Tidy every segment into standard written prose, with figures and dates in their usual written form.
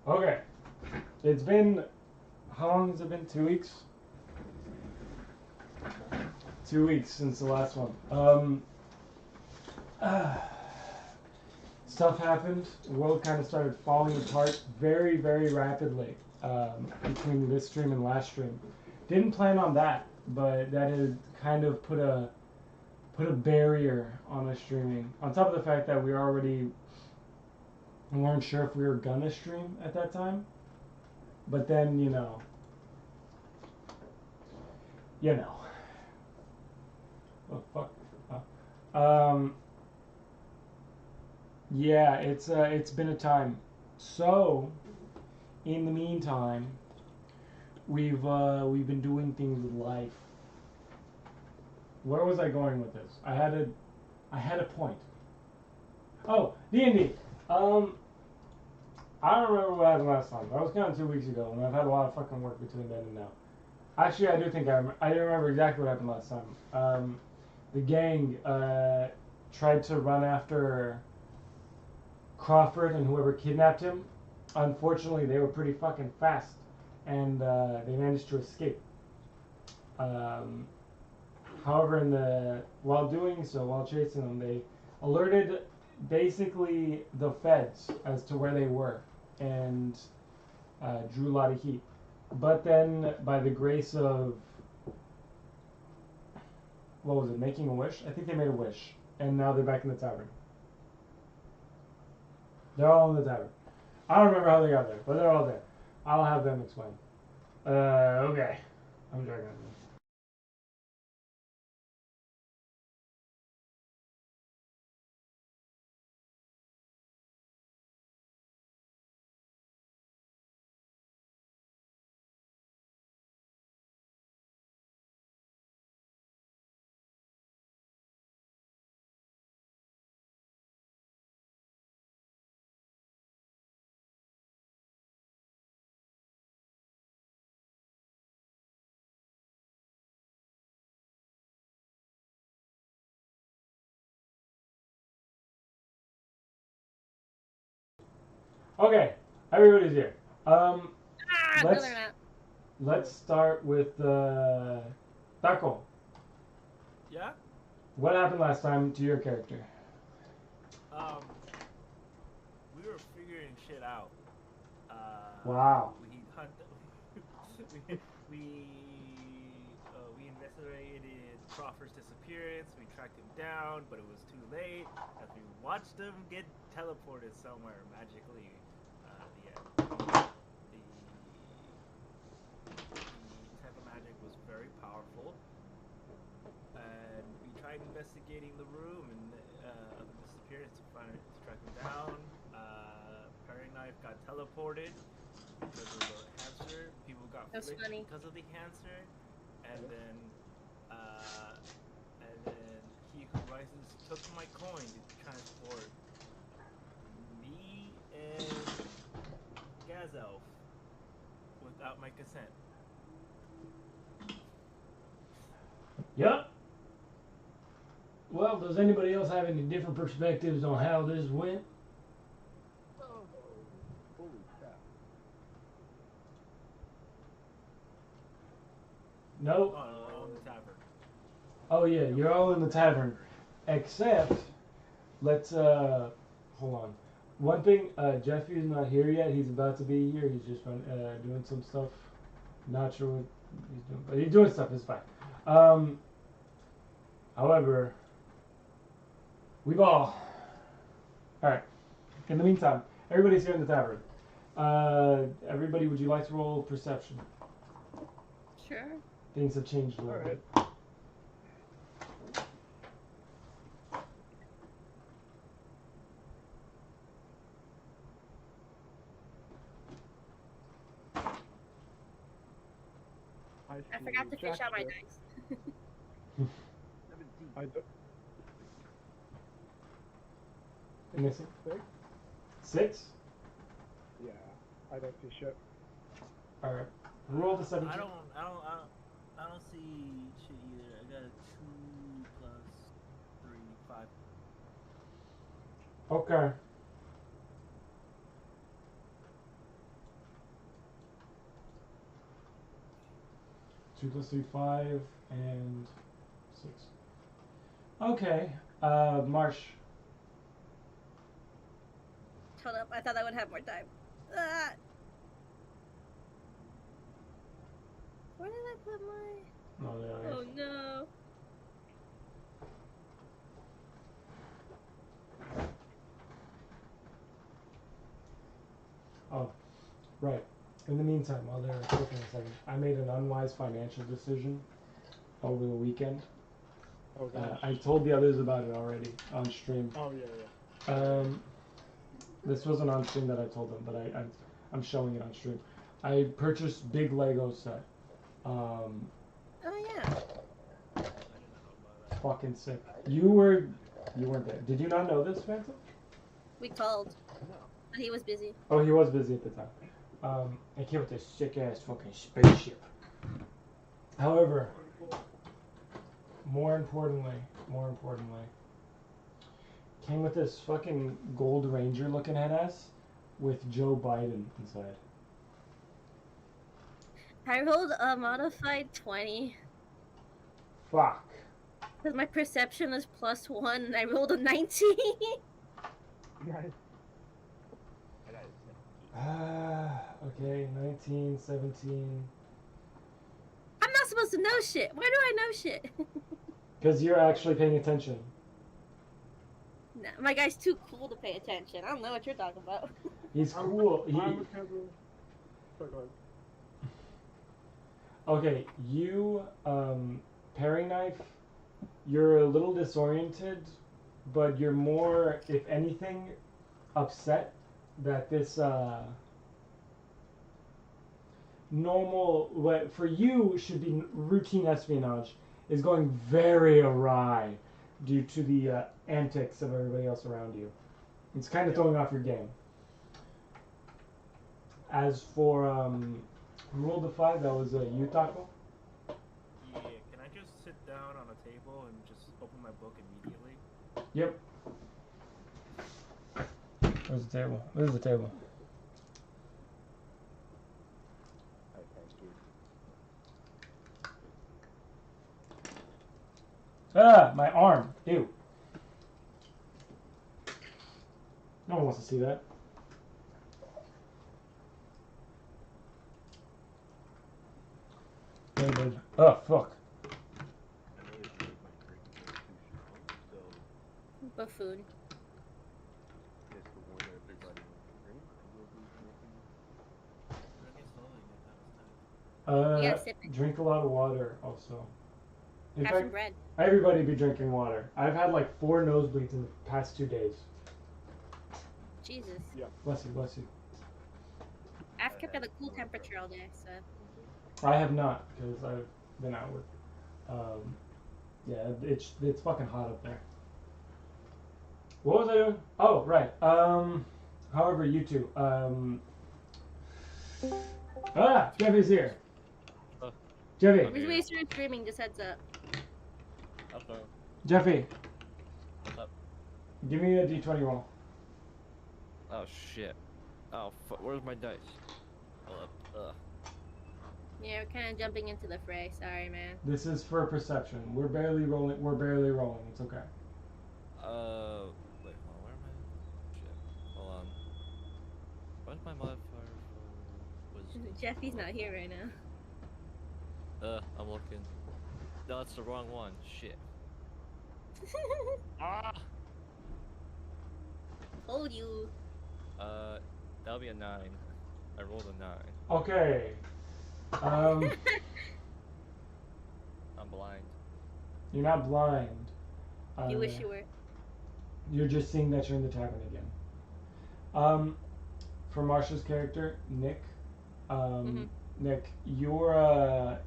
Okay. It's been, how long has it been? 2 weeks? 2 weeks since the last one. Stuff happened. The world kind of started falling apart very, very rapidly between this stream and last stream. Didn't plan on that, but that had kind of put a barrier on us streaming. On top of the fact that we weren't sure if we were gonna stream at that time. But then, oh fuck. Oh. Yeah, it's been a time. So, in the meantime, we've been doing things with life. Where was I going with this? I had a point. Oh, D&D. I don't remember what happened last time. That was kind of 2 weeks ago, and I've had a lot of fucking work between then and now. Actually, I do think I didn't remember exactly what happened last time. The gang tried to run after Crawford and whoever kidnapped him. Unfortunately, they were pretty fucking fast, and they managed to escape. However, while doing so, while chasing them, they alerted basically the feds as to where they were, and drew a lot of heat. But then, by the grace of, what was it, making a wish? I think they made a wish, and now they're back in the tavern. They're all in the tavern. I don't remember how they got there, but they're all there. I'll have them explain. Okay. I'm joking. Okay, everybody's here. Let's let's start with Taco. Yeah? What happened last time to your character? Um, we were figuring shit out. Wow. We hunt. we investigated Crawford's disappearance. We tracked him down, but it was too late. As we watched him get teleported somewhere magically, the type of magic was very powerful. And we tried investigating the room and of the disappearance to track him down. Perry Knife got teleported because of the cancer. People got flicked because of the cancer, and then He Who Rises took my coin to transport me and Gazelf without my consent. Yep. Well, does anybody else have any different perspectives on how this went? Holy crap. Nope. Oh, in the tavern. Oh yeah, you're all in the tavern, except let's hold on. One thing, Jeffy's not here yet. He's about to be here. He's just doing some stuff. Not sure what he's doing, but he's doing stuff. It's fine. However, we've all right. In the meantime, everybody's here in the tavern. Everybody, would you like to roll perception? Sure. Things have changed a little bit. I forgot to fish out my dice. Missing? 6? 6? Yeah, I don't see shit. Alright. Roll the 17. I don't see shit either. I got a 2 plus 3, 5. Okay. 2 plus 3, 5, and 6. Okay. Marsh. Hold up, I thought I would have more time. Ah. Where did I put my... Oh, there. Oh no. Oh, right. In the meantime, while they're cooking a second, I made an unwise financial decision over the weekend. Oh gosh. I told the others about it already on stream. Oh yeah. This wasn't on stream that I told them, but I'm showing it on stream. I purchased big Lego set. Oh yeah. I did not know about that. Fucking sick. You weren't there. Did you not know this, Phantom? We called, No. but he was busy. Oh, he was busy at the time. I came with this sick ass fucking spaceship. However, more importantly, came with this fucking Gold Ranger looking headass with Joe Biden inside. I rolled a modified 20 Fuck. because my perception is +1 and I rolled a 19. Nice. Okay, 19, 17. I'm not supposed to know shit. Why do I know shit? Because you're actually paying attention. Nah, my guy's too cool to pay attention. I don't know what you're talking about. He's cool. Sorry, go ahead. Okay, you, paring knife, you're a little disoriented, but you're more, if anything, upset that this, normal, what for you should be routine espionage, is going very awry due to the antics of everybody else around you. It's kind of throwing off your game. As for, who rolled the 5? That was you, Taco? Yeah, can I just sit down on a table and just open my book immediately? Yep. Where's the table? Where's the table? Ah, my arm. Ew. No one wants to see that. Hey, bud. Oh, fuck. Buffoon. Drinking slowly at that time. You gotta sip it. Drink a lot of water, also. In Have some fact, bread. everybody be drinking water. I've had like 4 nosebleeds in the past 2 days. Jesus. Bless you, bless you. I've kept at a cool temperature all day, so. I have not, because I've been out with, yeah, it's fucking hot up there. What was I doing? Oh, right. However, you two, Jeffy's here. Jeffy. Okay. If we start streaming, just heads up. Okay. Jeffy. What's up? Give me a d20 roll. Oh shit. Oh where's my dice? Yeah, we're kind of jumping into the fray. Sorry, man. This is for perception. We're barely rolling. It's okay. Wait, hold on, where am I? Shit. Hold on. Where's my modifier for wisdom? Jeffy's not here right now. I'm looking. No, that's the wrong one. Shit. Ah! Told you. That'll be a 9. I rolled a 9. Okay. I'm blind. You're not blind. You wish you were. You're just seeing that you're in the tavern again. For Marsha's character, Nick, Nick, you're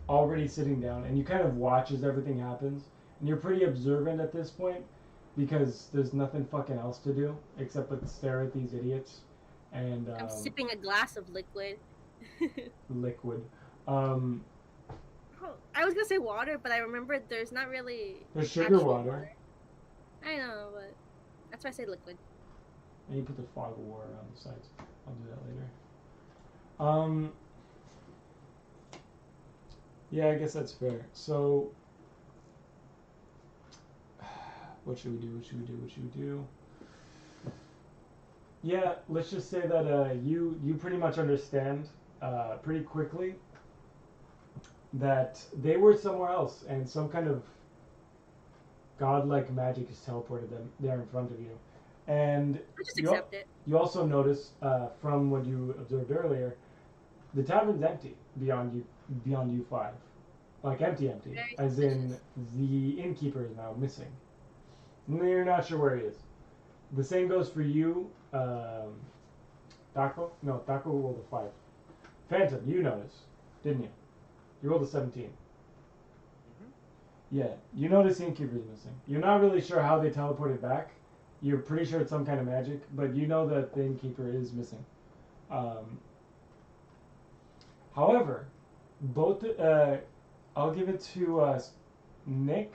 already sitting down, and you kind of watch as everything happens, and you're pretty observant at this point, because there's nothing fucking else to do except but stare at these idiots. And I'm sipping a glass of liquid. liquid. Oh, I was gonna say water, but I remembered there's not really. There's sugar actual water. I know, but that's why I say liquid. And you put the fog of war around the sides. I'll do that later. Yeah, I guess that's fair. So, what should we do? What should we do? What should we do? Yeah, let's just say that you pretty much understand pretty quickly that they were somewhere else and some kind of godlike magic has teleported them there in front of you. And I just you accept it. you also notice from what you observed earlier, the tavern's empty beyond you five, like empty, Very as in suspicious. the innkeeper is now missing. And you're not sure where he is. The same goes for you, Taco. No, Taco rolled a 5. Phantom, you notice, didn't you? You rolled a 17. Mm-hmm. Yeah, you notice the innkeeper is missing. You're not really sure how they teleported back. You're pretty sure it's some kind of magic, but you know that the innkeeper is missing. Um, However, both I'll give it to Nick.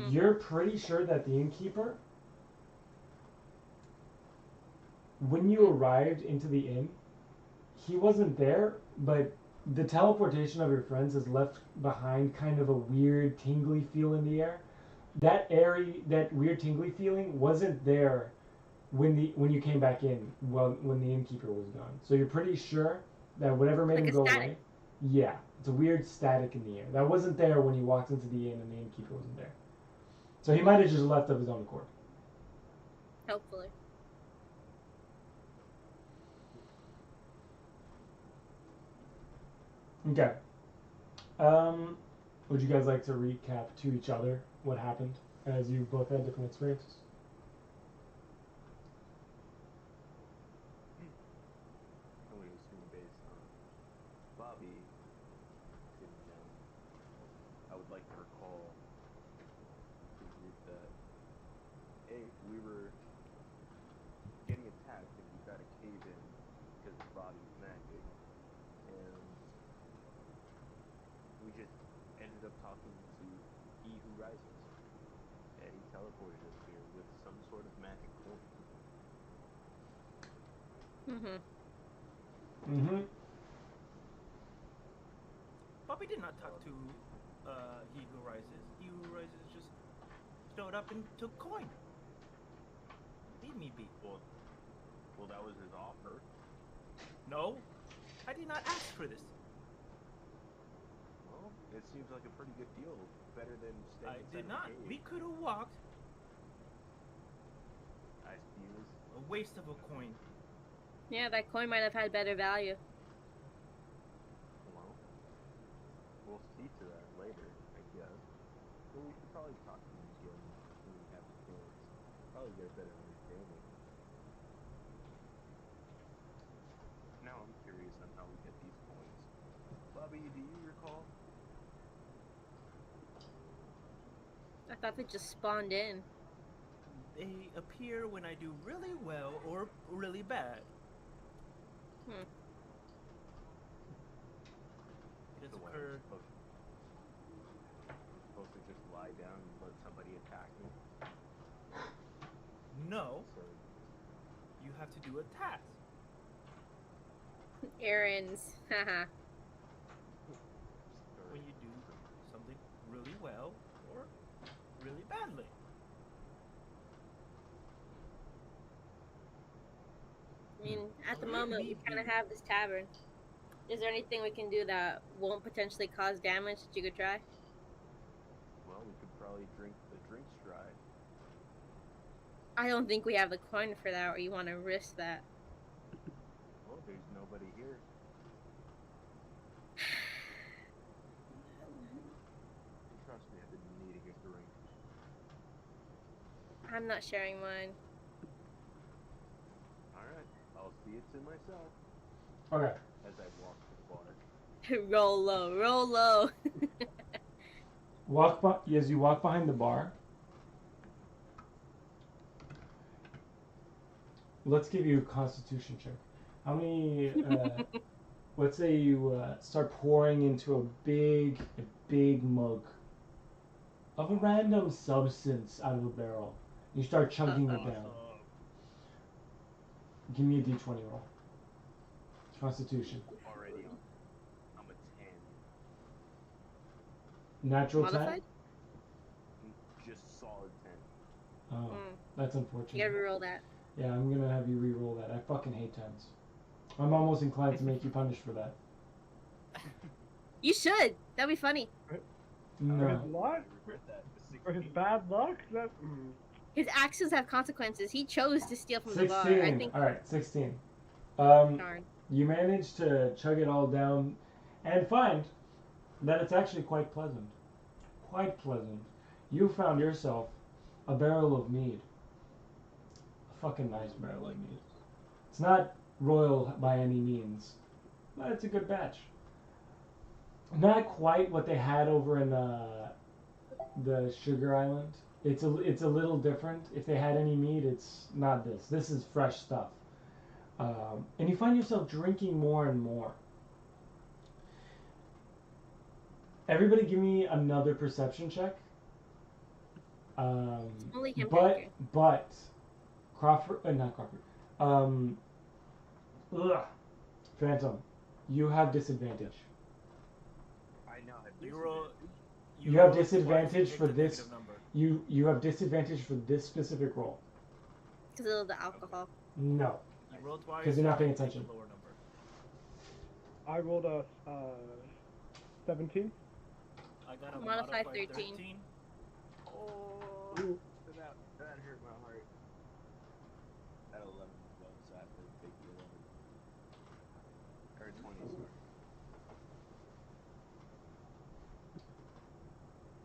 You're pretty sure that the innkeeper, when you arrived into the inn, he wasn't there, but the teleportation of your friends has left behind kind of a weird tingly feel in the air. That weird tingly feeling wasn't there when you came back in, well, when the innkeeper was gone. So you're pretty sure that whatever made Like him a go static. away, yeah, it's a weird static in the air that wasn't there when you walked into the inn and the innkeeper wasn't there. So he might have just left of his own accord. Hopefully. Okay. Would you guys like to recap to each other what happened as you both had different experiences? I'm going to assume based on Bobby sitting down, I would like to recall to the group that we were getting attacked and we got a cave in because of Bobby's magic, and we just ended up talking to He Who Rises, and he teleported us here with some sort of magic coin. Mm-hmm. Mm-hmm. Bobby did not talk to He Who Rises. He Who Rises just showed up and took coin. Leave me be. Well, that was his offer. No, I did not ask for this. Well, it seems like a pretty good deal. Better than staying I inside did of not. a cave. We could have walked. I suppose. A waste of a coin. Yeah, that coin might have had better value. Well, we'll see to that later, I guess. But we should probably talk to him again when we have the chance. Probably get a better understanding. Now I'm curious on how we get these coins. Bobby, do you recall? I thought they just spawned in. They appear when I do really well or really bad. Hmm. It has So what, occurred. supposed to just lie down and let somebody attack me? No, So, you have to do a task. Errands. Haha. When you do something really well or really badly. I mean, at the Leave moment, me we kind of be. have this tavern. Is there anything we can do that won't potentially cause damage that you could try? well, we could probably drink the drinks dry. I don't think we have the coin for that, or you want to risk that. Well, there's nobody here. Trust me, I've been needing a drink. I'm not sharing mine. Alright, I'll see it to myself Okay. as I walk to the bar. Roll low, roll low. As you walk behind the bar. Let's give you a constitution check. How many? Let's say you start pouring into a big mug of a random substance out of a barrel. You start chunking it down. Give me a d20 roll. Constitution. Already on. I'm a 10. Natural 10? Modified? Just solid 10. Oh, Mm. that's You gotta unfortunate. reroll that. Yeah, I'm gonna have you re-roll that. I fucking hate 10s. I'm almost inclined to make you punish for that. You should. That'd be funny. For No. his luck? I regret that. The For his 16. bad luck? That. His actions have consequences. He chose to steal from the bar. 16. I think. Alright, 16. Darn. You manage to chug it all down and find that it's actually quite pleasant. Quite pleasant. You found yourself a barrel of mead. A fucking nice barrel of mead. It's not royal by any means, but it's a good batch. Not quite what they had over in the Sugar Island. It's a little different. If they had any mead, it's not this. This is fresh stuff. And you find yourself drinking more and more. Everybody give me another perception check. Only him But drinking. Crawford, not Crawford. Phantom, you have disadvantage. I now have You roll. You have roll twice, disadvantage you for take the this. negative number. You have disadvantage for this specific roll. Because of the alcohol. No. You roll twice. 'Cause you're not paying you take attention. the lower number. I rolled a 17. I got a Modified modified 13. Ooh. That hurt my heart. At 11 as well, so I have to take the 11. Or 20, sorry.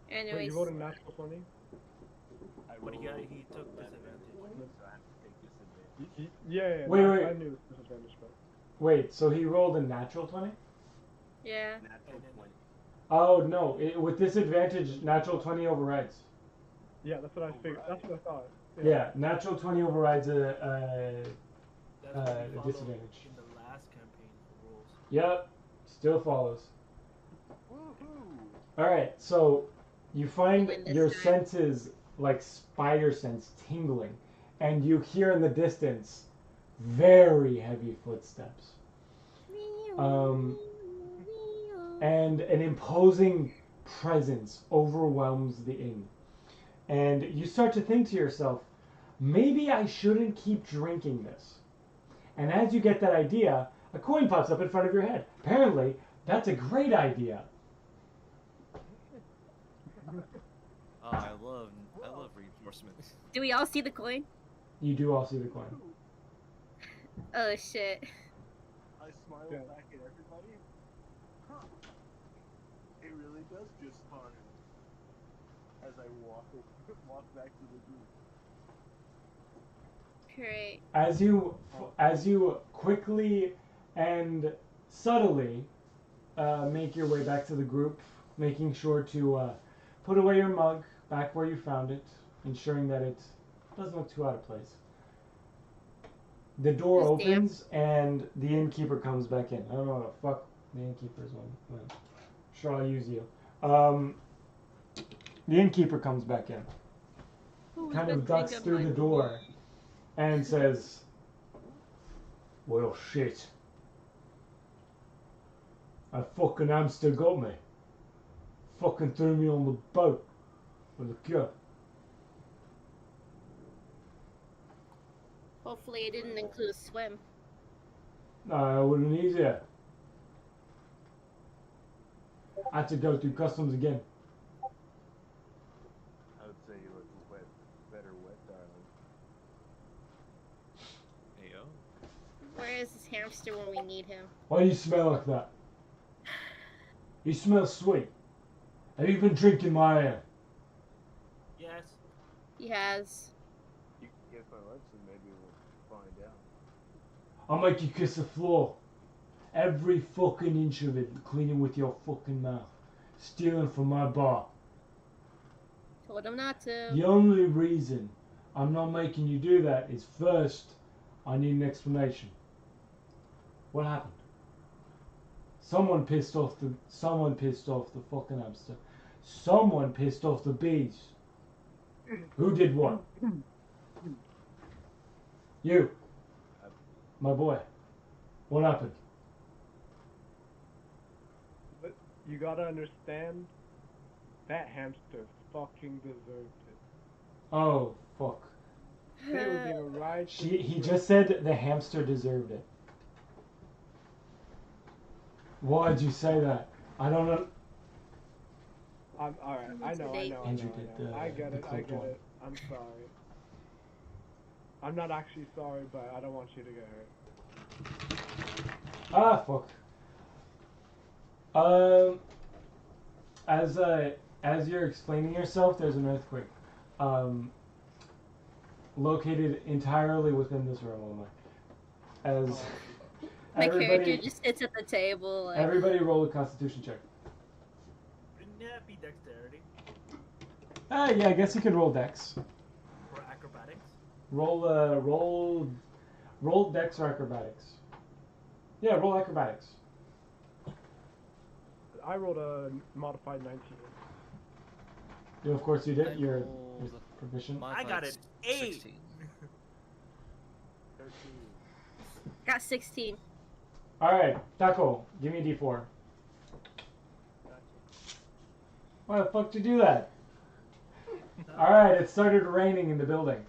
Wait, Anyways. you rolled a natural 20? But he rolled took 11, disadvantage. so I have to take disadvantage. Yeah. Wait, I wait. knew it was disadvantage, but. Wait. So he rolled a natural 20? Yeah. Natural 20. Oh no! With disadvantage, natural 20 overrides. Yeah, that's what I figured. That's what I thought. Yeah, natural 20 overrides That's what we followed disadvantage. in the last campaign for rules. Yep, still follows. Woohoo! Alright, so you find Win this your time. senses, like spider sense, tingling, and you hear in the distance very heavy footsteps. And an imposing presence overwhelms the inn. And you start to think to yourself, maybe I shouldn't keep drinking this. And as you get that idea, a coin pops up in front of your head. Apparently, that's a great idea. Oh, I love reinforcements. Do we all see the coin? You do all see the coin. Oh shit. I smile Yeah. back at everybody. Huh. It really does just spawn as I walk back to the group. Great. As you quickly and subtly make your way back to the group, making sure to put away your mug back where you found it, ensuring that it doesn't look too out of place. The door It's damp. opens and the innkeeper comes back in. I don't know what the fuck the innkeeper's one. Sure, I'll use you. The innkeeper comes back in, Who's kind been of ducks drinking through my the door, and says, "Well, shit. A fucking hamster got me. Fucking threw me on the boat with a cure." Hopefully it didn't include a swim. I wouldn't easier. I had to go through customs again. I would say you look better wet, darling. Heyo. Where is this hamster when we need him? Why do you smell like that? You smell sweet. Have you been drinking my air? Yes. He has. You can guess my lunch and maybe we'll find out. I'll make you kiss the floor. Every fucking inch of it, cleaning with your fucking mouth. Stealing from my bar. Told him not to. The only reason I'm not making you do that is first, I need an explanation. What happened? Someone pissed off the fucking hamster. Someone pissed off the bees. Who did what? You. My boy. What happened? But you gotta understand, That hamster fucking deserved it. Oh, fuck. They was in a ride. He just said the hamster deserved it. Why'd you say that? I don't know. I'm alright. I know. Andrew did the- I get the it. I clip get one. it. I'm sorry. I'm not actually sorry, but I don't want you to get hurt. Ah, fuck. As you're explaining yourself, there's an earthquake. Located entirely within this room only. As My character everybody, just sits at the table. Like, everybody roll a Constitution check. Wouldn't that be dexterity Yeah, I guess you could roll Dex. or acrobatics? Roll Dex or Acrobatics. Yeah, roll Acrobatics. I rolled a modified 19. Yeah, of course you did. I You're rolled proficient. I got an 8. 16. 13. got 16. All right, Taco, give me a D4. Gotcha. Why the fuck did you do that? All right, it started raining in the building.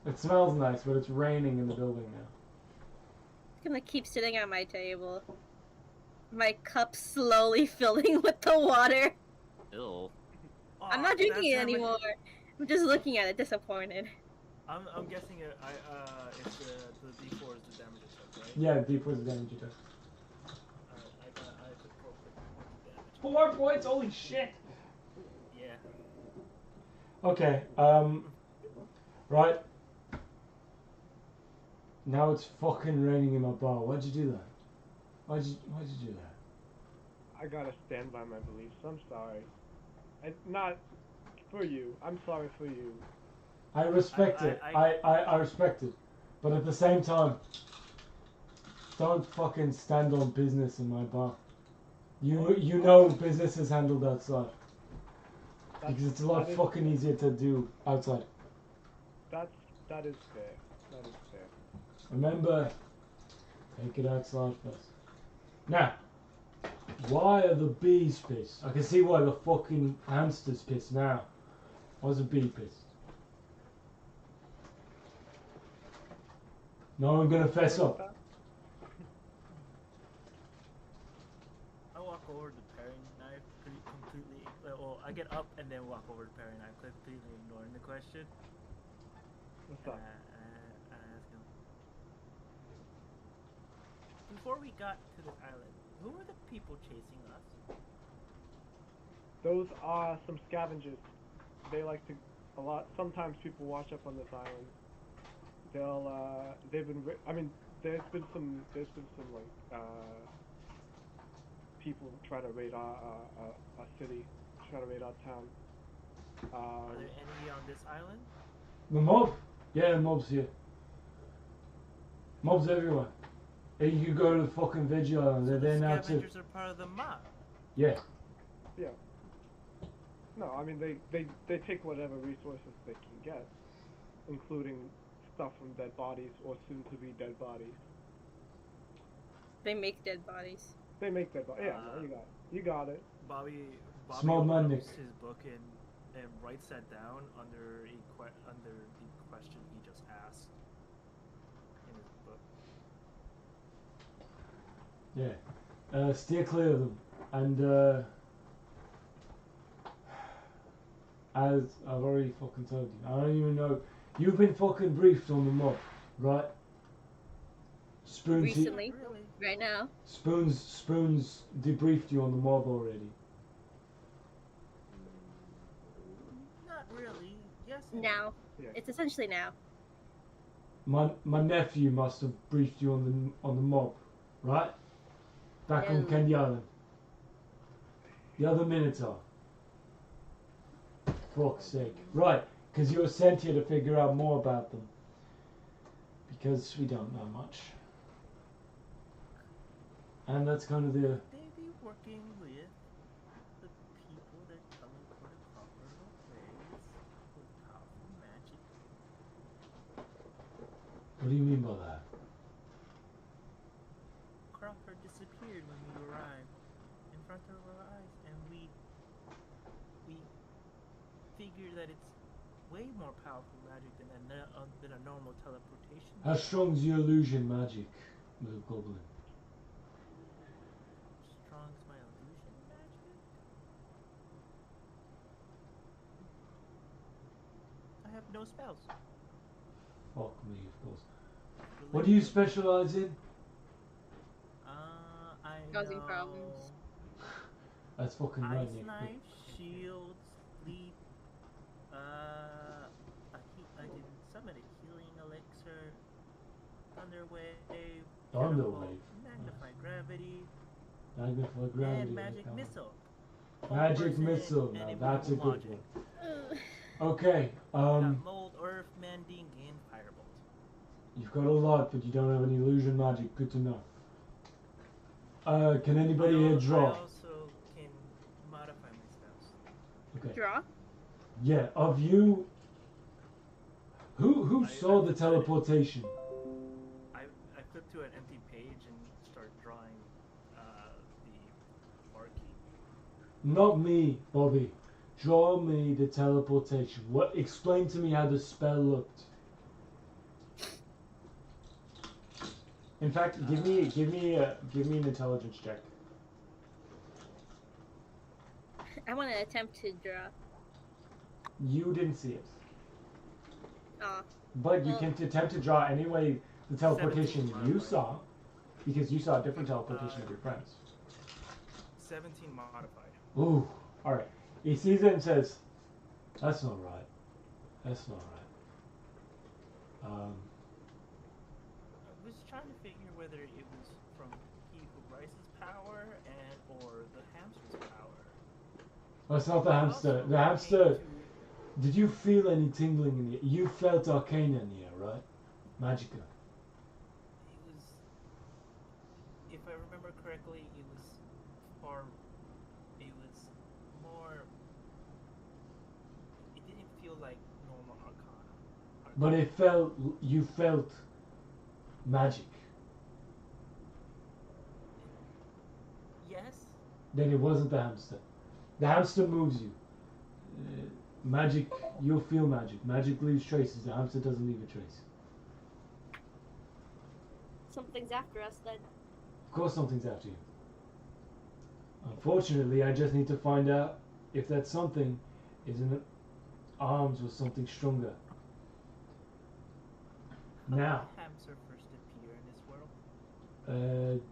It smells nice, but it's raining in the building now. I'm gonna keep sitting at my table. My cup slowly filling with the water. Ill. I'm not drinking it anymore. I'm just looking at it, disappointed. I'm guessing it's the D4 is the damage attack, right? Yeah, D4 is the damage you took. Alright, I took 4 points of damage. 4 points. Holy shit. Yeah. Okay. Right. Now it's fucking raining in my bar. Why'd you do that? Why'd you do that? I gotta stand by my beliefs. I'm sorry. Not for you. I'm sorry for you. I respect it. I respect it. But at the same time, don't fucking stand on business in my bar. You know business is handled outside. Because it's a lot fucking easier to do outside. That is fair. That is fair. Remember, take it outside first. Now, why are the bees pissed? I can see why the fucking hamster's pissed now. Why's a bee pissed? No one gonna fess up. I walk over to paring knife completely. Well, I get up and then walk over to paring knife, completely ignoring the question. What's up? I ask him. Before we got to this island, who were the people chasing us? Those are some scavengers. They like to sometimes people wash up on this island. They've been I mean there's been some like people try to raid our city, try to raid our town. Are there any on this island? The mob? Yeah, the mob's here. Mobs everywhere. Hey, you could go to the fucking Veggie Island. They're there now too. Scavengers are part of the mob. Yeah. Yeah. No, I mean they take whatever resources they can get, including stuff from dead bodies or soon to be dead bodies. They make dead bodies. They make dead bodies. Yeah, no, you got it. Bobby Small opens Monday. his book and writes that down under under the question he just asked in his book. Yeah. Steer clear of them. And as I've already fucking told you, I don't even know. You've been fucking briefed on the mob, right? Spoons. Recently, right now. Spoons debriefed you on the mob already. Not really. Yes. Now. Yeah. It's essentially now. My nephew must have briefed you on the mob, right? Back on No. Candy Island. The other Minotaur. Fuck's sake. Right, because you were sent here to figure out more about them. Because we don't know much. And that's kind of the... They be working with the people that come in for the proper ways with powerful magic. What do you mean by that? Crawford disappeared when we arrived and front of our eyes, and we figure that it's way more powerful magic than a normal teleportation. How strong's your illusion magic, little goblin? Strong's my illusion magic? I have no spells. Fuck me, of course. What do you specialize in? I Causing know problems. That's fucking ice right, Nick. knife, shields, sleep. I did summon a healing elixir, thunder wave, Thunder catapult, wave. magnify gravity, Magnify gravity. and magic come on. missile. Magic Person missile. and Now invisible that's a good launching. one. Okay. Got mold, earth, mending, and firebolt. You've got a lot, but you don't have any illusion magic. Good to know. Can anybody here I draw? also can modify my spells. Okay. Draw? Yeah. Of you. Who I saw the decided- teleportation? I flipped to an empty page and start drawing the bar key. Not me, Bobby. Draw me the teleportation. What? Explain to me how the spell looked. In fact, give me an intelligence check. I want to attempt to draw. You didn't see it, Aw. but you Well- can attempt to draw anyway the teleportation 17 you modified. saw, because you saw a different teleportation of your friends. 17 modified. Ooh, all right. He sees it and says, "That's not right. That's not right." I was trying to figure whether it was from He Who Rises power or the hamster's power. Well, it's not the I hamster. also The hamster. came to- Did you feel any tingling in the air? You felt arcana in the air, right? Magica. It was, if I remember correctly, it was more. It didn't feel like normal arcana. But it felt. You felt magic. Yes. Then it wasn't the hamster. The hamster moves you. Magic, you'll feel magic. Magic leaves traces. The hamster doesn't leave a trace. Something's after us then. Of course, something's after you. Unfortunately, I just need to find out if that something is in arms with something stronger. How Now, did hamster first appear in this world?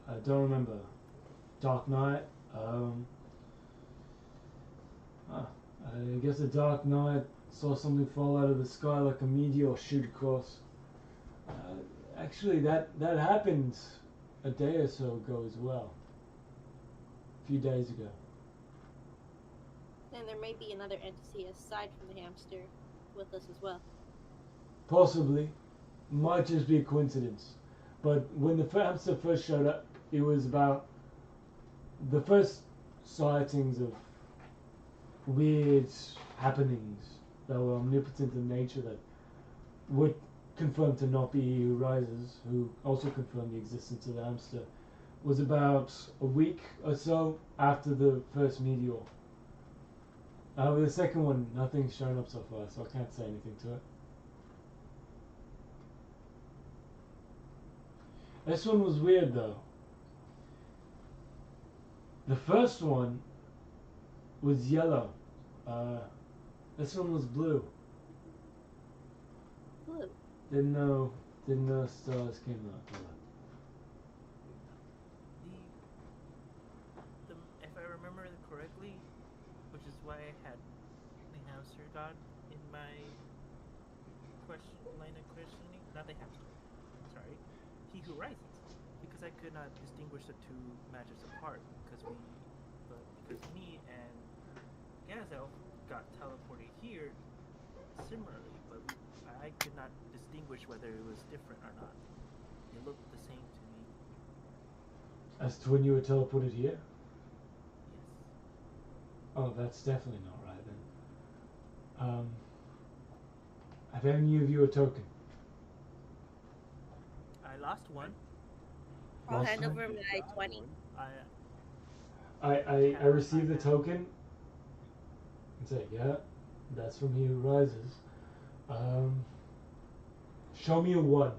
I don't remember. Dark Knight. I guess a Dark Knight saw something fall out of the sky like a meteor shoot across. Actually, that happened a day or so ago as well. A few days ago. And there may be another entity aside from the hamster with us as well. Possibly. Might just be a coincidence. But when the hamster first showed up, it was about the first sightings of weird happenings that were omnipotent in nature that would confirm to not be He Who Rises, who also confirmed the existence of the hamster, was about a week or so after the first meteor. With the second one, nothing's shown up so far, so I can't say anything to it. This one was weird though. The first one was yellow. This one was blue. Blue. Didn't know stars came out. If I remember it correctly, which is why I had the hamster god in my line of questioning, not the hamster, sorry, He Who Rises, because I could not distinguish the two matches apart because me and Gazel got teleported here similarly, but I could not distinguish whether it was different or not. It looked the same to me. As to when you were teleported here? Yes. Oh, that's definitely not right then. Have any of you a token? I lost one. I'll Lost hand one? over my 20. I receive the token and say, yeah, that's from He Who Rises. Show me a 1.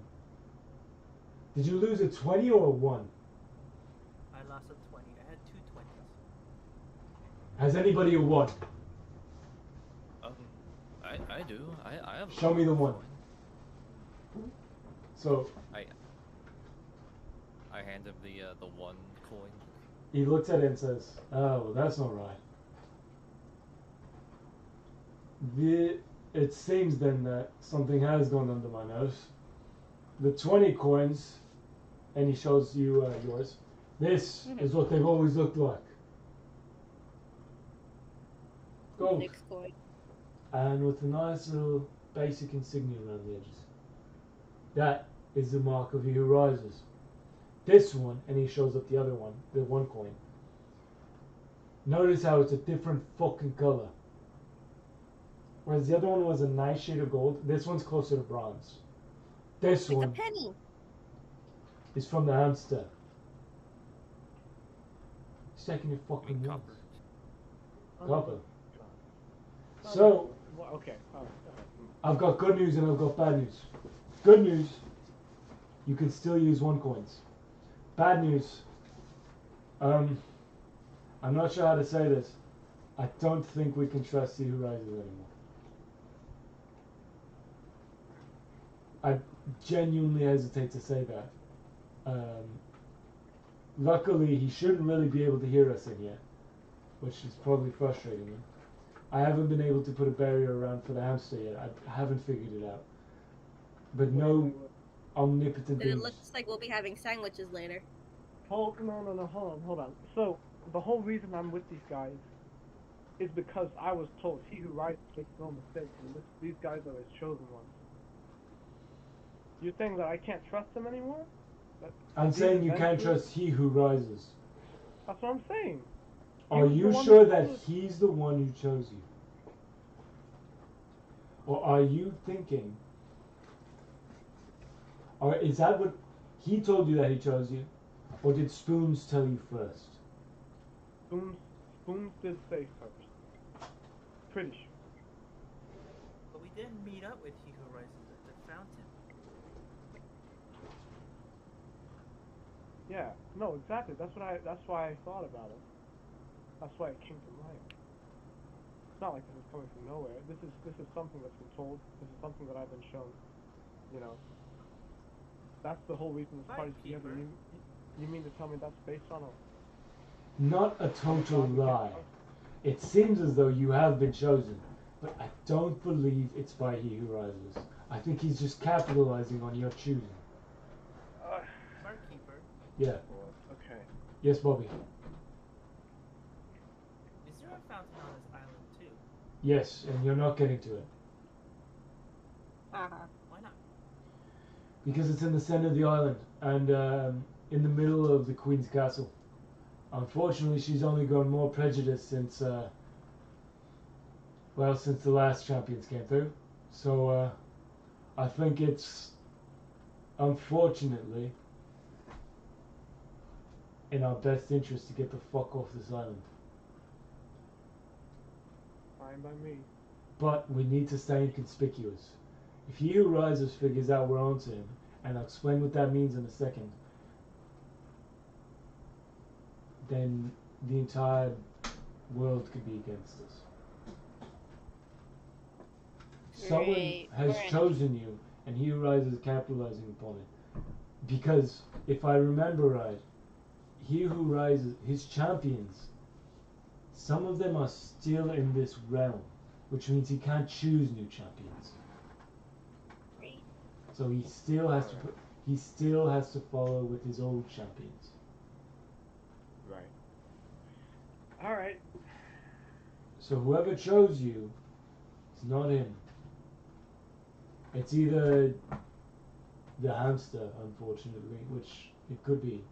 Did you lose a 20 or a 1? I lost a 20. I had 2 20s. Has anybody a 1? I do. I have. Show me the one. coin. So I hand him the 1 coin. he looks at it and says, oh, well, that's not right. It seems then that something has gone under my nose. The 20 coins, and he shows you yours. This is what they've always looked like. Gold. Next coin. And with a nice little basic insignia around the edges. That is the mark of He Who Rises. This one, and he shows up the other one, the 1 coin. Notice how it's a different fucking color. Whereas the other one was a nice shade of gold, this one's closer to bronze. This Like a one penny. is from the hamster. He's taking your fucking Copper. words. Copper. So, Well, okay. Alright. I've got good news and I've got bad news. Good news, you can still use 1 coins. Bad news, I'm not sure how to say this. I don't think we can trust He Who Rises anymore. I genuinely hesitate to say that. Luckily, he shouldn't really be able to hear us in here, which is probably frustrating him. I haven't been able to put a barrier around for the hamster yet. I haven't figured it out. But no omnipotent Then it beings. looks like we'll be having sandwiches later. Hold on. So the whole reason I'm with these guys is because I was told He Who Rises makes no mistakes, and these guys are his chosen ones. You're saying that I can't trust them anymore? I'm saying you can't eventually- trust He Who Rises. That's what I'm saying. Are He was you the one sure who that chose- he's the one who chose you? Or are you thinking, or is that what he told you that he chose you? Or did Spoons tell you first? Spoons did say first. Pretty sure. But we didn't meet up with He Who Rises at the fountain. Yeah. No, exactly. That's why I thought about it. That's why it came to mind. It's not like this is coming from nowhere. This is something that's been told. This is something that I've been shown. You know. That's the whole reason this party's together. Keeper. You mean to tell me that's based on a Not a total lie. It seems as though you have been chosen, but I don't believe it's by He Who Rises. I think he's just capitalizing on your choosing. Barkeeper, Yeah. Okay. Yes, Bobby. is there a fountain on this island too? Yes, and you're not getting to it. Uh-huh. Why not? Because it's in the center of the island and in the middle of the Queen's castle. Unfortunately, she's only grown more prejudiced since the last champions came through. So I think it's unfortunately in our best interest to get the fuck off this island. Fine by me. But we need to stay inconspicuous. If He Who Rises figures out we're onto him, and I'll explain what that means in a second, then the entire world could be against us. Someone Great. has We're in. chosen you, and He Who Rises is capitalizing upon it. Because, if I remember right, He Who Rises, his champions, some of them are still in this realm, which means he can't choose new champions. Great. So he still has to follow with his old champions. Right. Alright. So whoever chose you, it's not him. It's either the hamster, unfortunately, which it could be,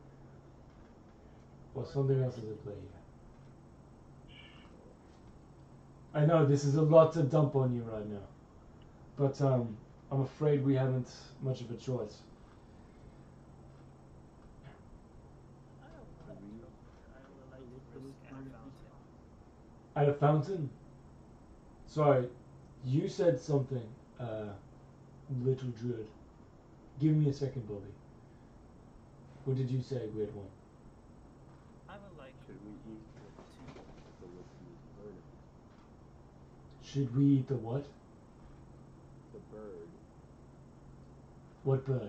or something else is at play here. I know this is a lot to dump on you right now, but I'm afraid we haven't much of a choice. I don't want to. At a fountain? Sorry, you said something, little druid. Give me a second, Bobby. What did you say, weird one? I would like Should we eat the bird? Should we eat the what? The bird. What bird? Are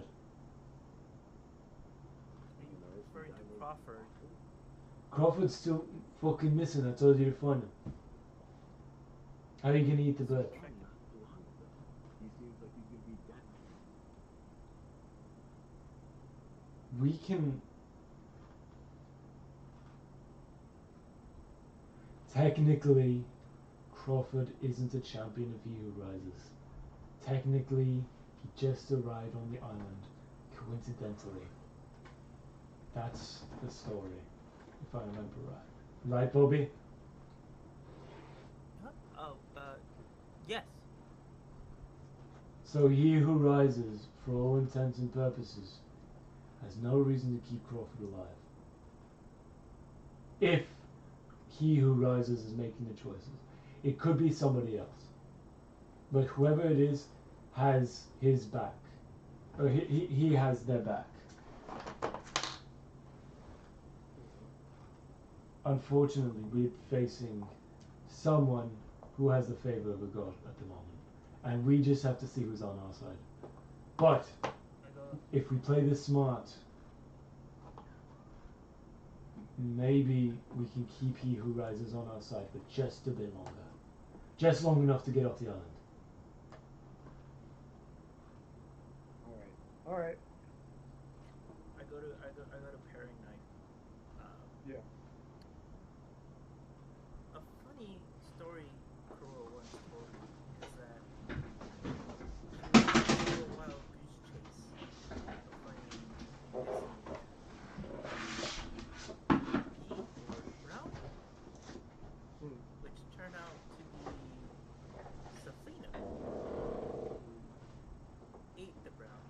you referring to Crawford? Crawford's still fucking missing. I told you to find him. How are you gonna eat the bird? He seems like he's gonna be dead. We can... Technically, Crawford isn't a champion of He Who Rises. Technically, he just arrived on the island, coincidentally. That's the story, if I remember right. Right, Bobby? Huh? Oh, yes. So He Who Rises, for all intents and purposes, has no reason to keep Crawford alive. If He Who Rises is making the choices. It could be somebody else. But whoever it is has his back. Or he has their back. Unfortunately, we're facing someone who has the favor of a god at the moment. And we just have to see who's on our side. But if we play this smart, maybe we can keep He Who Rises on our side for just a bit longer. Just long enough to get off the island. Alright. I go to paring knife. Yeah. A funny story Kuro once told me is that he was a wild goose chase of finding missing brown, which turned out to be Safina. Ate the brown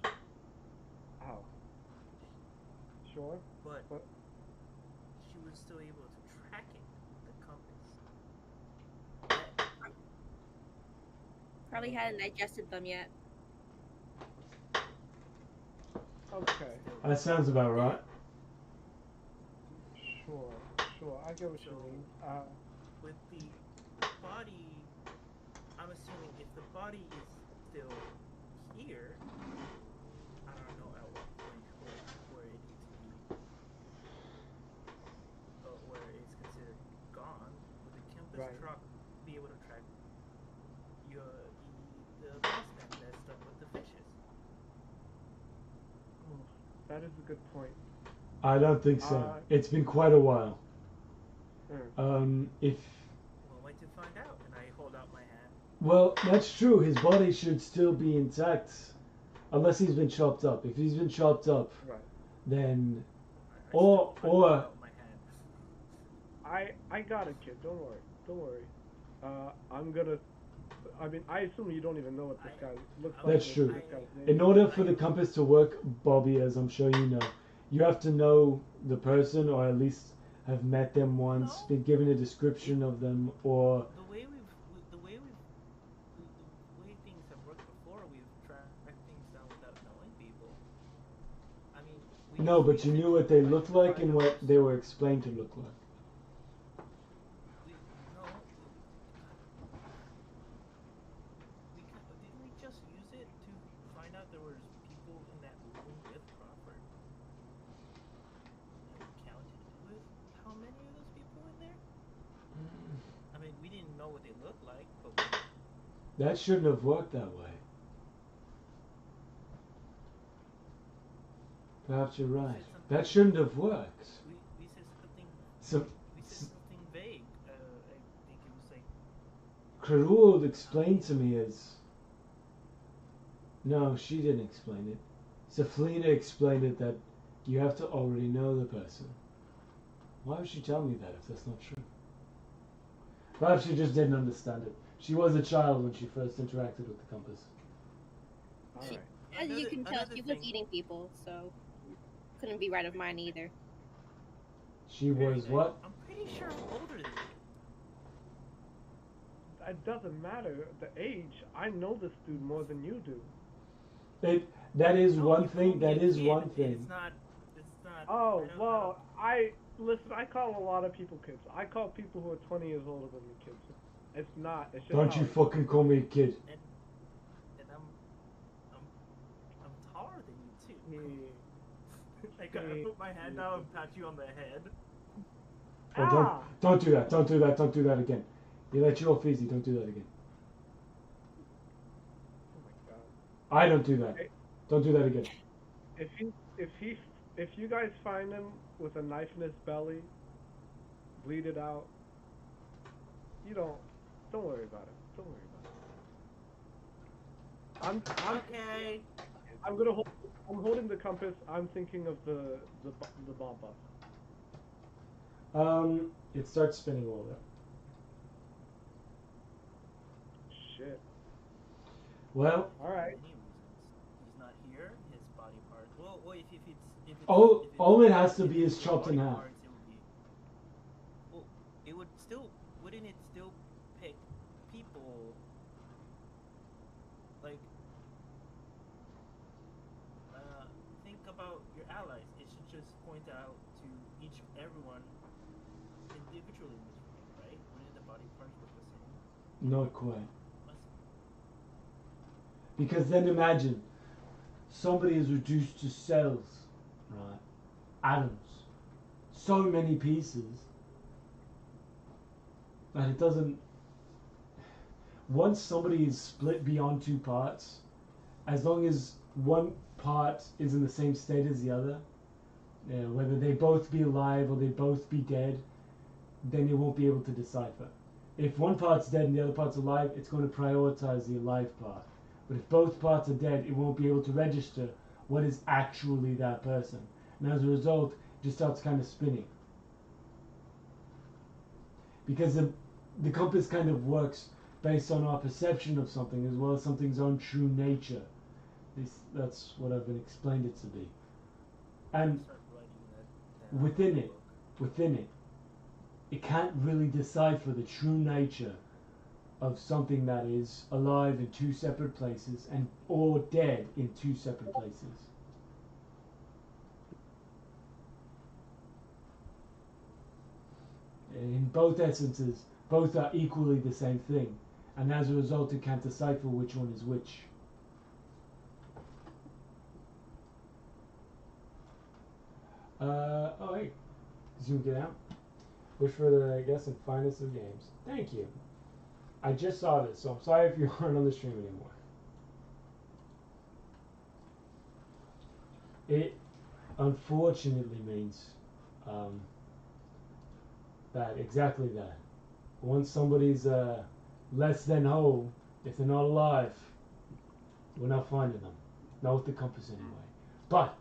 bee, Ow. Sure. but What? she was still able to track it with the compass. Probably hadn't digested them yet. Okay. That sounds about right. Sure. I get what you mean. With the body, I'm assuming if the body is still here, I don't know at what point where it needs to be, where it's considered gone. Would the compass Right. truck be able to track the bossman that's stuck with the fishes? That is a good point. I don't think so. It's been quite a while. If... Well, wait to find out, and I hold out my hand. Well, that's true. His body should still be intact. Unless he's been chopped up. If he's been chopped up, Right. then... I Or- still or- hold out my hand. I got it, kid. Don't worry. I'm gonna. I mean, I assume you don't even know what this guy looks like. That's or true. This guy's name. In order for the compass to work, Bobby, as I'm sure you know, you have to know the person, or at least have met them once, No. been given a description of them, or... The way things have worked before, we've tracked things down without knowing people. I mean, we No, but you knew what they looked like and what they were explained to look like. Didn't we just use it to find out there was people in that room with Crawford? And we counted with how many of those people in there? I mean, we didn't know what they looked like, but That shouldn't have worked that way. Perhaps you're right. That shouldn't have worked. we said something. So, We said something vague. I think it was like. Krul explained to me as... No, she didn't explain it. Saflina explained it that you have to already know the person. Why would she tell me that if that's not true? Perhaps she just didn't understand it. She was a child when she first interacted with the compass. Alright. As you can tell, Another she was thing- eating people, so couldn't be right of mine either. She was what? I'm pretty sure I'm older than you. it doesn't matter the age. I know this dude more than you do. That is No, one you thing. called me That a is kid. one thing. It's not. Oh, I don't- well, listen, I call a lot of people kids. I call people who are 20 years older than me kids. It's not, it's just Don't how you it is. fucking call me a kid. And I'm taller than you too. Like I put my hand out and pat you on the head. Oh, Ah! don't do that. Don't do that. Don't do that again. You let you off easy. Don't do that again. Oh my god. I don't do that. Hey. Don't do that again. If you guys find him with a knife in his belly, bleeded out, don't worry about it. Don't worry about it. Okay. I'm holding the compass. I'm thinking of the bomb bus. It starts spinning a little bit. Shit. Well, All right. Many reasons. He's not here. His body part. Well, if it's all it has to if be it's is his chopped in body half. parts, it would be. Well, it would still. Wouldn't it still pick people? Like. Think about your allies. It should just point out to everyone individually in this room, right? Wouldn't the body parts look the same? Not quite. Must- Because then imagine somebody is reduced to cells, right? Atoms. So many pieces that it doesn't. Once somebody is split beyond two parts, as long as one part is in the same state as the other, whether they both be alive or they both be dead, then it won't be able to decipher. If one part's dead and the other part's alive, it's going to prioritize the alive part. But if both parts are dead, it won't be able to register what is actually that person. And as a result, it just starts kind of spinning. Because the compass kind of works based on our perception of something as well as something's own true nature. That's what I've been explained it to be. And Start writing that down within in a it, book. it can't really decipher the true nature of something that is alive in two separate places and or dead in two separate places. In both essences, both are equally the same thing, and as a result, it can't decipher which one is which. Oh hey, zoom it out. Wish for the, I guess, and finest of games. Thank you. I just saw this, so I'm sorry if you aren't on the stream anymore. It unfortunately means that, exactly that. Once somebody's less than whole, if they're not alive, we're not finding them. Not with the compass anyway. But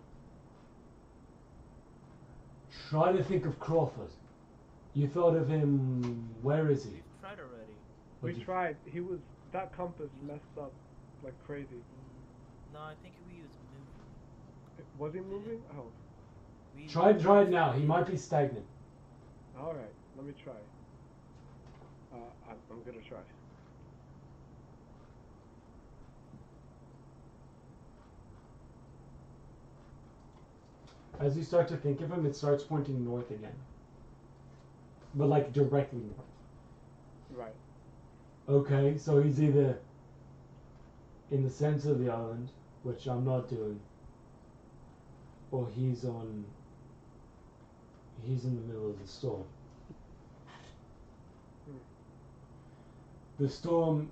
try to think of Crawford. You thought of him. Where is he? We've tried already. We tried. That compass messed up like crazy. No, I think he was moving. Was he moving? Oh. Try it now. He might be stagnant. All right. Let me try. I'm gonna try. As you start to think of him, it starts pointing north again. But like directly north. Right. Okay, so he's either in the center of the island, which I'm not doing, or he's in the middle of the storm. The storm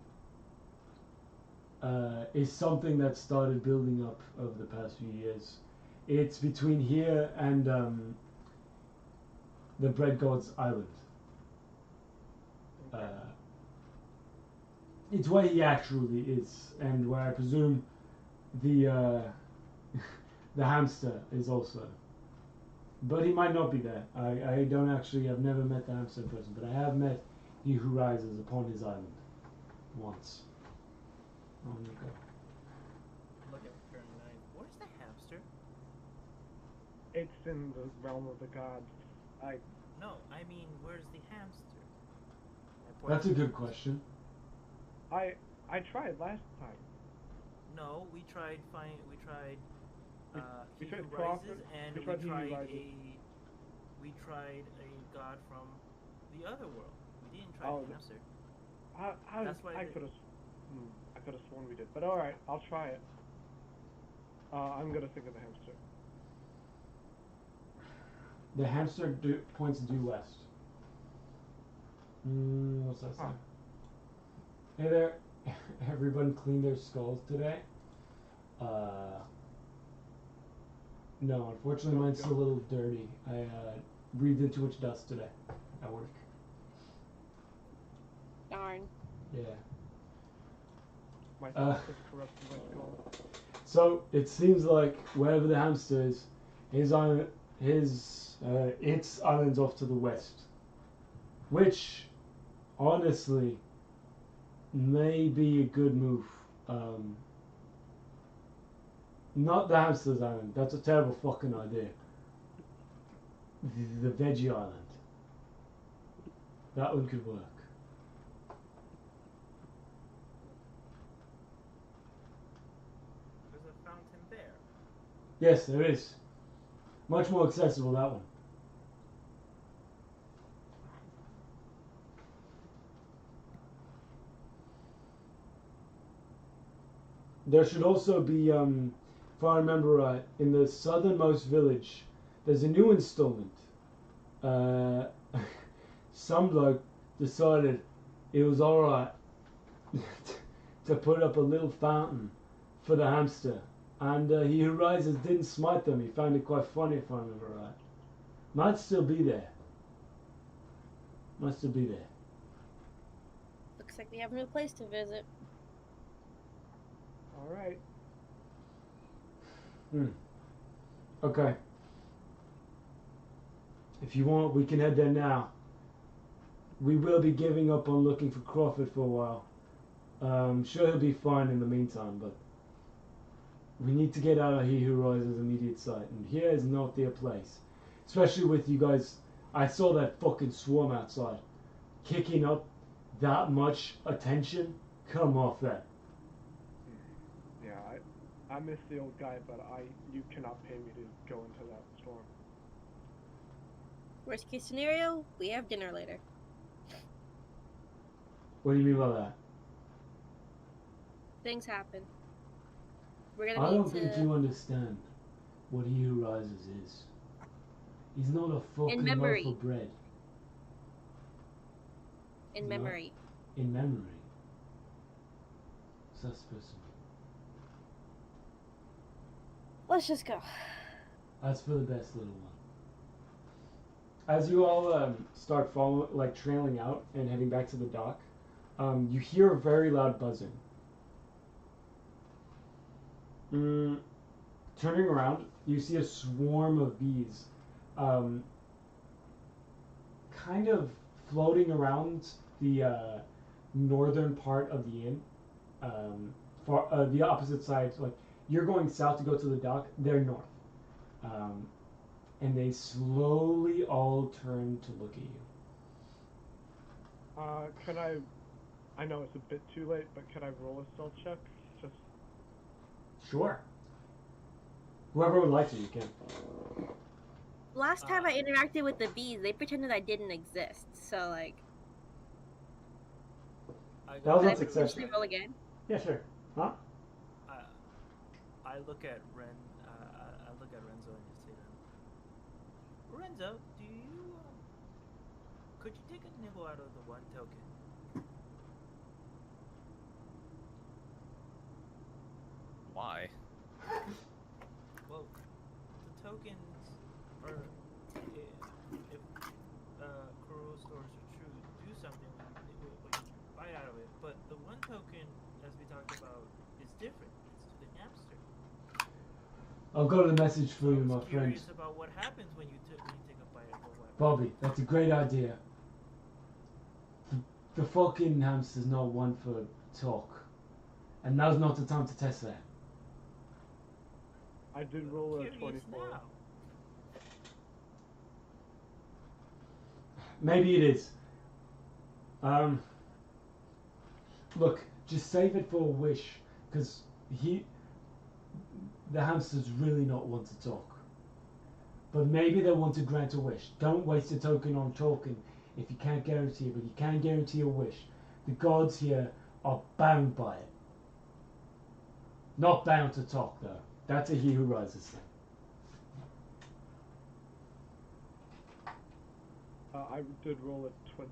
is something that started building up over the past few years. It's between here and the Bread God's Island. It's where he actually is, and where I presume the the hamster is also. But he might not be there. I don't actually. I've never met the hamster in person, but I have met he who rises upon his island once. On you go. Look at turn 9. Where's the hamster? It's in the realm of the gods. No, I mean, where's the hamster? That's a good question. I tried last time. No, we tried We He tried Who Crawford, Rises, and we we tried He Who tried Rises. a god from the other world. We didn't try Oh, the hamster. That's why I the- could have. I could have sworn we did. But all right, I'll try it. I'm gonna think of the hamster. The hamster points due west. What's that say? Huh. Hey there. Everyone cleaned their skulls today? No, unfortunately mine's still a little dirty. I breathed in too much dust today at work. Darn. Yeah. My thoughts has corrupted my skull. So it seems like wherever the hamster is, its island's off to the west, which honestly may be a good move. Not the hamster's island. That's a terrible fucking idea. The veggie island. That one could work. There's a fountain there. Yes, there is. Much more accessible, that one. There should also be, if I remember right, in the southernmost village, there's a new installment. Some bloke decided it was alright to put up a little fountain for the hamster. And He Who Rises didn't smite them. He found it quite funny, if I remember right. Might still be there. Might still be there. Looks like we have a new place to visit. All right. Okay. If you want, we can head there now. We will be giving up on looking for Crawford for a while. Sure he'll be fine in the meantime, but we need to get out of He Who Rises' immediate sight, and here is not their place. Especially with you guys. I saw that fucking swarm outside. Kicking up that much attention? Come off that. Yeah, I miss the old guy, but you cannot pay me to go into that storm. Worst case scenario, we have dinner later. What do you mean by that? Things happen. We're I gonna don't need think to. you understand what He Who Rises is. He's not a fucking loaf memory. of bread. In No. memory. In memory. What's that supposed to mean? Let's just go. That's for the best, little one. As you all start trailing out and heading back to the dock, you hear a very loud buzzing. Turning around, you see a swarm of bees, kind of floating around the northern part of the inn, the opposite side. Like you're going south to go to the dock, they're north, and they slowly all turn to look at you. Can I know it's a bit too late, but can I roll a stealth check? Just Sure. Whoever would like to, you can. Last time I interacted with the bees, they pretended I didn't exist. So like. That was Can I unsuccessful. potentially roll again? Yeah, sure. Huh? I look at I look at Renzo and just say to him, Renzo, could you take a nibble out of the one token? Why? Well, the tokens are, if Kuro stores are true, do something when you buy out of it. But the one token, as we talked about, is different. It's to the hamster. I'll go to the message for you, I my was friend. curious about what happens when you take a bite of a weapon. Bobby, that's a great idea. The fucking hamster's not one for talk. And now's not the time to test that. I did roll a Curious 24. now. Maybe it is. Look, just save it for a wish, because the hamster's really not one to talk. But maybe they want to grant a wish. Don't waste a token on talking if you can't guarantee it, but you can guarantee a wish. The gods here are bound by it. Not bound to talk, though. That's a He Who Rises thing. I did roll a 24.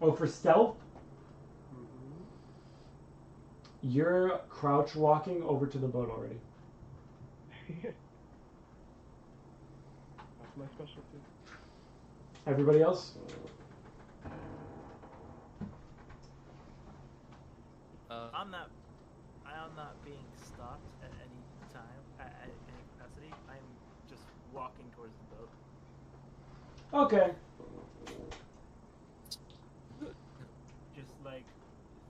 Oh, for stealth, Mm-hmm. you're crouch walking over to the boat already. That's my specialty. Everybody else? I'm not being stopped at any time, at any capacity. I'm just walking towards the boat. Okay. Just like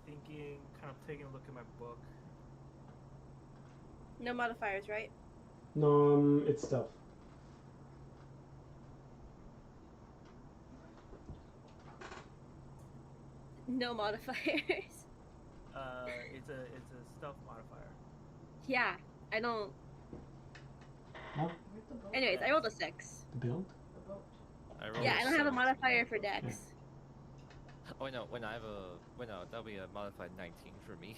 thinking, kind of taking a look at my book. No modifiers, right? No, it's stealth. No modifiers. It's a stealth modifier. Yeah, I don't. Huh? Where's the boat? Anyways, I rolled a 6. The build? The boat. I rolled Yeah, a I don't have a 7. modifier for Dex. Oh no, that'll be a modified 19 for me.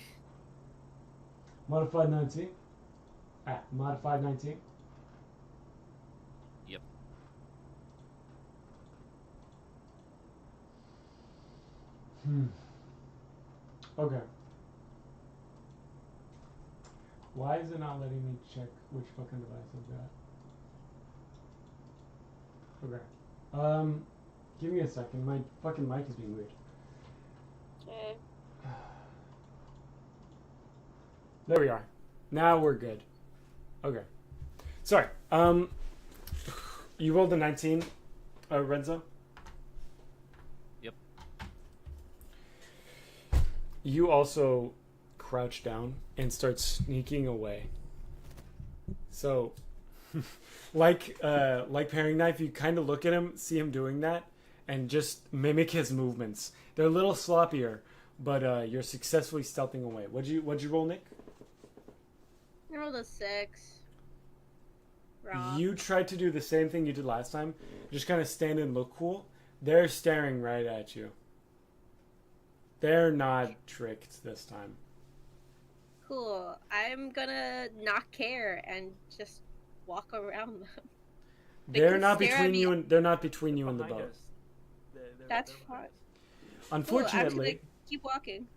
Modified 19? Modified 19? Yep. Okay. Why is it not letting me check which fucking device I've got? Okay. Give me a second. My fucking mic is being weird. Okay. There we are. Now we're good. Okay. Sorry. You rolled a 19, Renzo? Yep. You also crouch down and start sneaking away. So, like paring knife, you kind of look at him, see him doing that, and just mimic his movements. They're a little sloppier, but you're successfully stealthing away. What'd you roll, Nick? I rolled a 6. Raw. You tried to do the same thing you did last time. Just kind of stand and look cool. They're staring right at you. They're not tricked this time. Cool. I'm gonna not care and just walk around them. They They're can not stare at between me. you and they're not between you and the Behind boat. us. That's they're fine. behind us. Cool. I'm Unfortunately, just gonna keep walking.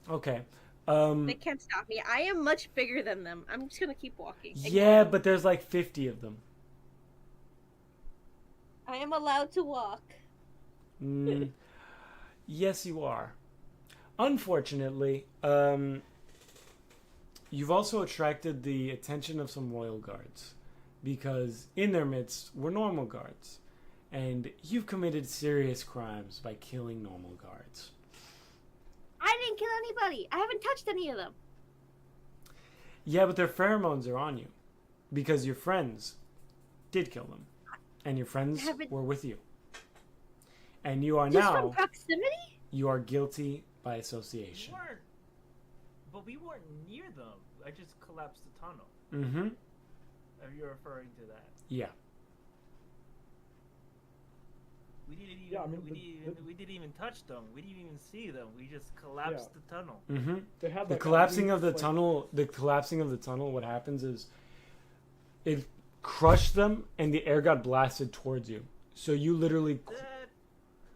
okay. They can't stop me. I am much bigger than them. I'm just gonna keep walking. Yeah, but there's like 50 of them. I am allowed to walk. Yes, you are. Unfortunately, you've also attracted the attention of some royal guards because in their midst were normal guards, and you've committed serious crimes by killing normal guards. I didn't kill anybody. I haven't touched any of them. Yeah, but their pheromones are on you because your friends did kill them, and your friends were with you, and you are Just now from proximity? you are guilty by association. But we weren't near them. I just collapsed the tunnel. Mm-hmm. Are you referring to that? Yeah. We didn't even. Yeah, I mean, we didn't even touch them. We didn't even see them. We just collapsed the tunnel. Mm-hmm. They had The like collapsing of the like, tunnel. The collapsing of the tunnel. What happens is, it crushed them, and the air got blasted towards you. So you literally,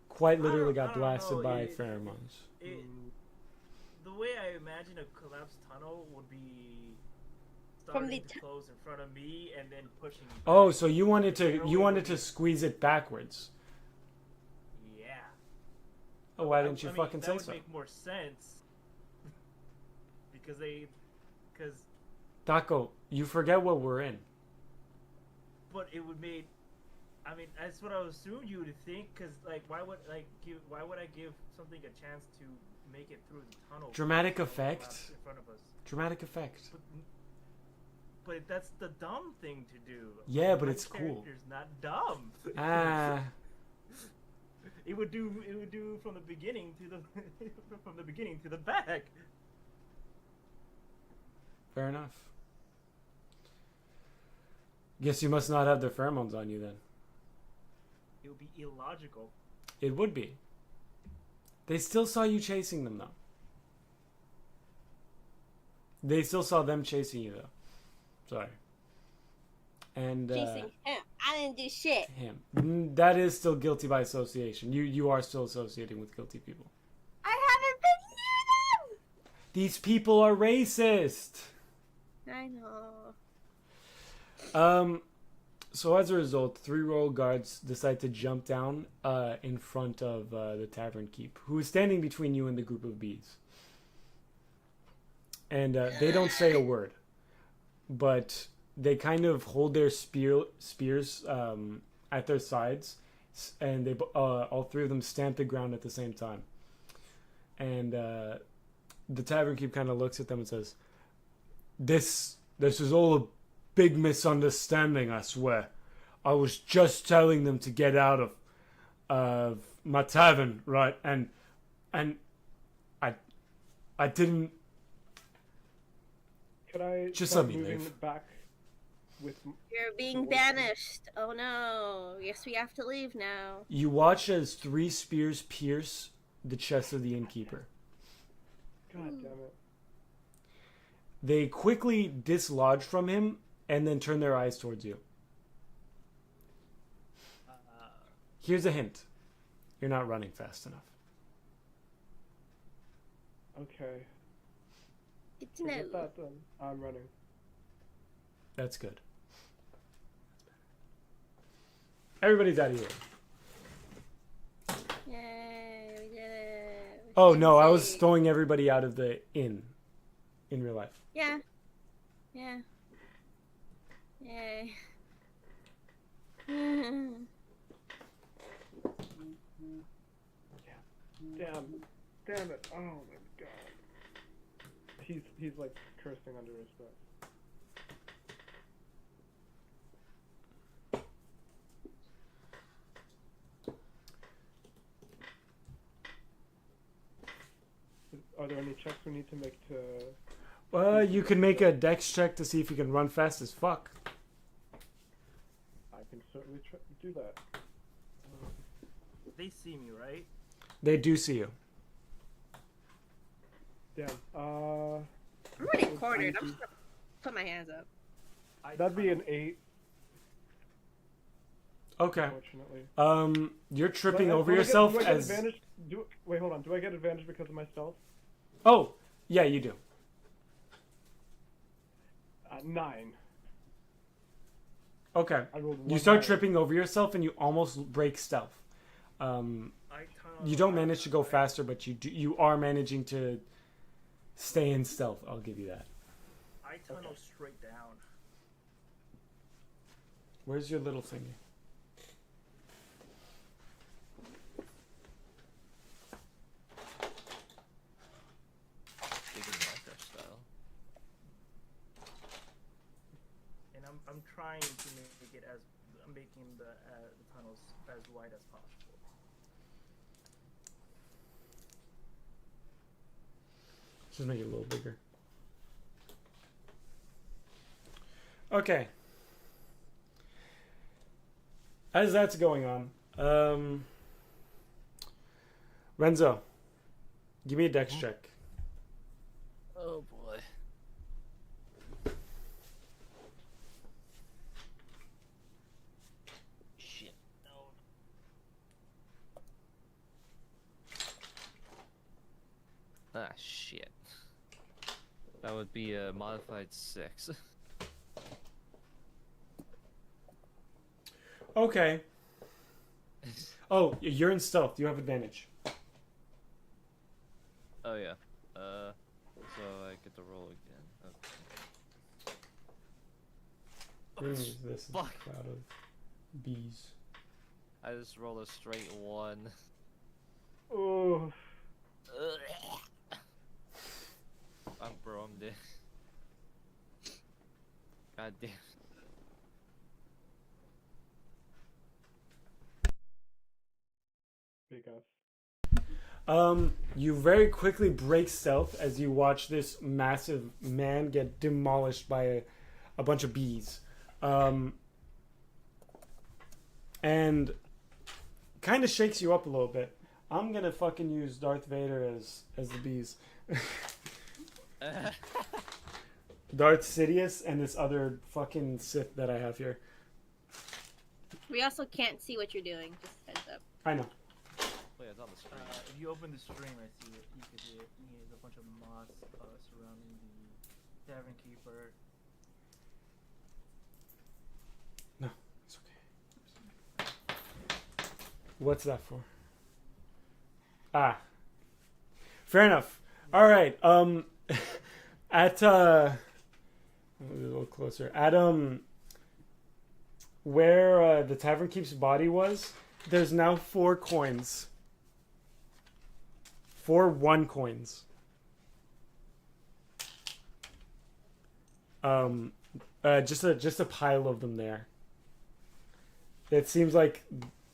quite literally, got blasted by pheromones. The way I imagine a collapsed tunnel would be From starting the to close in front of me and then pushing. Back. Oh, so you wanted to squeeze it backwards. Yeah. Oh, why didn't you I mean, fucking that say would so? make more sense. because Taco, you forget what we're in. But it would make. I mean, that's what I assumed you would think. Because why would I give something a chance to make it through the tunnel? Dramatic effect. In front of us. Dramatic effect. But that's the dumb thing to do. Yeah, but My it's cool. character's not dumb. Ah. It would do from the beginning to the from the beginning to the back. Fair enough. Guess you must not have their pheromones on you then. It would be illogical. It would be. They still saw you chasing them though. They still saw them chasing you though. Sorry. And Chasing him. I didn't do shit. him. That is still guilty by association. You are still associating with guilty people. I haven't been near These people are racist. them. I know. So as a result, 3 royal guards decide to jump down in front of the tavern keep, who is standing between you and the group of bees. And they don't say a word, but they kind of hold their spears at their sides, and they all 3 of them stamp the ground at the same time. And the tavern keep kind of looks at them and says, "This is all a big misunderstanding, I swear. I was just telling them to get out of my tavern, right? And I didn't." Could I Just start let me moving live. back with? You're being banished. Oh no. Guess we have to leave now. You watch as 3 spears pierce the chest of the innkeeper. God damn it! They quickly dislodge from him and then turn their eyes towards you. Here's a hint. You're not running fast enough. Okay. Good to Forget know. that then. I'm running. That's good. Everybody's out of here. Yay, we did it. We Oh did no, I was it. throwing everybody out of the inn in real life. Yeah. Yeah. Yay. Damn it! Oh my god. He's like cursing under his breath. Are there any checks we need to make to? You can make a dex check to see if you can run fast as fuck. I can certainly do that. They see me, right? They do see you. Damn. I'm already cornered. I'm just gonna put my hands up. That'd be an 8, Okay. unfortunately. You're tripping Do I- over do I get- yourself do I get as. advantage? Wait, hold on. Do I get advantage because of my stealth? Oh, yeah, you do. 9. Okay. I rolled You 1 start higher. tripping over yourself and you almost break stealth. You don't manage to go faster, but you are managing to stay in stealth. I'll give you that. I tunnel straight down. Where's your little finger? Big and Minecraft style. And I'm trying to make it as I'm making the tunnels as wide as possible. Just make it a little bigger. Okay. As that's going on, Renzo, give me a dex check. Oh boy. Shit. No. Ah, shit. That would be a modified 6. Okay. Oh, you're in stealth. You have advantage. Oh yeah. So I get to roll again. Okay. This is a Fuck. cloud of bees. I just roll a straight 1. Oh. I'm dead. God damn. take us? You very quickly break stealth as you watch this massive man get demolished by a bunch of bees. And kind of shakes you up a little bit. I'm gonna fucking use Darth Vader as the bees. Darth Sidious and this other fucking Sith that I have here. We also can't see what you're doing. Just heads up. I know. Wait, it's on the screen. If you open the stream, I see it. You could see it. There's a bunch of moss surrounding the tavern keeper. No, it's okay. What's that for? Ah. Fair enough. All right. At a little closer. At where the tavern keep's body was, there's now 4 coins. 4 1 coins. Just a pile of them there. It seems like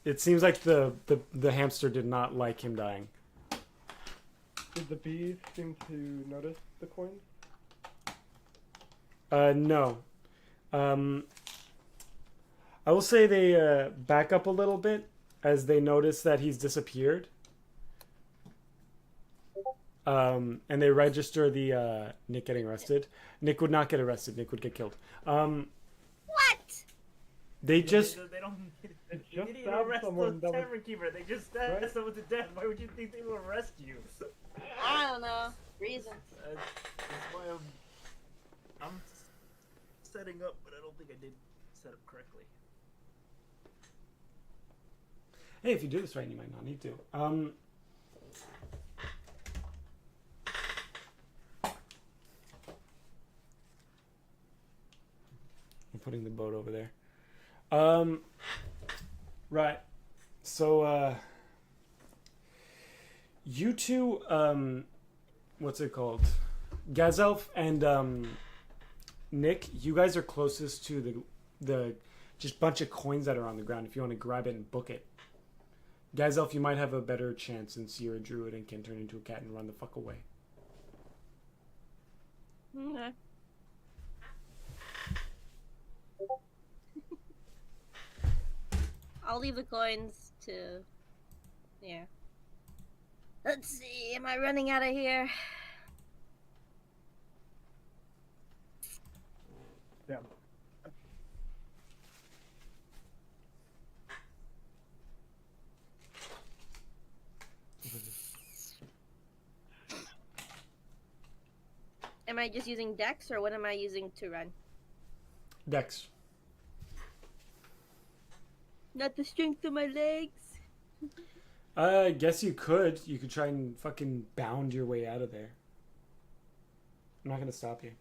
the hamster did not like him dying. Did the bees seem to notice the coins? No. I will say they back up a little bit as they notice that he's disappeared. And they register the Nick getting arrested. Nick would not get arrested. Nick would get killed. What? They just... They don't. They They just didn't stabbed arrest someone the that was... tavern keeper. They just stabbed Right? someone to death. Why would you think they will arrest you? I don't know. Reasons. That's why I'm setting up, but I don't think I did set up correctly. Hey, if you do this right, you might not need to. I'm putting the boat over there. Right. So, you two, what's it called? Gazelf and, Nick, you guys are closest to the just bunch of coins that are on the ground if you want to grab it and book it. Gazelf, you might have a better chance since you're a druid and can turn into a cat and run the fuck away. Okay. I'll leave the coins to... Yeah. Let's see, am I running out of here? Yeah. Am I just using Dex, or what am I using to run? Dex. Not the strength of my legs. I guess you could. You could try and fucking bound your way out of there. I'm not gonna stop you.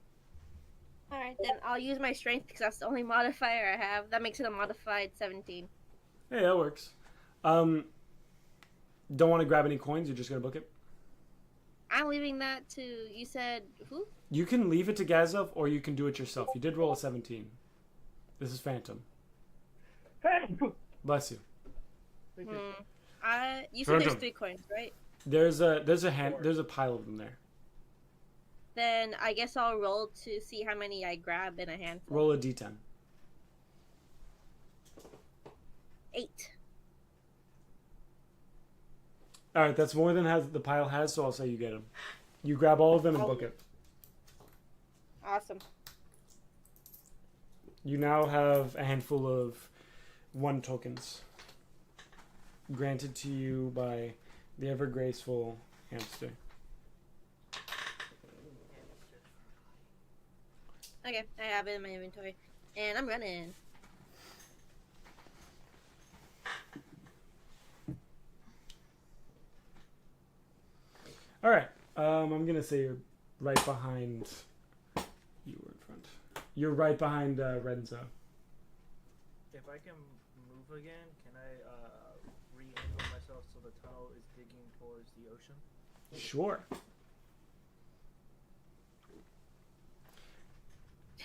Alright, then I'll use my strength because that's the only modifier I have. That makes it a modified 17. Hey, that works. Don't want to grab any coins. You're just gonna book it. I'm leaving that to, you said, who? You can leave it to Gazelf, or you can do it yourself. You did roll a 17. This is Phantom. Hey! Bless you. Thank you. You said there's Phantom. 3 coins, right? There's a pile of them there. Then I guess I'll roll to see how many I grab in a handful. Roll a d10. 8. All right, that's more than the pile has, so I'll say you get them. You grab all of them and book it. Awesome. You now have a handful of 1 tokens granted to you by the ever graceful hamster. Okay, I have it in my inventory. And I'm running. All right. I'm gonna say you're right behind. You were in front. You're right behind Renzo. If I can move again, can I re-angle myself so the tunnel is digging towards the ocean? Sure.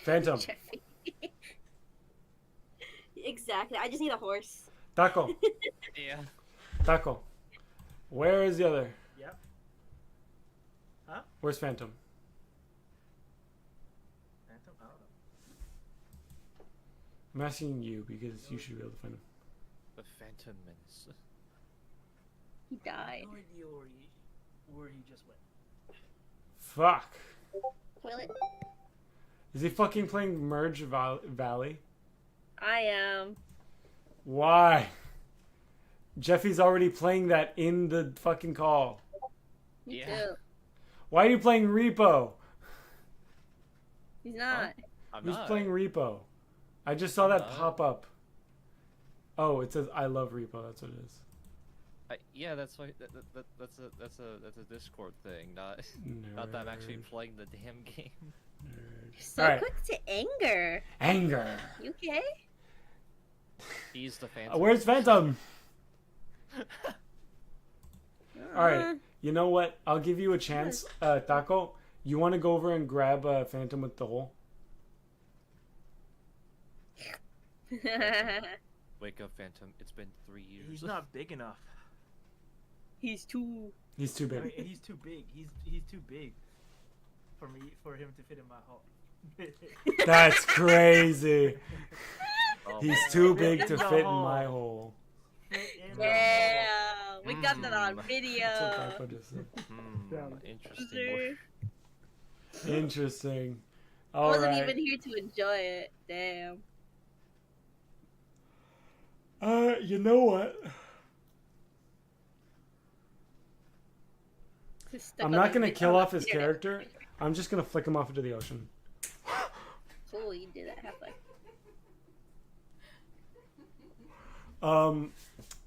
Phantom. Jeffy. Exactly. I just need a horse. Taco. Yeah. Taco. Where is the other? Yep. Huh? Where's Phantom? Phantom? I don't know. I'm asking you because you should be able to find him. The Phantom Menace. He I died. have no idea where he just went. Fuck. Toilet. Is he fucking playing Merge Valley? I am. Why? Jeffy's already playing that in the fucking call. Me Yeah. too. Why are you playing Repo? He's not. I'm Who's not. playing Repo? I just saw I'm that not. pop up. Oh, it says I love Repo. That's what it is. Yeah, that's why. That's a Discord thing, not not that I'm actually Nerd. playing the damn game. Nerd. You're so Alright. quick to anger. Anger. You okay? He's the Phantom. Where's Phantom? All right. Uh, You know what? I'll give you a chance, Taco. You want to go over and grab Phantom with the hole? Wake up, Phantom. It's been 3 years. He's not big enough. He's too. He's too I big. mean, he's too big. He's too big for him to fit in my hole. That's crazy. Oh, He's my too God. big to In the fit in hole. my hole. Fit in my Yeah, we got that on Mm. That's what video. Taco just said. Damn. Interesting. Interesting. I All wasn't right. even here to enjoy it. Damn. You know what? Just stuck I'm on not the gonna vid- kill on off the his internet. character. I'm just gonna flick him off into the ocean. Cool, you did that halfway.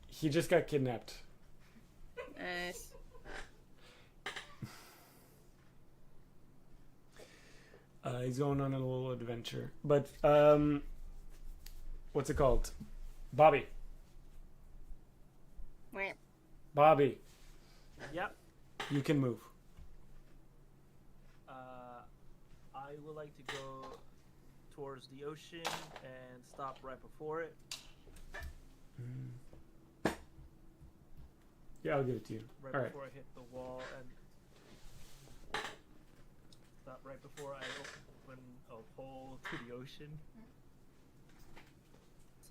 He just got kidnapped. Nice. He's going on a little adventure. But, what's it called? Bobby. Wah. Bobby, Yep. you can move. I would like to go towards the ocean and stop right before it. Yeah, I'll give it to you. Right All right. before I hit the wall and stop right before I open a hole to the ocean.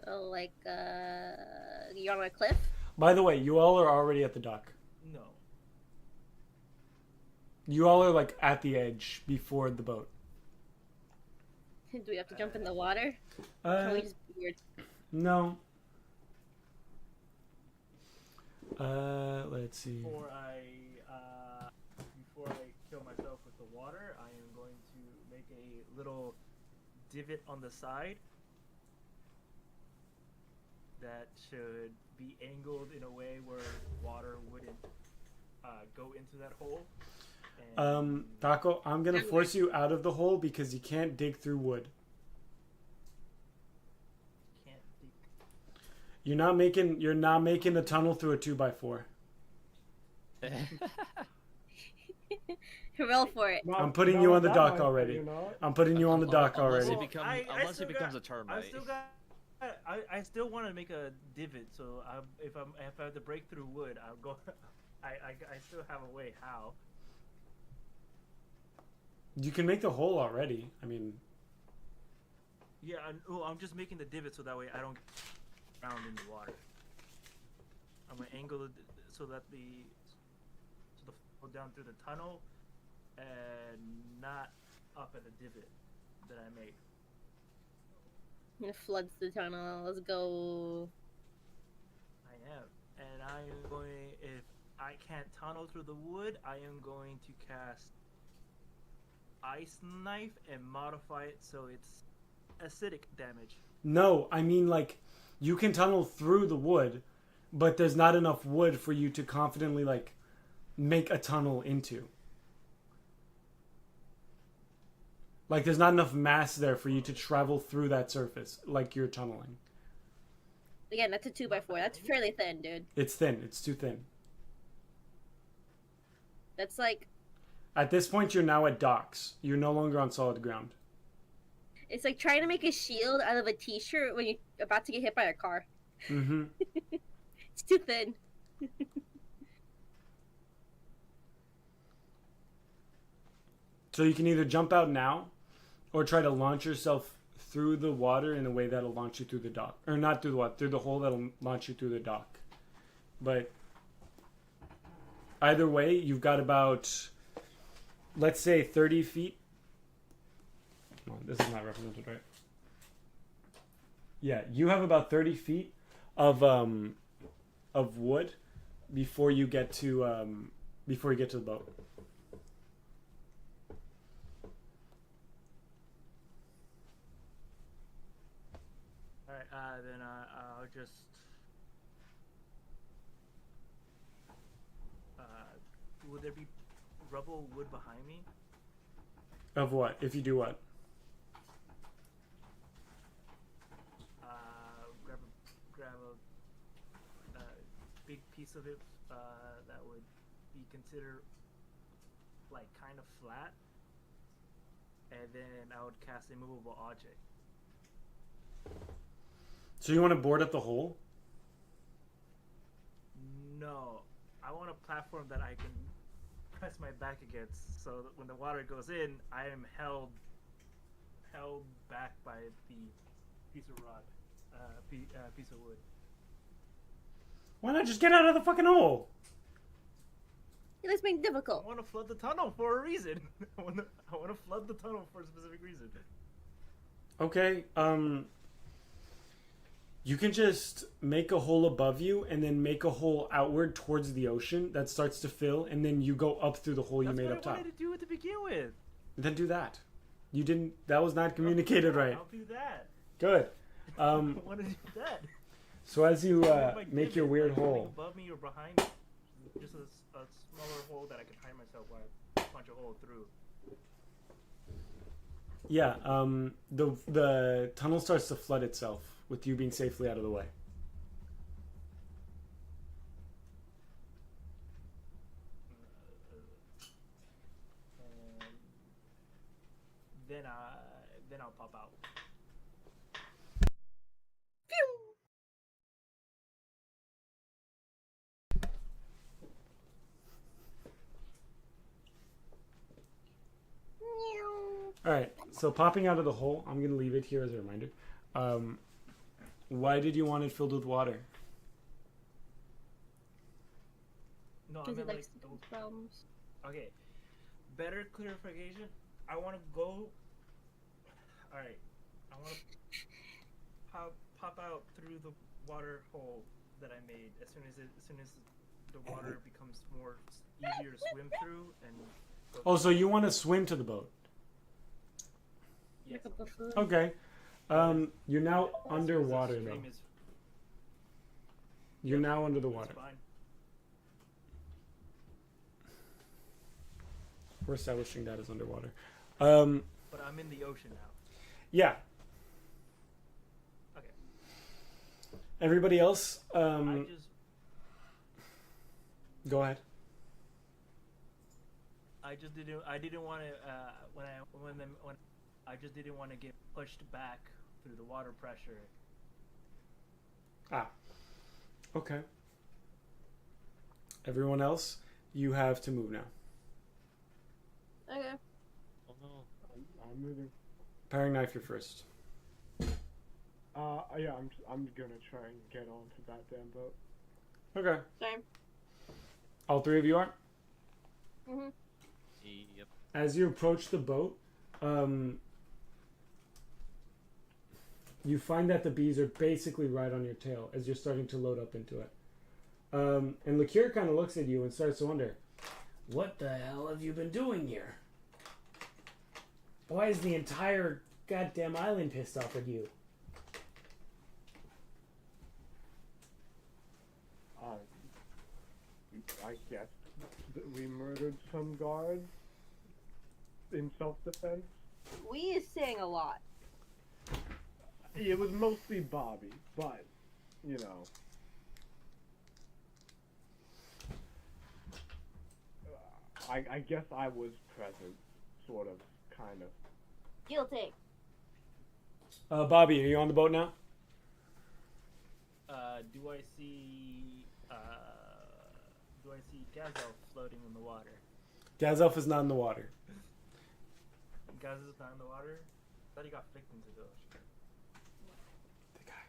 So, like, you're on a cliff? By the way, you all are already at the dock. No. You all are like at the edge before the boat. Do we have to jump in the water? Can we just be weird? No. Let's see. Before I kill myself with the water, I am going to make a little divot on the side that should be angled in a way where water wouldn't go into that hole. And Taco, I'm gonna force you out of the hole because you can't dig through wood. can't dig. You're not making a tunnel through a 2x4. Roll for it. I'm putting you on the that dock might- already. You know? I'm putting you on the dock Unless already. he I unless still he becomes got- a termite. I still want to make a divot, so if I have to break through wood, I'll go. I still have a way how. You can make the hole already. I mean, Yeah, I'm just making the divot so that way I don't get drowned in the water. I'm gonna angle it so that the go down through the tunnel and not up at the divot that I made. It floods the tunnel. Let's go. I am, and I am going. If I can't tunnel through the wood, I am going to cast ice knife and modify it so it's acidic damage. no, I mean like you can tunnel through the wood, but there's not enough wood for you to confidently like make a tunnel into. Like there's not enough mass there for you to travel through that surface like you're tunneling. Again, that's a 2x4. That's fairly thin, dude. It's thin. It's too thin. That's like, At this point, you're now at docks. You're no longer on solid ground. it's like trying to make a shield out of a t-shirt when you're about to get hit by a car. Mm-hmm. It's too thin. So you can either jump out now, or try to launch yourself through the water in a way that'll launch you through the dock, or not through the water, through the hole that'll launch you through the dock. But either way, you've got about, let's say, 30 feet. Come on, this is not represented right. Yeah, you have about 30 feet of wood before you get to the boat. Alright, then I'll just... would there be rubble wood behind me? Of what? If you do what? Grab a big piece of it that would be considered like kind of flat, and then I would cast a movable object. So you want to board up the hole? No, I want a platform that I can press my back against, so that when the water goes in, I am held back by the piece of rock, piece of wood. Why not just get out of the fucking hole? Let's make it I difficult. want to flood the tunnel for a reason. I want to flood the tunnel for a specific reason. Okay, you can just make a hole above you and then make a hole outward towards the ocean that starts to fill, and then you go up through the hole you made up That's what I top. wanted to do it to begin with. Then do that. You didn't. That was not communicated right. I'll do that. Good. I want to do that. So as you If I make did your it, weird like, something hole, above me or behind me, just a smaller hole that I can hide myself while I punch a hole through. yeah, the tunnel starts to flood itself with you being safely out of the way. And then I'll pop out. All right. So popping out of the hole, I'm gonna leave it here as a reminder. Why did you want it filled with water? No, I Because meant it like likes to cause problems. okay. Better clarification. I want to go. All right. I want to pop out through the water hole that I made as soon as the water becomes more easier to swim through and. Oh, so you want to swim to the boat? Yes. Like a buffoon. Okay. You're now underwater Stream though. is- You're now under the it's water. fine. We're establishing that as underwater. But I'm in the ocean now. Yeah. Okay. Everybody else, I just go ahead. I didn't want to when I just didn't want to get pushed back through the water pressure. Ah. Okay. Everyone else, you have to move now. Okay. Oh no. I'm moving. Paring knife, you're first. Yeah, I'm gonna try and get onto that damn boat. Okay. Same. All three of you are? Mhm. Yep. As you approach the boat, you find that the bees are basically right on your tail as you're starting to load up into it. And Lakir kind of looks at you and starts to wonder, what the hell have you been doing here? Why is the entire goddamn island pissed off at you? I guess that we murdered some guards in self-defense. We is saying a lot. It was mostly Bobby, but, you know. I guess I was present, sort of, kind of. Guilty. Bobby, are you on the boat now? Do I see Gazel floating in the water? Gazelf is not in the water. Gaz is not in the water. I thought he got flicked into the ocean. The guy.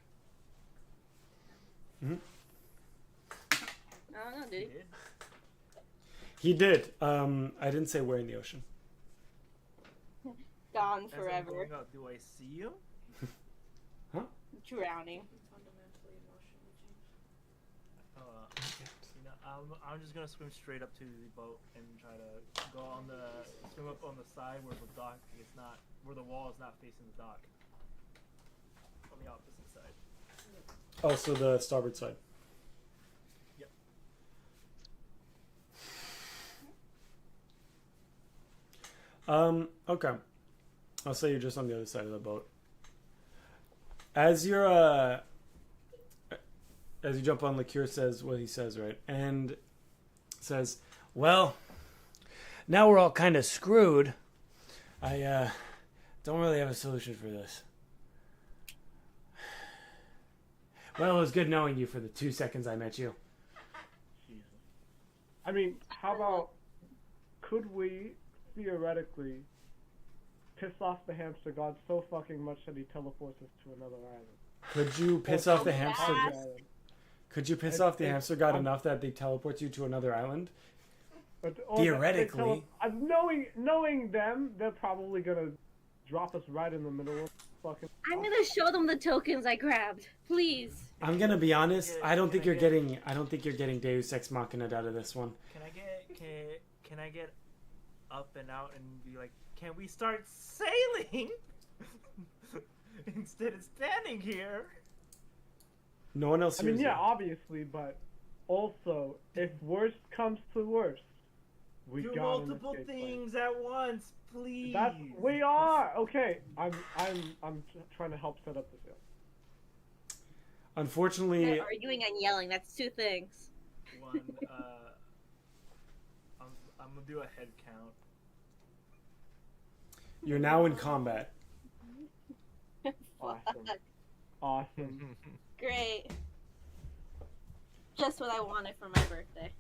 I don't know, dude. He did. I didn't say where in the ocean. Gone As I'm forever. going out, do I see him? Drowning. Fundamentally emotionally changed. You know, I'm just gonna swim straight up to the boat and try to go on swim up on the side where the dock is not, where the wall is not facing the dock. On the opposite side. Oh, so the starboard side. Yep. Okay. I'll say you're just on the other side of the boat. As you jump on, Liqueur says what he says, right? And says, well, now we're all kind of screwed. I don't really have a solution for this. Well, it was good knowing you for the 2 seconds I met you. Jesus. I mean, how about, could we theoretically piss off the hamster god so fucking much that he teleports us to another island? Could you piss off the hamster? Yes. Could you piss off the hamster god enough that they teleport you to another island? But, Theoretically. Knowing them, they're probably gonna drop us right in the middle of fucking. I'm gonna show them the tokens I grabbed. Please. I'm gonna be honest. I don't think you're Can getting Deus Ex Machina out of this one. Can I get up and out and be like, can we start sailing? Instead of standing here. No one else I hears mean, yeah, you. obviously, but also, if worst comes to worst, we Do got multiple an escape plan. things at once, please. We are okay. I'm trying to help set up the sail. Unfortunately, They're arguing and yelling. That's 2 things. One, I'm gonna do a head count. you're now in combat. Awesome. Awesome. Great. Just what I wanted for my birthday.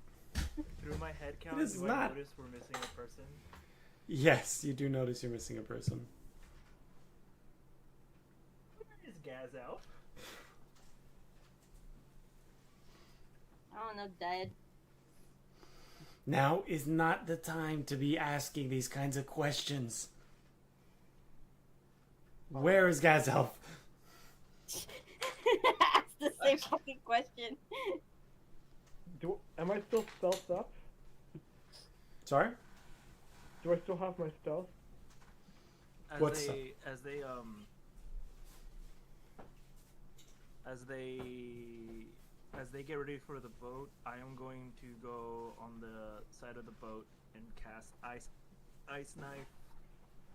Through my head count, It is do I not- notice we're missing a person? Yes, you do notice you're missing a person. Where is Gazel? I don't know, dead. Now is not the time to be asking these kinds of questions. Where is Gazelf? Ask the same fucking question. Am I still stealthed up? Sorry? Do I still have my stealth? As What's they, as they get ready for the boat, I am going to go on the side of the boat and cast ice knife,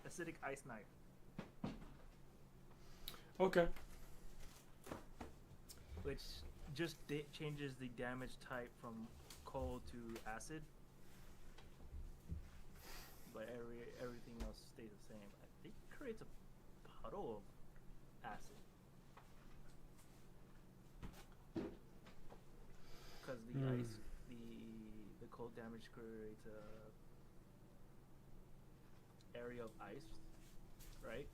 acidic ice knife, Okay. which just changes the damage type from cold to acid, but everything else stays the same. I think it creates a puddle of acid. Because the ice, the cold damage creates a area of ice, right?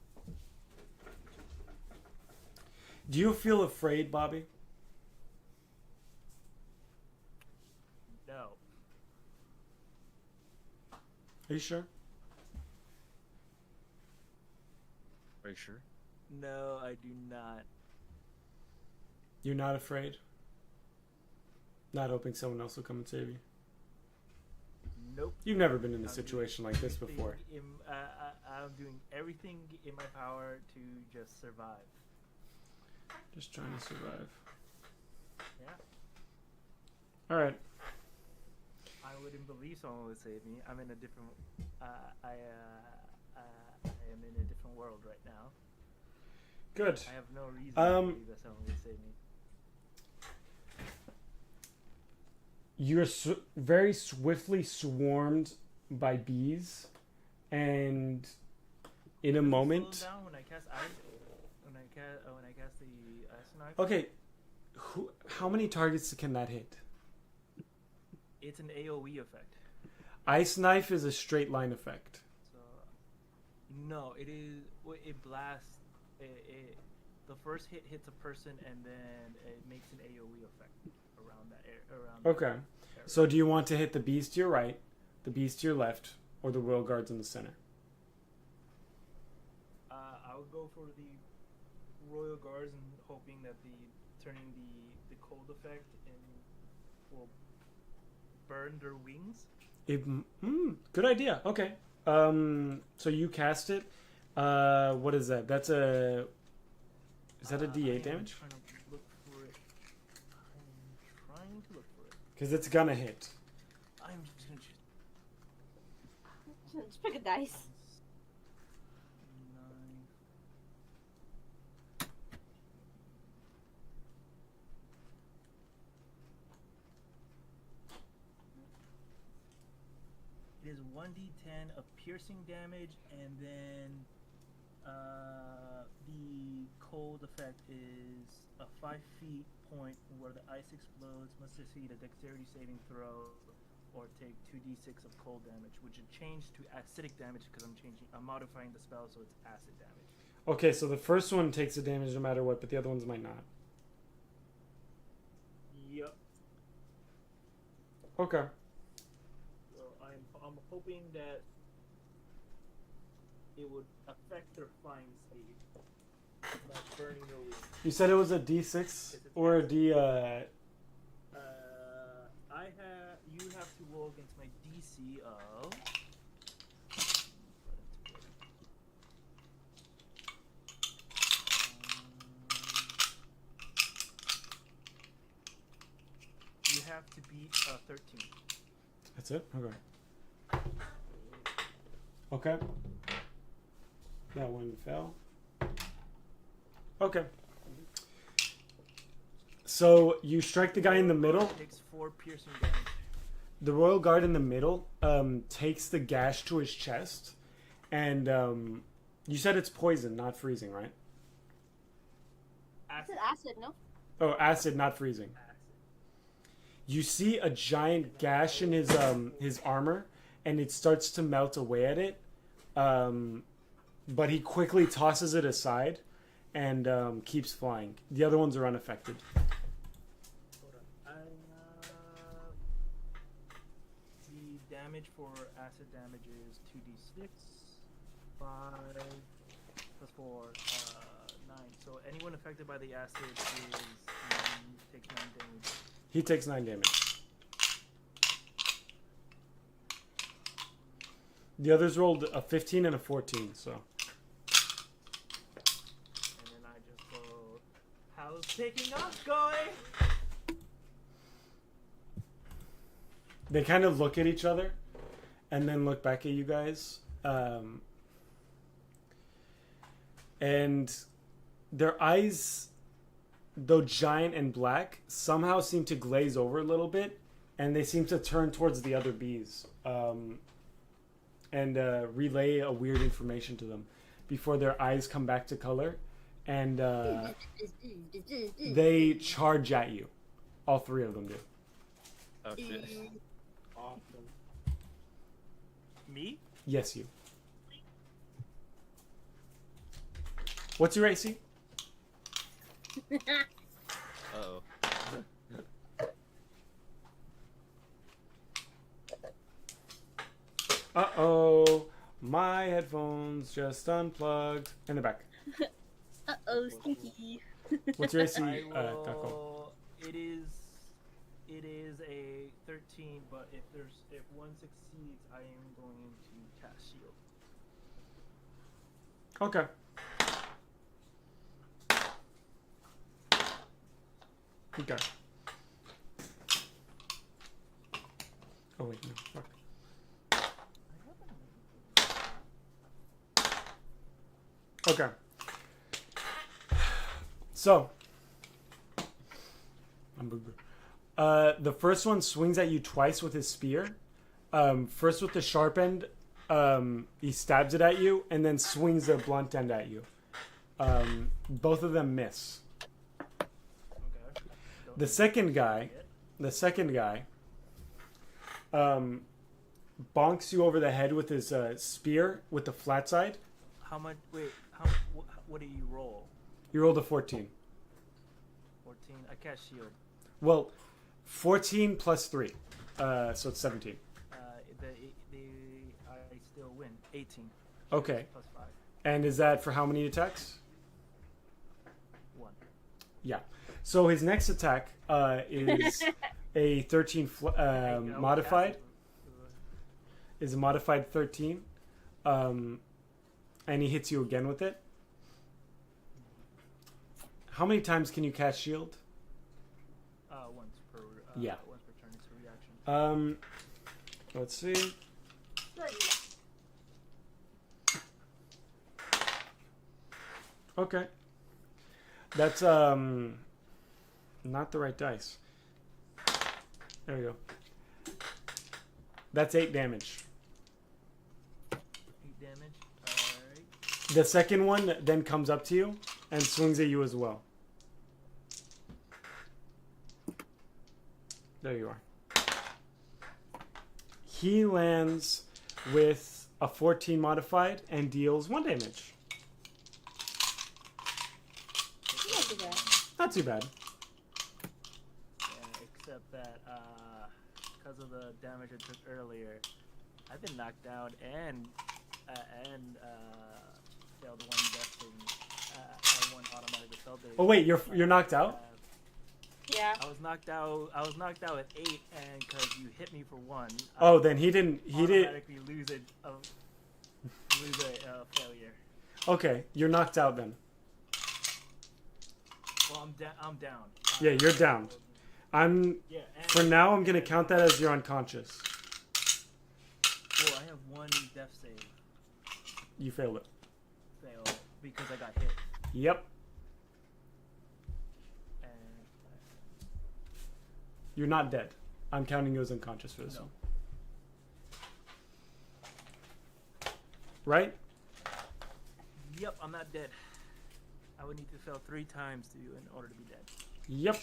Do you feel afraid, Bobby? No. Are you sure? Are you sure? No, I do not. You're not afraid? Not hoping someone else will come and save you? Nope. You've never been in a I'm situation doing like this everything before. I'm doing everything in my power to just survive. Just trying to survive. Yeah. Alright. I wouldn't believe someone would save me. I'm in a different. I am in a different world right now. Good. I have no reason to believe that someone would save me. You're very swiftly swarmed by bees, and in a Does it moment. slow down when I cast ice. When I cast the ice knife. Okay, how many targets can that hit? It's an AOE effect. Ice knife is a straight line effect. So No, it is. It blasts. The first hit hits a person, and then it makes an AOE effect around that around. Okay. That area. So do you want to hit the beast to your right, the beast to your left, or the royal guards in the center? I would go for the royal guards and hoping that turning the cold effect will burn their wings. Good idea. Okay. So you cast it. What is that? That's a. Is that a D8 damage? I'm trying to look for it. I'm trying to look for it. Because it's gonna hit. I'm just gonna choose Just pick a dice. 9. It is 1d10 of piercing damage, and then the cold effect is a 5 feet point where the ice explodes, must succeed a dexterity saving throw, or take 2d6 of cold damage, which would change to acidic damage because I'm modifying the spell so it's acid damage. Okay, so the first one takes the damage no matter what, but the other ones might not. Yep. Okay. So I'm hoping that it would affect their flying speed, like burning their wings. You said it was a D6 or a D. You have to roll against my DC of. You have to beat 13. That's it? Okay. Okay. That one fell. Okay. So you strike the guy in the middle. Takes 4 piercing damage. The royal guard in the middle takes the gash to his chest. And you said it's poison, not freezing, right? It's acid, no? Oh, acid, not freezing. You see a giant gash in his armor, and it starts to melt away at it. But he quickly tosses it aside and keeps flying. The other ones are unaffected. Hold on. The damage for acid damage is 2d6, 5 plus 4, 9. So anyone affected by the acid takes 9 damage. He takes 9 damage. The others rolled a 15 and a 14, so. And then I just go, how's taking off going? They kind of look at each other and then look back at you guys. And their eyes, though giant and black, somehow seem to glaze over a little bit, and they seem to turn towards the other bees and relay a weird information to them before their eyes come back to color, and they charge at you. All 3 of them do. Oh shit. Awesome. Me? Yes, you. What's your AC? Uh-oh. Uh-oh. My headphones just unplugged. In the back. Uh-oh, stinky. What's your AC, I Taco? will, it is a 13, but if one succeeds, I am going to cast shield. Okay. Okay. Oh wait, no. Fuck. Okay. So, the first one swings at you twice with his spear. First with the sharp end, he stabs it at you, and then swings the blunt end at you. Both of them miss. Okay. The second guy, bonks you over the head with his spear with the flat side, How much? Wait, what do you roll? You rolled a 14. 14. I cast shield. Well, 14 plus 3. So it's 17. I still win. 18. Okay. Plus 5. And is that for how many attacks? 1. Yeah. So his next attack is a 13 modified. Is a modified 13. And he hits you again with it. How many times can you cast shield? Once per. Yeah. Once per turn. It's a reaction. Let's see. Okay. That's not the right dice. There we go. That's 8 damage. 8 damage. Alright. The second one then comes up to you and swings at you as well. There you are. He lands with a 14 modified and deals 1 damage. Not too bad. Not too bad. Yeah, except that because of the damage I took earlier, I've been knocked down and failed one death thing. I one automatic spell damage. Oh wait, you're knocked out? Yeah. I was knocked out. I was knocked out at 8, and because you hit me for 1. Oh, then he didn't. He did. Automatically lose a failure. Okay, you're knocked out then. Well, I'm down. Yeah, you're down. I'm. Yeah. And For now, I'm gonna count that as you're unconscious. Well, I have 1 death save You failed it. fail because I got hit. Yep. And You're not dead. I'm counting you as unconscious for this No. one. Right? yep, I'm not dead. I would need to fail 3 times in order to be dead. Yep.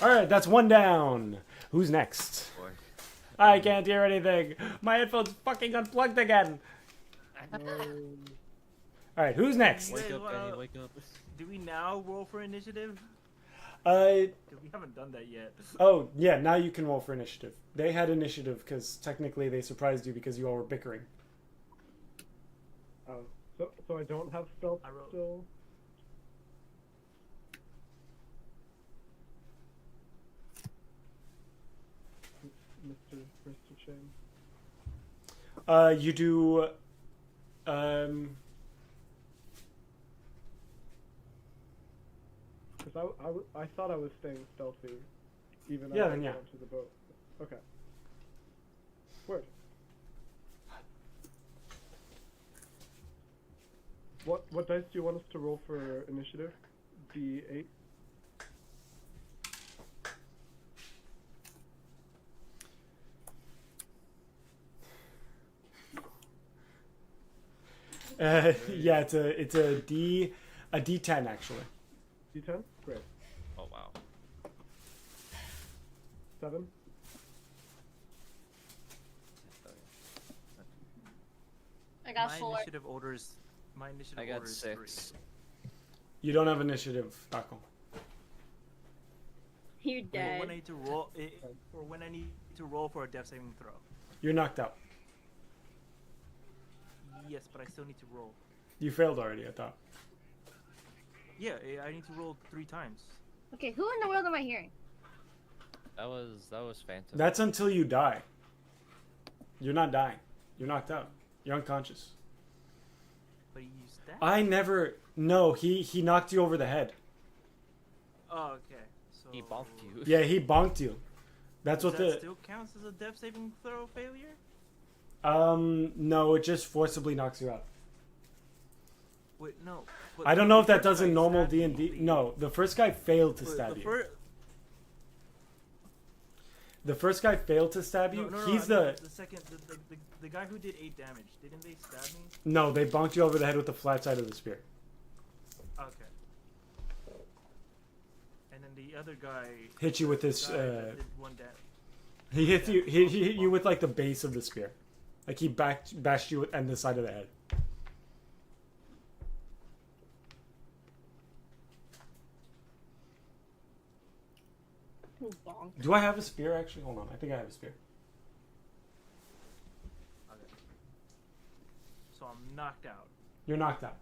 Alright, that's 1 down. Who's next? Boy. I can't hear anything. My headphones fucking unplugged again. Alright, who's next? Wait, Wake up, well- Danny, wake up. Do we now roll for initiative? Uh, Because we haven't done that yet. oh, yeah, now you can roll for initiative. They had initiative because technically they surprised you because you all were bickering. Oh, so I don't have stealth I wrote- still. Mr. Chang. You do, Because I thought I was staying stealthy, even Yeah, as I then yeah. got onto the boat. Okay. Word. What dice do you want us to roll for initiative? D8. yeah, it's a D10 actually. D10. Great. Oh wow. 7. I got my 4. initiative order is. My initiative I got order is 6. You don't have initiative, Taco. You're 3. dead. When I need to roll, or when I need to roll for a death saving throw. You're knocked out. Yes, but I still need to roll. You failed already, I thought. Yeah, I need to roll 3 times. Okay, who in the world am I hearing? That was Phantom. That's until you die. You're not dying. You're knocked out. You're unconscious. But you stabbed. I never. No, he knocked you over the head. Oh, okay. So He bonked you. Yeah, he bonked you. That's Does what that the. still counts as a death saving throw failure? No, it just forcibly knocks you out. Wait, no. I don't know if the that first does in guy normal stabbed D&D. me. No, the first guy failed to But stab the you. The first guy failed to stab you. No, He's I mean the second, the guy who did 8 damage. Didn't they stab me? No, they bonked you over the head with the flat side of the spear. Okay. And then the other guy Hit you with the this. guy that did 1 damage. He hit you. He hit you with like the base of the spear, like he bashed you on the side of the head. Bonk. Do I have a spear actually? Hold on, I think I have a spear. Okay. So I'm knocked out. You're knocked out.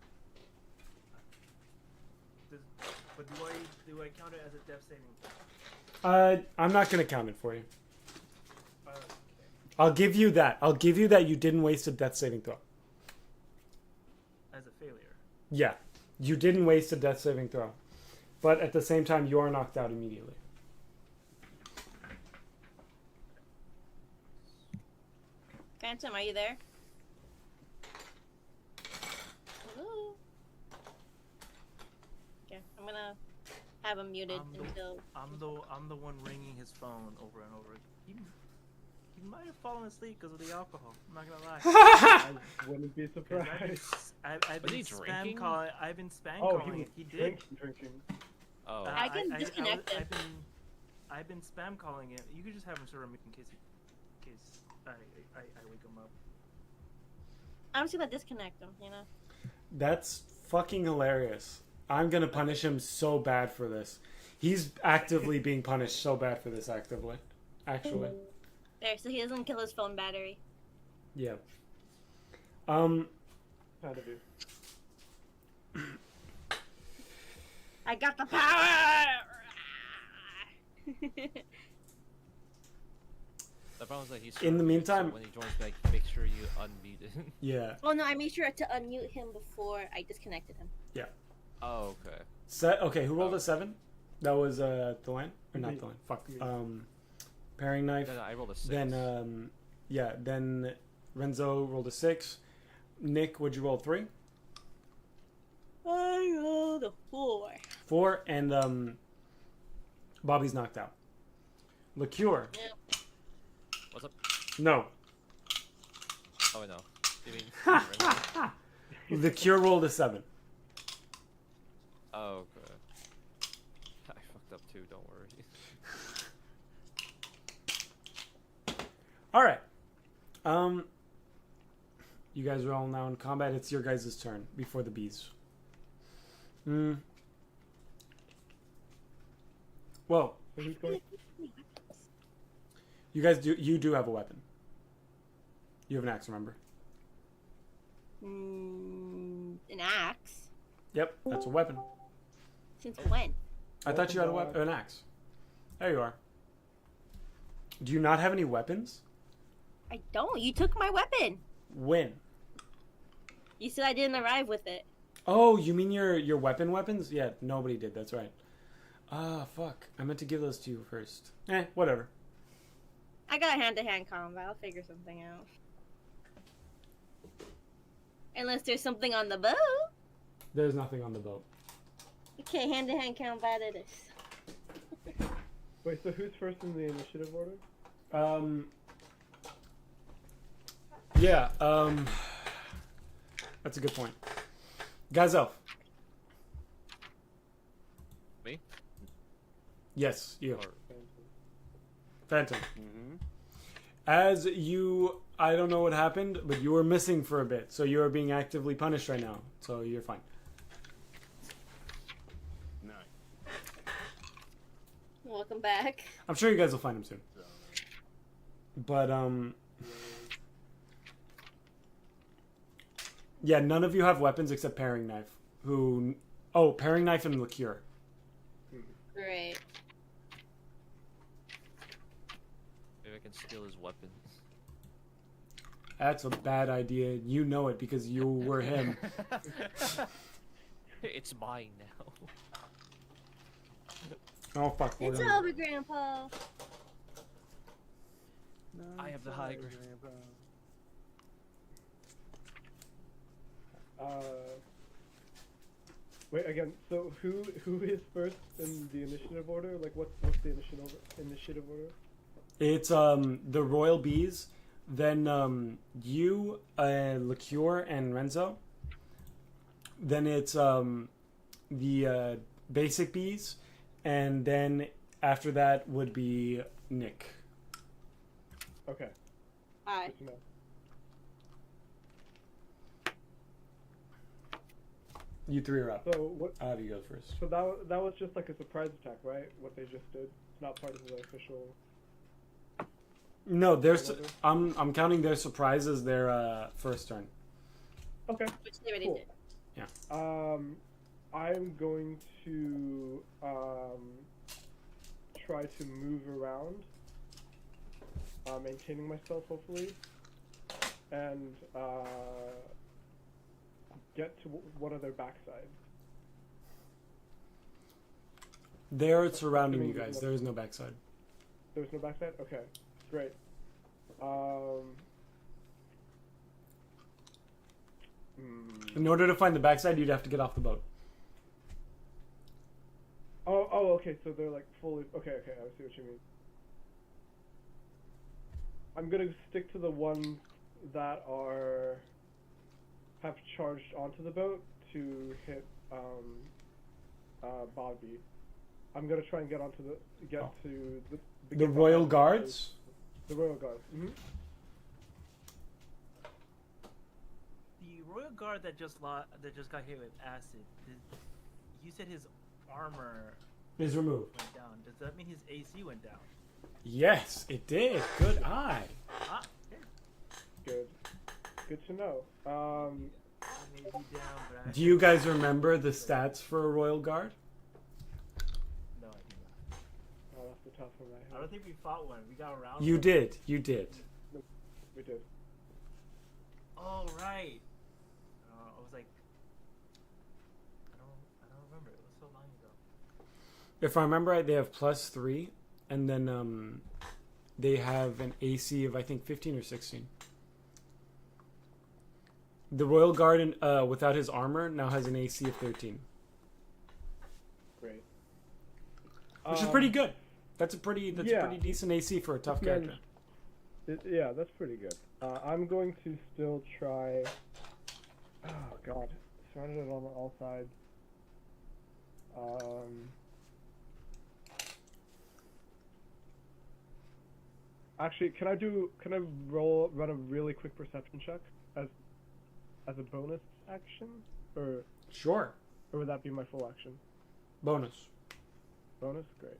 But do I count it as a death saving throw? I'm not gonna count it for you. Okay. I'll give you that. I'll give you that you didn't waste a death saving throw. As a failure. Yeah, you didn't waste a death saving throw, but at the same time, you are knocked out immediately. Phantom, are you there? Hello? Okay, I'm gonna have him muted until... I'm the one ringing his phone over and over. He might have fallen asleep because of the alcohol. I'm not gonna lie. I wouldn't be 'Cause surprised. I've Was been he spam drinking? calling. I've been spam Oh, calling. he was drinking. Oh. I can disconnect him. I've been spam calling him. You could just have him serve him in case I wake him up. I'm just gonna disconnect him, you know? That's fucking hilarious. I'm gonna punish him so bad for this. He's actively being punished so bad for this, actually. There, so he doesn't kill his phone battery. Yeah. Had to be. I got the power! The problem is that he's In the so meantime- when he joins back, make sure you unmute him. Yeah. Oh no, I made sure to unmute him before I disconnected him. Oh, okay. Okay, who rolled a 7? That was Delan? Or not Me. Delan. Fuck. Me. Paring knife. No, I rolled a 6. Then then Renzo rolled a 6. Nick, would you roll 3? I rolled a 4. 4, and Bobby's knocked out. Liqueur. What's up? No. Oh, no. You mean... Liqueur rolled a 7. Oh, okay. I fucked up too, don't worry. All right. You guys are all now in combat. It's your guys' turn before the bees. Well, So who's going? you do have a weapon. You have an axe, remember? An axe? Yep, that's a weapon. Since when? I thought you had an axe. There you are. Do you not have any weapons? I don't. You took my weapon. When? You said I didn't arrive with it. Oh, you mean your weapons? Yeah, nobody did. That's right. Ah, fuck. I meant to give those to you first. Whatever. I got hand-to-hand combat. I'll figure something out. Unless there's something on the boat. There's nothing on the boat. Okay, hand-to-hand combat it is. Wait, so who's first in the initiative order? Yeah, that's a good point. Gazelle. Me? Yes, you. Or... Phantom. Mm-hmm. As you, I don't know what happened, but you were missing for a bit, so you are being actively punished right now. So you're fine. Nice. Welcome back. I'm sure you guys will find him soon. But yeah, none of you have weapons except paring knife. Paring knife and liqueur. Great. Maybe I can steal his weapon. That's a bad idea. You know it because you were him. It's mine now. Oh fuck. It's we're gonna- over, Grandpa. I have the high ground. Wait again. So who is first in the initiative order? Like what's the initiative order? It's the royal bees, then you, Liqueur, and Renzo. Then it's the basic bees, and then after that would be Nick. Okay. Hi. Good to know. You three are up. So what? I'll have you go first. So that was just like a surprise attack, right? What they just did. It's not part of the official. No, there's. I'm counting their surprise as their first turn. Okay. Which they already Cool. did. I'm going to try to move around, maintaining myself hopefully, and get to one of their backsides. They're surrounding you guys. There is no backside. There's no backside? Okay, great. In order to find the backside, you'd have to get off the boat. Oh, okay, so they're like fully... Okay, I see what you mean. I'm gonna stick to the ones that have charged onto the boat to hit, Bobby. I'm gonna try and get onto to The Royal Guards? The Royal Guards. Mm-hmm. The Royal Guard that just got hit with acid. You said his armor Is removed. went down. Does that mean his AC went down? Yes, it did. Good eye. Ah, okay. Good to know. It may be down, but I Do you guys remember the stats for a Royal Guard? No, I do not. Oh, that's the tough one right I here. don't think we fought one. We got around. You one. did. You did. We did. Oh right. I was like, I don't remember. It was so long ago. If I remember right, they have +3, and then they have an AC of I think 15 or 16. The Royal Guard, without his armor, now has an AC of 13, Great. which is pretty good. That's a pretty yeah. pretty decent AC for a tough Yeah, character. Yeah, that's pretty good. I'm going to still try... Oh, God. Surrounded it on all sides. Actually, can I run a really quick perception check as a bonus action? Or Sure. would that be my full action? Bonus. Bonus? Great.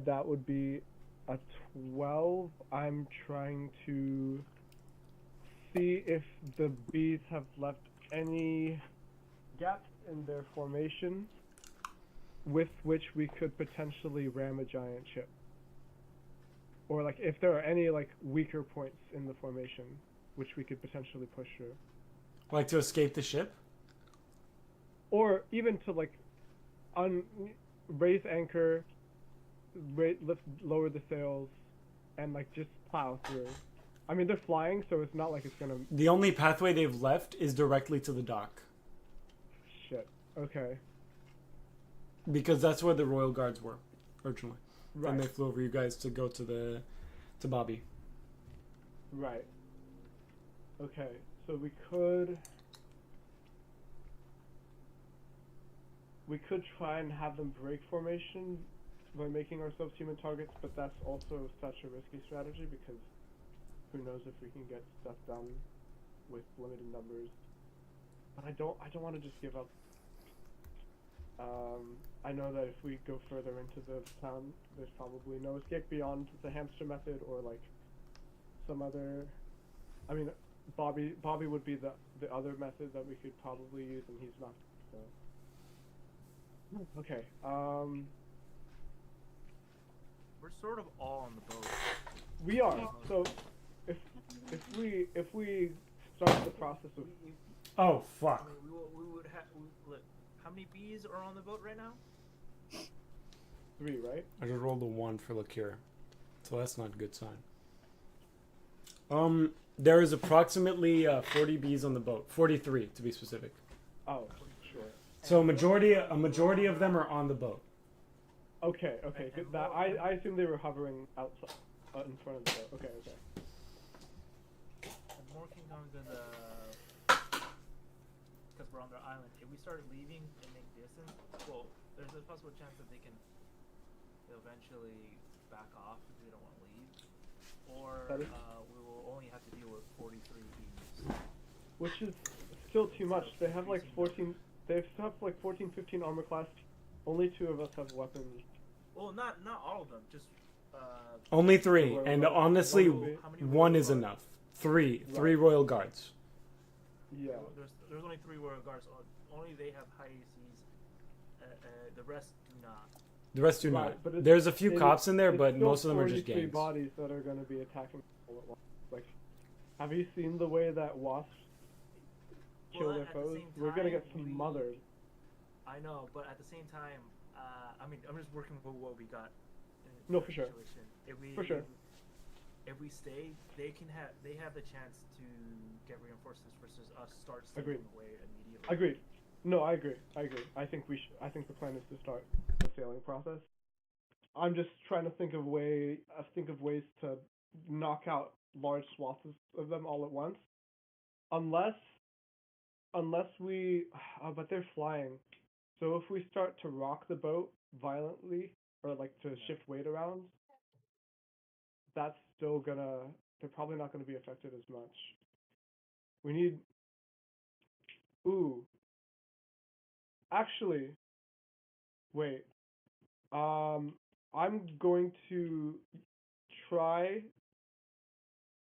That would be a 12. I'm trying to see if the bees have left any gaps in their formation with which we could potentially ram a giant ship. Or like if there are any like weaker points in the formation which we could potentially push through. Like to escape the ship? Or even to like raise anchor, lower the sails, and like just plow through. I mean, they're flying, so it's not like it's gonna... The only pathway they've left is directly to the dock. Shit. Okay. Because that's where the Royal Guards were, originally. Right. And they flew over you guys to go to Bobby. Right. Okay. So we could try and have them break formation by making ourselves human targets, but that's also such a risky strategy because who knows if we can get stuff done with limited numbers. But I don't want to just give up. I know that if we go further into the town, there's probably no escape beyond the hamster method or like some other. I mean, Bobby would be the other method that we could probably use, and he's not. So. Okay. We're sort of all on the boat. We are. So if we start the process of Oh, fuck. I mean, we would have. Look, how many bees are on the boat right now? 3, right? I just rolled a 1 for Lakira. So that's not a good sign. There is approximately 40 bees on the boat. 43 to be specific. Oh, sure. So a majority of them are on the boat. Okay, good. That I assume they were hovering outside, in front of the boat. Okay. And more can come to the. Because we're on their island. If we start leaving and make distance, well, there's a possible chance that they'll eventually back off if they don't want to leave. Or That is- we will only have to deal with 43 bees. which is still too much. They have like 14. They have like 14, 15 armor class. Only 2 of us have weapons. Well, not all of them. Just Only 3, Royal and Guard. honestly, How many 1 Royal is Guards? enough. 3 Right. Royal Guards. Yeah. There's only 3 Royal Guards. Only they have hiatus. The rest do not. The rest do Right, not. but it's- There's a few it cops is- in there, it's but still most of them are just 43 gangs. bodies that are going to be attacking all at once. Like, have you seen the way that wasps kill Well, their at the foes? same We're going to time, get smothered. I know, but at the same time, I mean, I'm just working with what we got. No, the for sure. situation. For sure. If we stay, they have the chance to get reinforcements versus us start Agreed. sailing away immediately. Agreed. No, I agree. I think I think the plan is to start the sailing process. I'm just trying to think of ways to knock out large swaths of them all at once. Unless we, but they're flying. So if we start to rock the boat violently or like to shift weight around, that's still they're probably not gonna be affected as much. We need, ooh, actually, wait. I'm going to try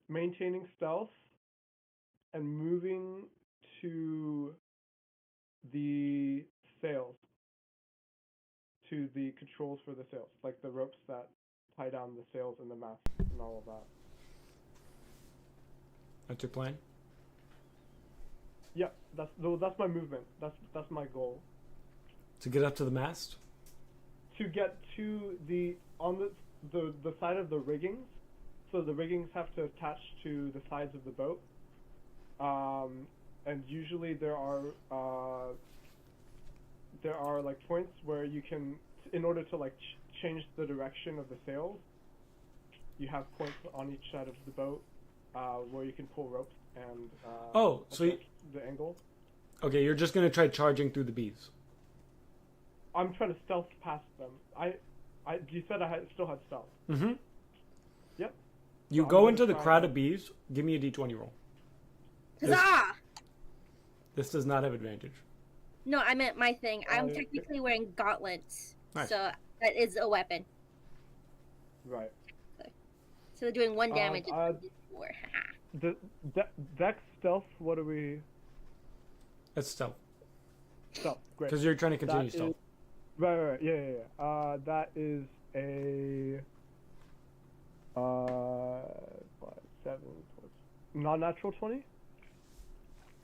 maintaining stealth and moving to the sails, to the controls for the sails, like the ropes that tie down the sails and the mast and all of that. That's your plan? Yeah, that's my movement. That's my goal. To get up to the mast? To get to the side of the riggings, so the riggings have to attach to the sides of the boat, and usually there are like points where you can, in order to like change the direction of the sails, you have points on each side of the boat where you can pull ropes and so adjust the angle. Okay, you're just gonna try charging through the bees. I'm trying to stealth past them. You said I still had stealth. Mm-hmm. Yep. You So I'm go gonna into the try crowd and- of bees. Give me a d20 roll. Huzzah! This does not have advantage. No, I meant my thing. I'm yeah. technically wearing gauntlets, Nice. so that is a weapon. Right. So they're doing 1 damage. uh, instead of 4. Haha. The Dex stealth. What are we? That's stealth. Stealth. Great. Because you're trying to continue That stealth. is- Right. Yeah. That is a 5, 7, non-natural 20.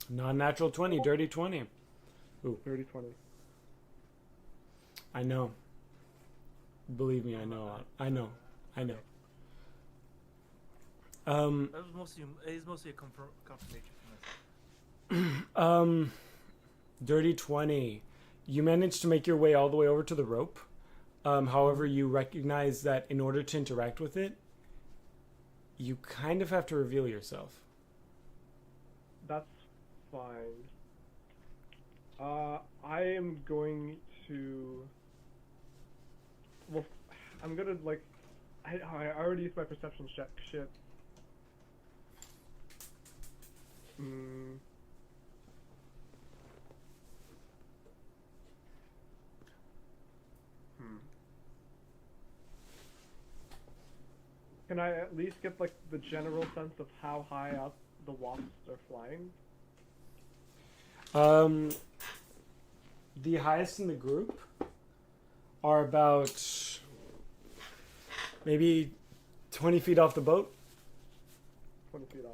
Non-natural 20, dirty 20. Ooh, 30, 20. I know. Believe me, I know. I know. That was mostly a confirmation for myself. Dirty 20. You managed to make your way all the way over to the rope. However, you recognize that in order to interact with it, you kind of have to reveal yourself. That's fine. I am going to. Well, I'm gonna like. I already used my perception check. Shit. Can I at least get like the general sense of how high up the wasps are flying? The highest in the group are about maybe 20 feet off the boat. 20 feet off.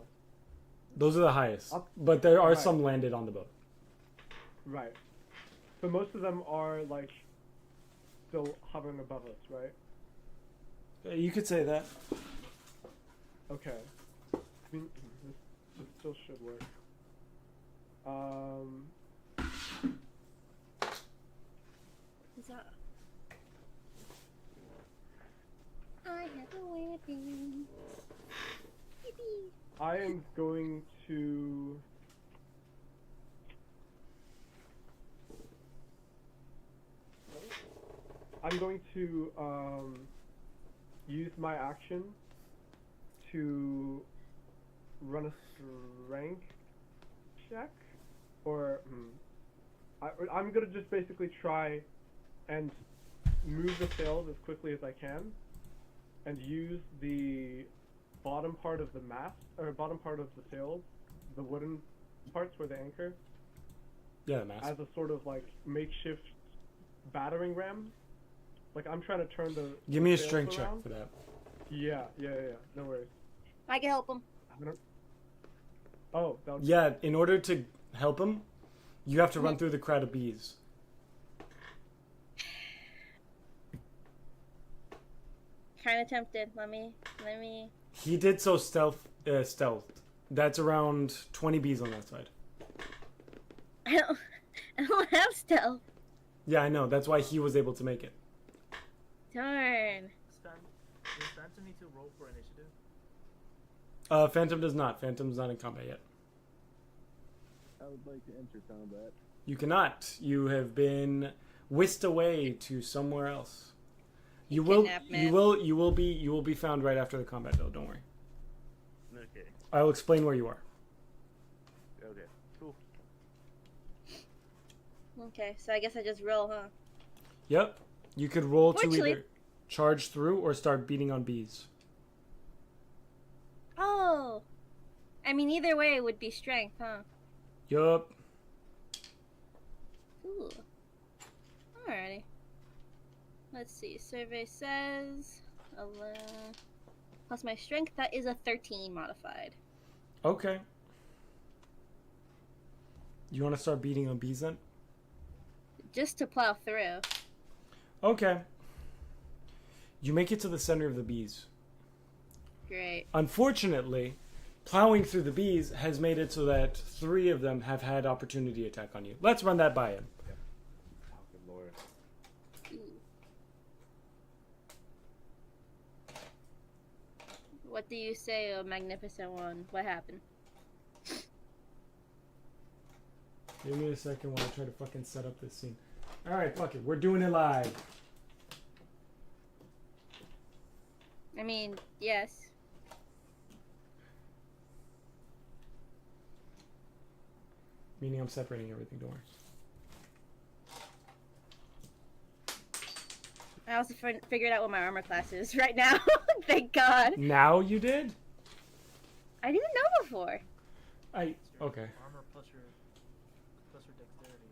Those are the highest. Up- But there are right. some landed on the boat. Right. So most of them are like still hovering above us, right? You could say that. Okay. I mean, this still should work. Huzzah. I have a weapon. Yippee. I am going to. I'm going to use my action to run a strength check, or I'm gonna just basically try and move the sails as quickly as I can, and use the bottom part of the mast, or bottom part of the sails, the wooden parts where they anchor, Yeah, the mast. as a sort of like makeshift battering ram. Like I'm trying to turn the. Give me a sails strength check around. for that. Yeah. No worries. I can help him. I don't. Oh, that was. Yeah, in order to help him, you have to run through the crowd of bees. Kind of tempted. Let me. He did so stealth. That's around 20 bees on that side. I don't have stealth. Yeah, I know. That's why he was able to make it. Darn. Does Phantom need to roll for initiative? Phantom does not. Phantom's not in combat yet. I would like to enter combat. You cannot. You have been whisked away to somewhere else. You will. Kidnapped, man. You will be. You will be found right after the combat, though. Don't worry. Okay. I will explain where you are. Okay. Cool. Okay, so I guess I just roll, huh? Yep. You could roll to Fortunately- either charge through or start beating on bees. Oh. I mean, either way it would be strength, huh? Yup. Cool. Alrighty. Let's see. Survey says 11 plus my strength. That is a 13 modified. Okay. You want to start beating on bees then? Just to plow through. Okay. You make it to the center of the bees. Great. Unfortunately, plowing through the bees has made it so that 3 of them have had opportunity attack on you. Let's run that by him. Oh, good lord. Ooh. What do you say, oh magnificent one? What happened? Give me a second while I try to fucking set up this scene. Alright, fuck it. We're doing it live. I mean, yes. Meaning I'm separating everything, don't worry. I also figured out what my armor class is right now. Thank God. Now you did? I didn't know before. Okay. Armor plus your dexterity.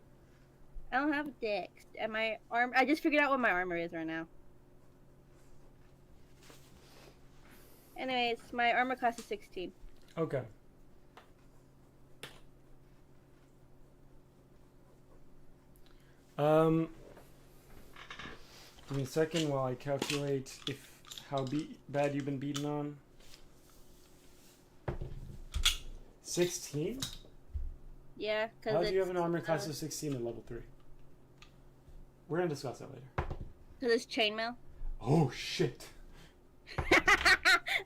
I don't have dex. And my arm. I just figured out what my armor is right now. Anyways, my armor class is 16. Okay. Give me a second while I calculate how bad you've been beaten on. 16? Yeah, because How do you have an armor class of 16 at level 3? We're gonna discuss that later. Because it's chainmail. Oh shit!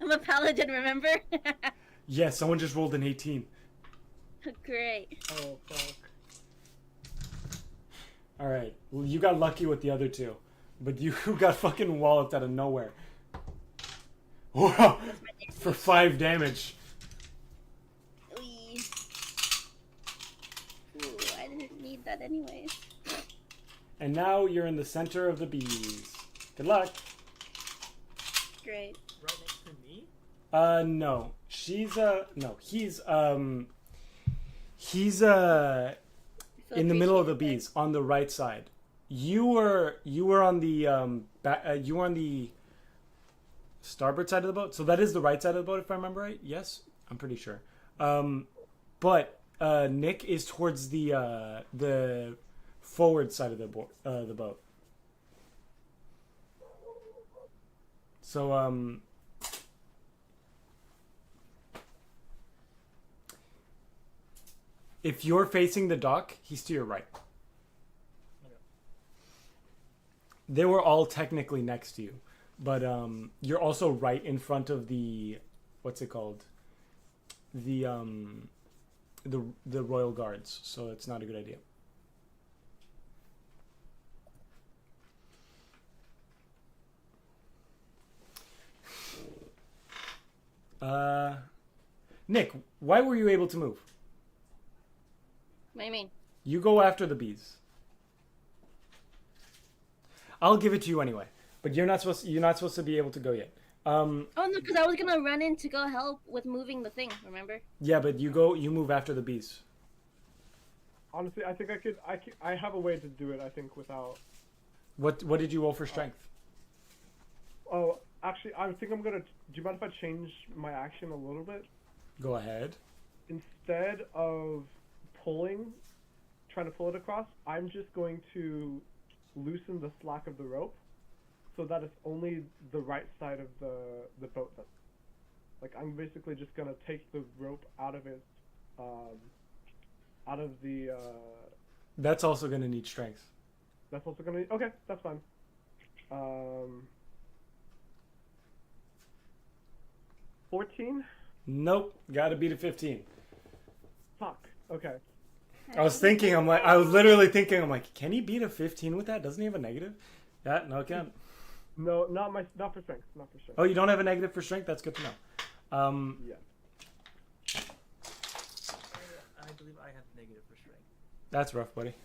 I'm a paladin, remember? Yeah, someone just rolled an 18. Great. Oh fuck. Alright, well you got lucky with the other 2. But you got fucking walloped out of nowhere. Wow! For 5 damage. Ooh, I didn't need that anyways. And now you're in the center of the bees. Good luck. Great. Right next to me? No. He's I feel in the middle of the appreciated bees on the right side. You were on the starboard side of the boat. So that is the right side of the boat, if I remember right. Yes, I'm pretty sure. But Nick is towards the forward side of the boat. So if you're facing the dock, he's to your right. They were all technically next to you, but you're also right in front of the what's it called? The Royal Guards, so it's not a good idea. Nick, why were you able to move? What do you mean? You go after the bees. I'll give it to you anyway, but you're not supposed to be able to go yet. Oh no, because I was gonna run in to go help with moving the thing. Remember? Yeah, but you move after the bees. Honestly, I think I have a way to do it. I think without. What did you roll for strength? Oh, actually, I think I'm gonna. Do you mind if I change my action a little bit? Go ahead. Instead of trying to pull it across, I'm just going to loosen the slack of the rope, so that it's only the right side of the boat. Like I'm basically just gonna take the rope out of it, out of the. That's also gonna need strength. That's also gonna. Okay, that's fine. 14? Nope. Gotta beat a 15. Fuck. Okay. I was literally thinking, I'm like, can he beat a 15 with that? Doesn't he have a negative? Yeah, no, can't. No, not for strength. Not for strength. Oh, you don't have a negative for strength? That's good to know. Yeah. I believe I have negative for strength. That's rough, buddy.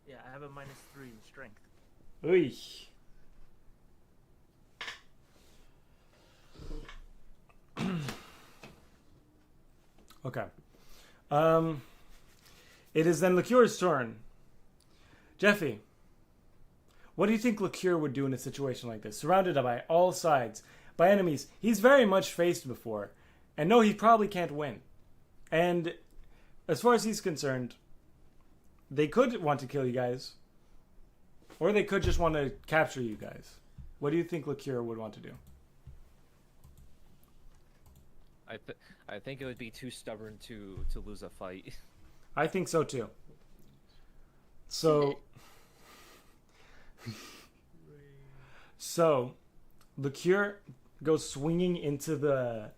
Yeah, I have a -3 in strength. Oy. Okay. It is then Liqueur's turn. Jeffy, what do you think Liqueur would do in a situation like this? Surrounded by all sides, by enemies he's very much faced before, and no, he probably can't win. And as far as he's concerned, they could want to kill you guys, or they could just want to capture you guys. What do you think Liqueur would want to do? I think it would be too stubborn to lose a fight. I think so too. So Liqueur goes swinging into the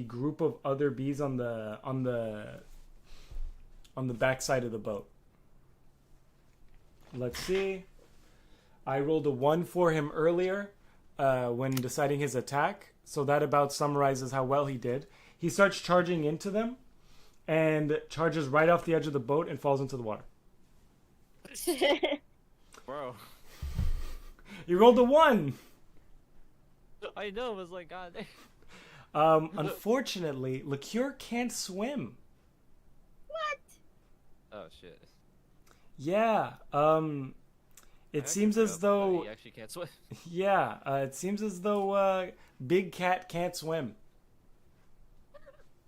group of other bees on the backside of the boat. Let's see. I rolled a 1 for him earlier when deciding his attack, so that about summarizes how well he did. He starts charging into them and charges right off the edge of the boat and falls into the water. Bro. You rolled a 1! I know, it was like, God. Unfortunately, Liqueur can't swim. What? Oh, shit. Yeah, it seems as though... He actually can't swim. Yeah, it seems as though Big Cat can't swim.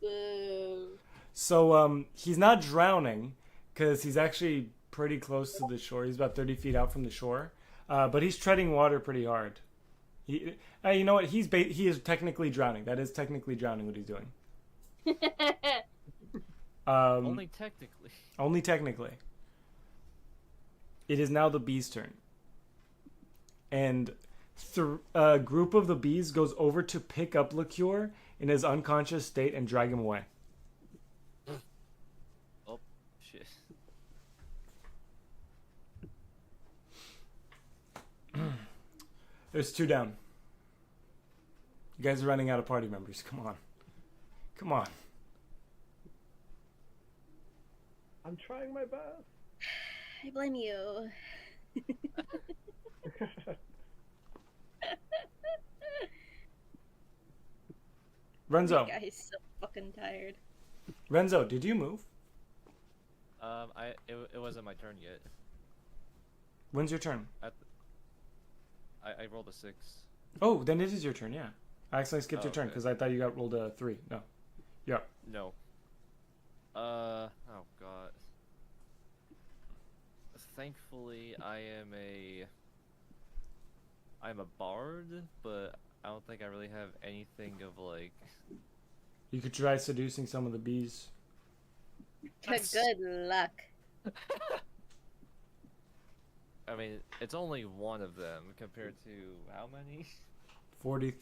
Boo. So he's not drowning, because he's actually pretty close to the shore. He's about 30 feet out from the shore. But he's treading water pretty hard. You know what? He is technically drowning. That is technically drowning what he's doing. Only technically. Only technically. It is now the bee's turn. And a group of the bees goes over to pick up Liqueur in his unconscious state and drag him away. Oh, shit. There's 2 down. You guys are running out of party members. Come on. Come on. I'm trying my best. I blame you. Renzo. That guy's so fucking tired. Renzo, did you move? It wasn't my turn yet. When's your turn? I rolled a 6. Oh, then it is your turn, yeah. I accidentally skipped your turn okay. because I thought you got rolled a 3. No. Yeah. No. Oh god. Thankfully, I'm a bard, but I don't think I really have anything of like. You could try seducing some of the bees. Good luck. I mean, it's only one of them compared to how many? 40,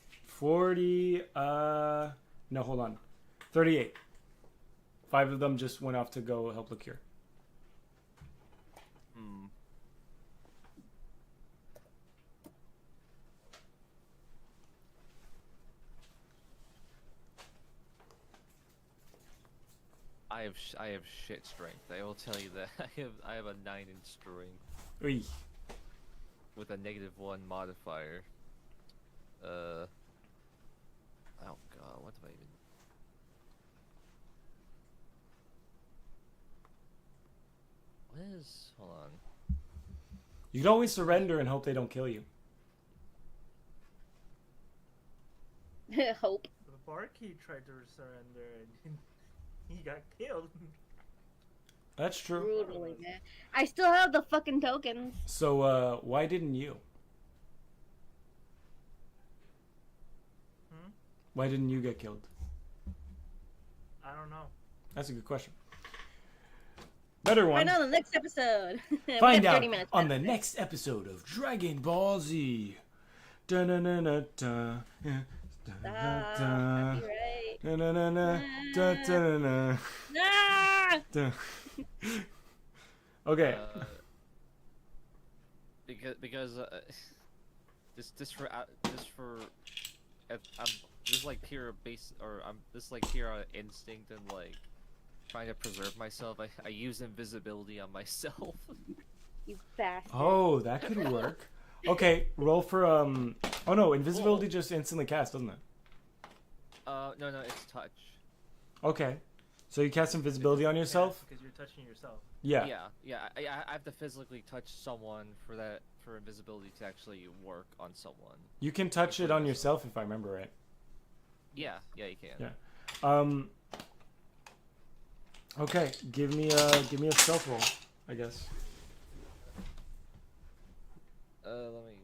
no, hold on. 38. 5 of them just went off to go help Liqueur. Hmm. I have shit strength. I will tell you that. I have a 9 in strength Oy. with a -1 modifier. Oh god, what do I even? What is? Hold on. You can always surrender and hope they don't kill you. Hope. The barkeep tried to surrender and he got killed. That's true. Brutally, man. I still have the fucking tokens. So, why didn't you? Hmm? Why didn't you get killed? I don't know. That's a good question. Better one. Find out on the next episode. We Find have out 30 minutes on left. the next episode of Dragon Ball Z. Da-na-na-na-da. Copyright. Da-na-na-na. Da-da-na-na. Ah! Da. Okay. Because I'm just like pure base, or I'm just like pure instinct and like trying to preserve myself. I use invisibility on myself. You bastard. Oh, that could work. Okay, roll for Oh no, invisibility just instantly casts, doesn't it? No, it's touch. Okay, so you cast invisibility on yourself. Because you're touching yourself. Yeah. Yeah. I have to physically touch someone for invisibility to actually work on someone. You can touch it on yourself if I remember right. Yeah, you can. Yeah. Okay, give me a stealth roll, I guess. Let me.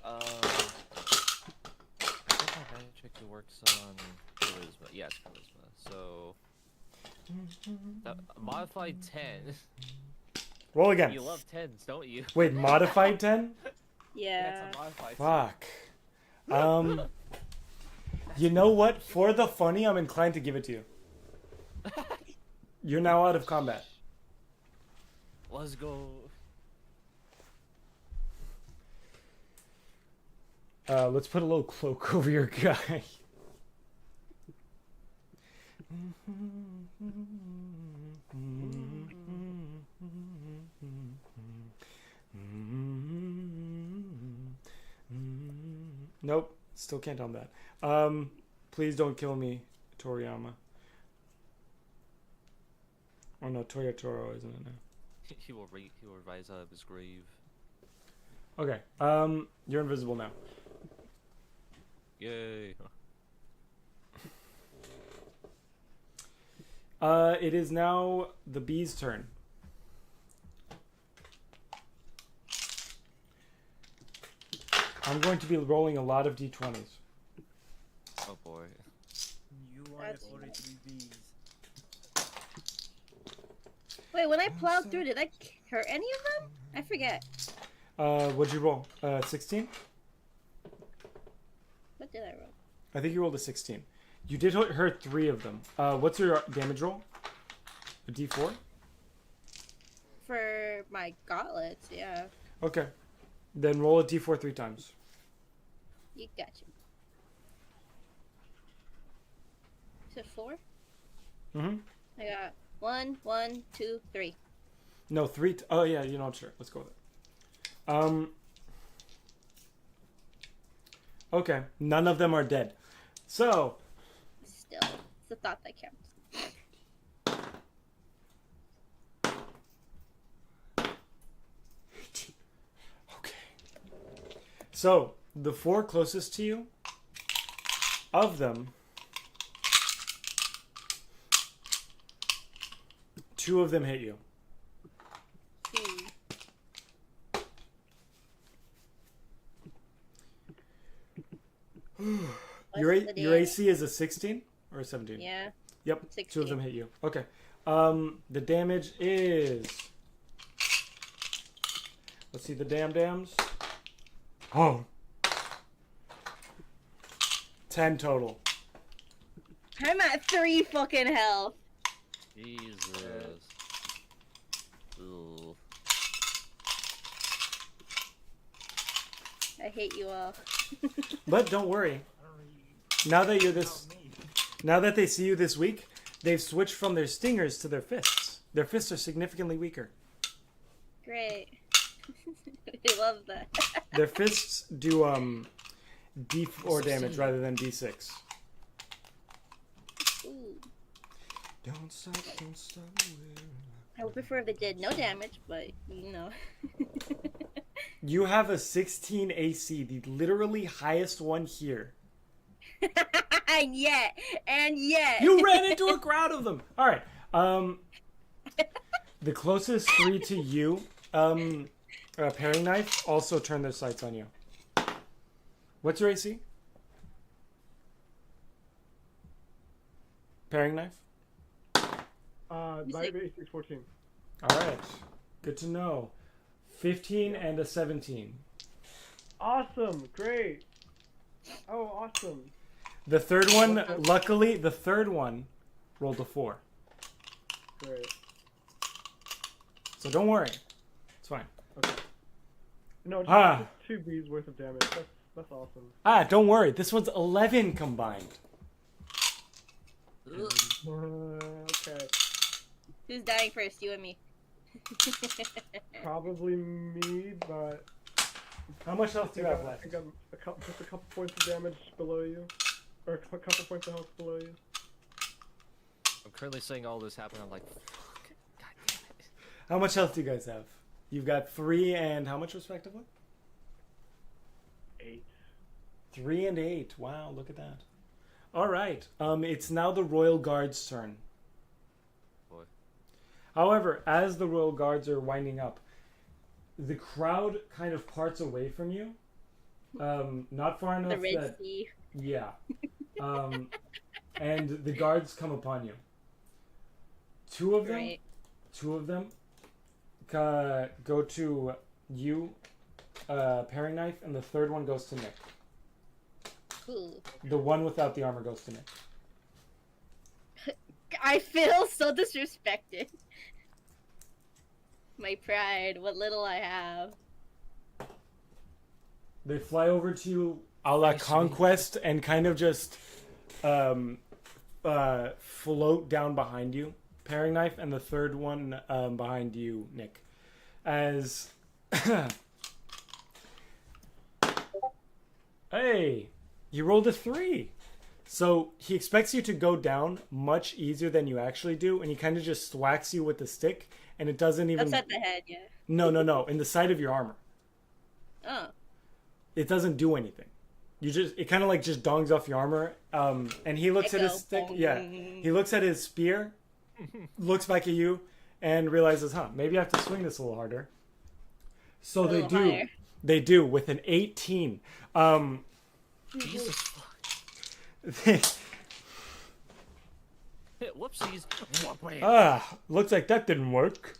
I think my magic check works on charisma. Yeah, it's charisma. So modified 10. Roll again. You love 10s, don't you? Wait, modified 10? Yeah. It's a modified. Fuck. You know what? For the funny, I'm inclined to give it to you. You're now out of combat. Let's go. Let's put a little cloak over your guy. Nope, still can't on that. Please don't kill me, Toriyama. Oh no, Toyotoro, isn't it now? He will rise out of his grave. Okay, you're invisible now. Yay. It is now the bee's turn. I'm going to be rolling a lot of d20s. Oh boy. You want That's 43 bees. Wait, when I plowed through, did I hurt any of them? I forget. What'd you roll? 16? What did I roll? I think you rolled a 16. You did hurt 3 of them. What's your damage roll? A d4? For my gauntlets, yeah. Okay. Then roll a d4 3 times. You got you. Is it 4? Mm-hmm. I got 1, 1, 2, 3. No, 3. Oh, yeah, you know what? Sure. Let's go with it. Okay. None of them are dead. So, Still, it's the thought that counts. okay. So, the 4 closest to you, of them, 2 of them hit you. Your AC is a 16 or a 17? Yeah. Yep. 16. 2 of them hit you. Okay. The damage is. Let's see the dams. Oh. 10 total. I'm at 3 fucking health. Jesus. Ugh. I hate you all. But don't worry. Now that you're this, Not me. now that they see you this week, they've switched from their stingers to their fists. Their fists are significantly weaker. Great. I love that. Their fists do D4 damage rather than D6. Ooh. Don't stop. I would prefer if they did no damage, but you know. You have a 16 AC, the literally highest one here. and yet. You ran into a crowd of them. All right. The closest 3 to you, paring knife, also turn their sights on you. What's your AC? Paring knife. My base is 14. All right. Good to know. 15 and a 17. Awesome, great. Oh, awesome. The third one, luckily, the third one rolled a 4. Great. So don't worry. It's fine. Okay. No, just, Ah. just 2B's worth of damage. That's awesome. Don't worry. This one's 11 combined. Okay. Who's dying first, you and me? Probably me, but How much health do you have I left? think I'm just a couple points of damage below you. Or a couple points of health below you. I'm currently seeing all this happen. I'm like, fuck. God damn it. How much health do you guys have? You've got 3 and how much respectively? 8. 3 and 8. Wow, look at that. All right. It's now the Royal Guard's turn. Boy. However, as the Royal Guards are winding up, the crowd kind of parts away from you. Not far enough The Red that... Sea. Yeah. And the guards come upon you. Two of them go to you, paring knife, and the third one goes to Nick. Ooh. The one without the armor goes to Nick. I feel so disrespected. My pride, what little I have. They fly over to you a la Conquest and kind of just float down behind you, paring knife, and the third one behind you, Nick. As hey, you rolled a 3. So he expects you to go down much easier than you actually do, and he kind of just thwacks you with the stick, and it doesn't even. Upset the head, yeah. No, in the side of your armor. Oh. It doesn't do anything. It kind of like just dongs off your armor. And he looks at his stick. Yeah, he looks at his spear, looks back at you, and realizes, maybe I have to swing this a little harder. So they do. Higher. They do with an 18. Jesus fuck. Whoopsies. Looks like that didn't work.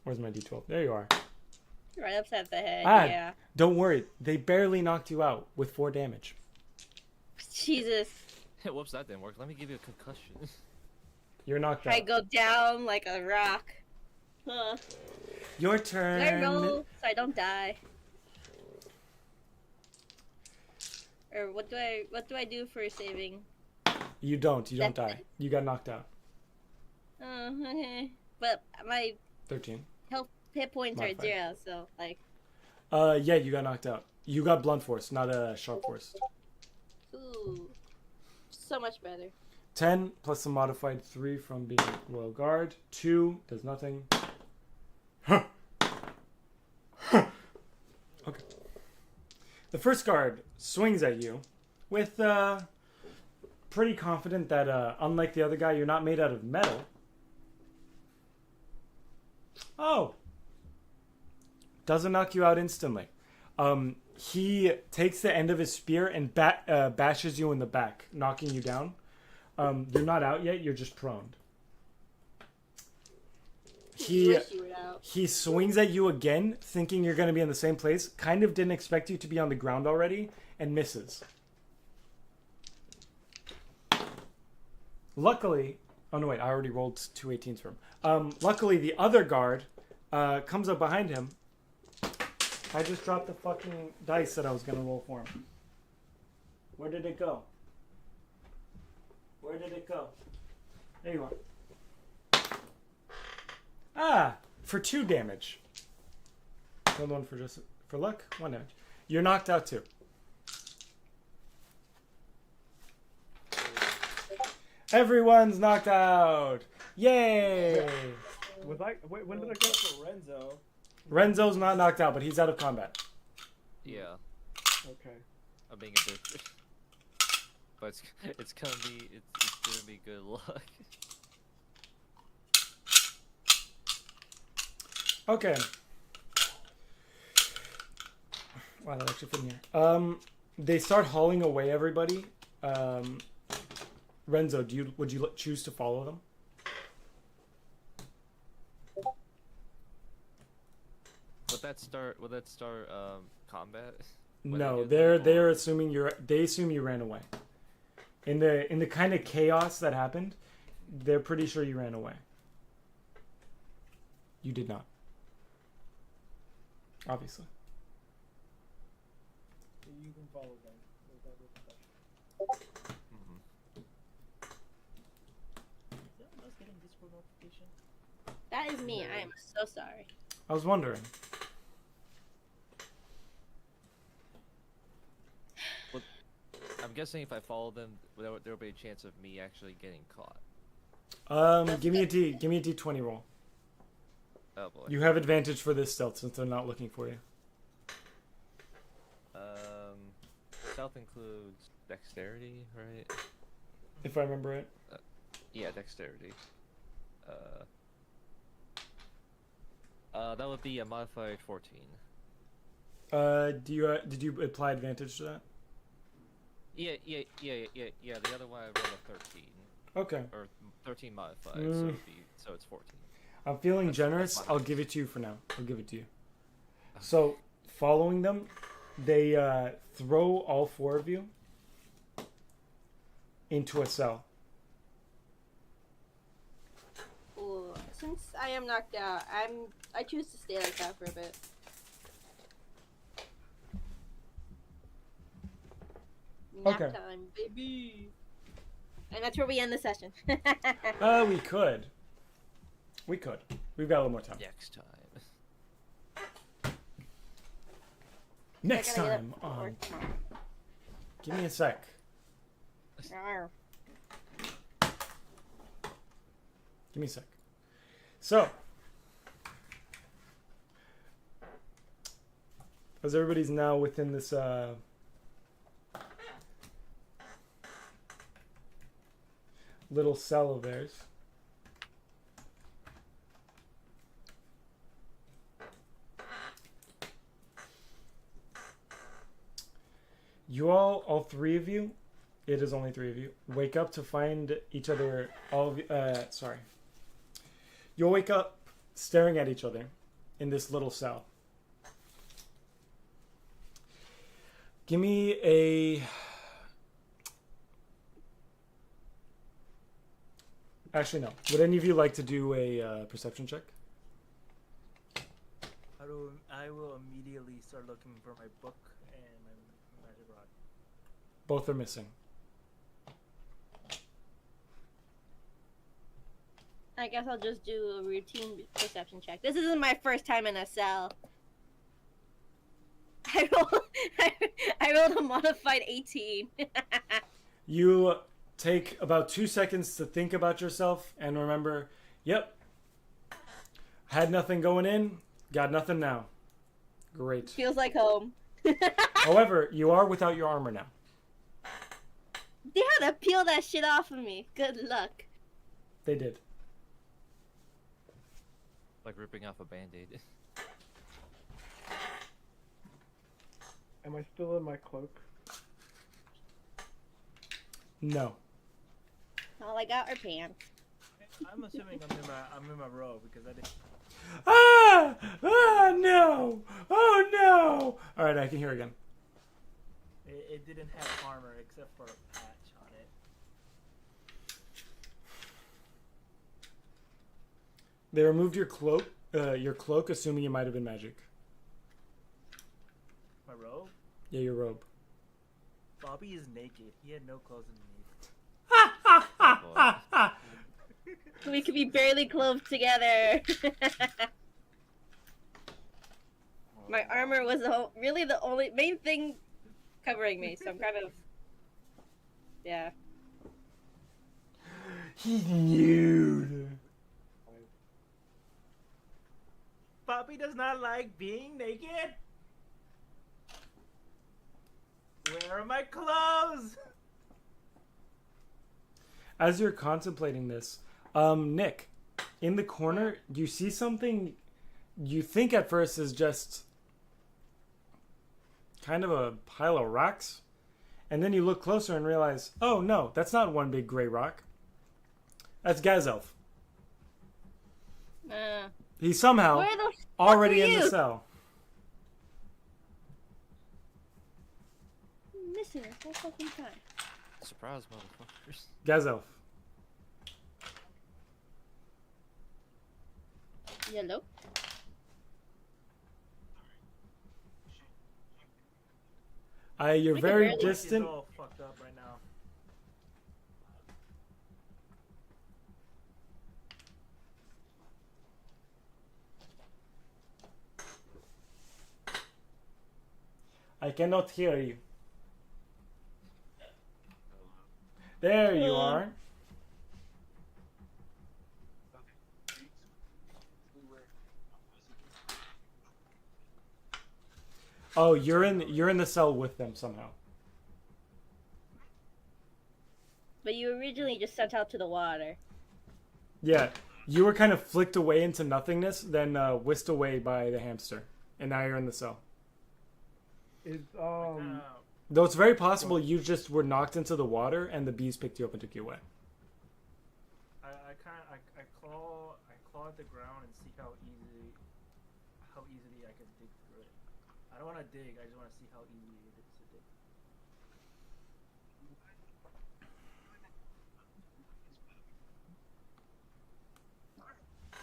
Where's my D12? There you are. Right upside the head, Ah, yeah. Don't worry. They barely knocked you out with 4 damage. Jesus. Whoops, that didn't work. Let me give you a concussion. You're knocked I out. go down like a rock. Your Do I turn. roll so I don't die? Or what do I do for saving? You don't That's die. it. You got knocked out. Oh, okay. But my 13. hit points are Modified. 0, so like. Yeah, you got knocked out. You got blunt force, not a sharp force. Ooh. So much better. 10 plus a modified 3 from being Royal Guard. 2 does nothing. Huh. Okay. The first guard swings at you with pretty confident that unlike the other guy, you're not made out of metal. Oh. Doesn't knock you out instantly. He takes the end of his spear and bashes you in the back, knocking you down. You're not out yet, you're just prone. Wish you were out. He swings at you again, thinking you're going to be in the same place. Kind of didn't expect you to be on the ground already, and misses. Luckily... Oh, no, wait. I already rolled 2 18s for him. Luckily, the other guard comes up behind him. I just dropped the fucking dice that I was going to roll for him. Where did it go? go. There you are. Ah, for 2 damage. Another one for luck. 1 damage. You're knocked out too. Everyone's knocked out. Yay! When did I go? For Renzo. Renzo's not knocked out, but he's out of combat. Yeah, Okay. I'm being a bit. But it's gonna be good luck. Okay. Wow, that actually fit in here. They start hauling away everybody. Renzo, would you choose to follow them? Would that start combat? No, they're assuming they assume you ran away. In the kind of chaos that happened, they're pretty sure you ran away. You did not. Obviously. You can follow them. I was getting Discord notification. That is me. I am so sorry. I was wondering. I'm guessing if I follow them, there'll be a chance of me actually getting caught. Give me a D20 roll. Oh boy. You have advantage for this stealth since they're not looking for you. Stealth includes dexterity, right? If I remember it. Yeah, dexterity. That would be a modified 14. Did you apply advantage to that? Yeah. The other one I rolled a 13. Okay. Or 13 modified, so it's 14. I'm feeling generous. I'll give it to you for now. I'll give it to you. So, following them, they throw all 4 of you into a cell. Ooh, since I am knocked out, I choose to stay like that for a bit. Nap Okay. time, baby. And that's where we end the session. We could. We've got a little more time. Next time. Next I gotta get time up on. for tomorrow. Give me a sec. Arr. Give me a sec. So, as everybody's now within this little cell of theirs, you all 3 of you, it is only 3 of you, wake up to find each other, you'll wake up staring at each other in this little cell. Give me a... Actually, no. Would any of you like to do a perception check? I will immediately start looking for my book and my magic rod. Both are missing. I guess I'll just do a routine perception check. This isn't my first time in a cell. I rolled a modified 18. You take about 2 seconds to think about yourself and remember, yep, had nothing going in, got nothing now. Great. Feels like home. However, you are without your armor now. They had to peel that shit off of me. Good luck. They did. Like ripping off a band-aid. Am I still in my cloak? No. All I got are pants. I'm assuming I'm in my row because I didn't. Ah! Ah, no! Oh, no! Alright, I can hear again. It didn't have armor except for a patch on it. They removed your cloak, assuming it might have been magic. My robe? Yeah, your robe. Bobby is naked. He had no clothes underneath. We could be barely clothed together. My armor was really the only main thing covering me, so I'm kind of, yeah. He's nude. Poppy does not like being naked. Where are my clothes? As you're contemplating this, Nick, in the corner, you see something you think at first is just kind of a pile of rocks. And then you look closer and realize, oh no, that's not one big gray rock. That's Gazelf. He's somehow Where the fuck already are in the you? cell. I'm missing this whole fucking time. Surprise, motherfuckers. Gazelf. Yellow. You're We can very barely- distant. She's all fucked up right now. I cannot hear you. There you are. Oh, you're in the cell with them somehow. But you originally just sent out to the water. Yeah, you were kind of flicked away into nothingness, then whisked away by the hamster, and now you're in the cell. Is Though it's very possible you just were knocked into the water and the bees picked you up and took you away. I claw at the ground and see how easily I can dig through it. I don't want to dig. I just want to see how easy it is to dig.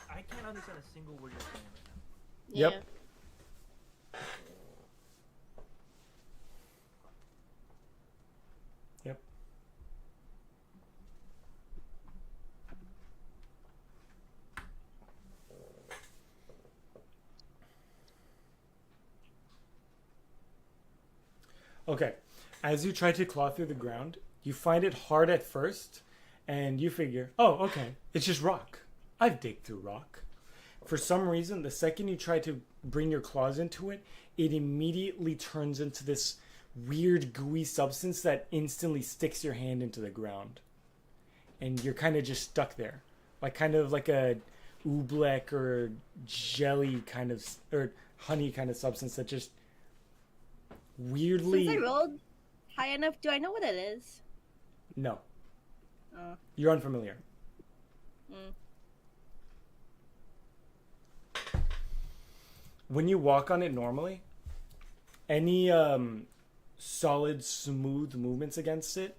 I can't understand a single word you're saying right now. Yep. Yeah. Yep. Okay. As you try to claw through the ground, you find it hard at first, and you figure, oh, okay, it's just rock. I've digged through rock. For some reason, the second you try to bring your claws into it, it immediately turns into this weird gooey substance that instantly sticks your hand into the ground. And you're kind of just stuck there. Kind of like a oobleck or jelly kind of, or honey kind of substance that just weirdly... Since I rolled high enough, do I know what it is? No. Oh. You're unfamiliar. Mm. When you walk on it normally, any solid, smooth movements against it,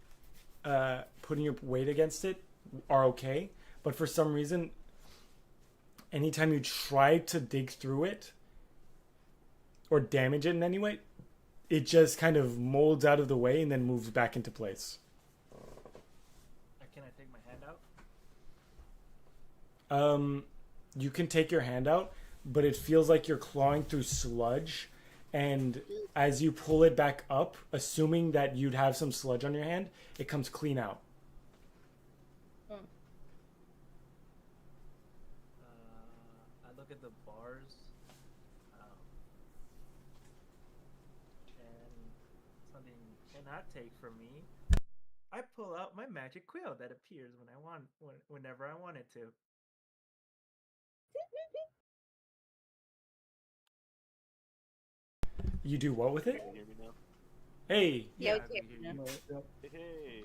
putting your weight against it, are okay. But for some reason, anytime you try to dig through it or damage it in any way, it just kind of molds out of the way and then moves back into place. Can I take my hand out? You can take your hand out, but it feels like you're clawing through sludge, and as you pull it back up, assuming that you'd have some sludge on your hand, it comes clean out. I look at the bars, and something cannot take from me. I pull out my magic quill that appears whenever I want it to. You do what with it? Can you hear me now? Hey. Yeah, I okay. can hear you. Hey.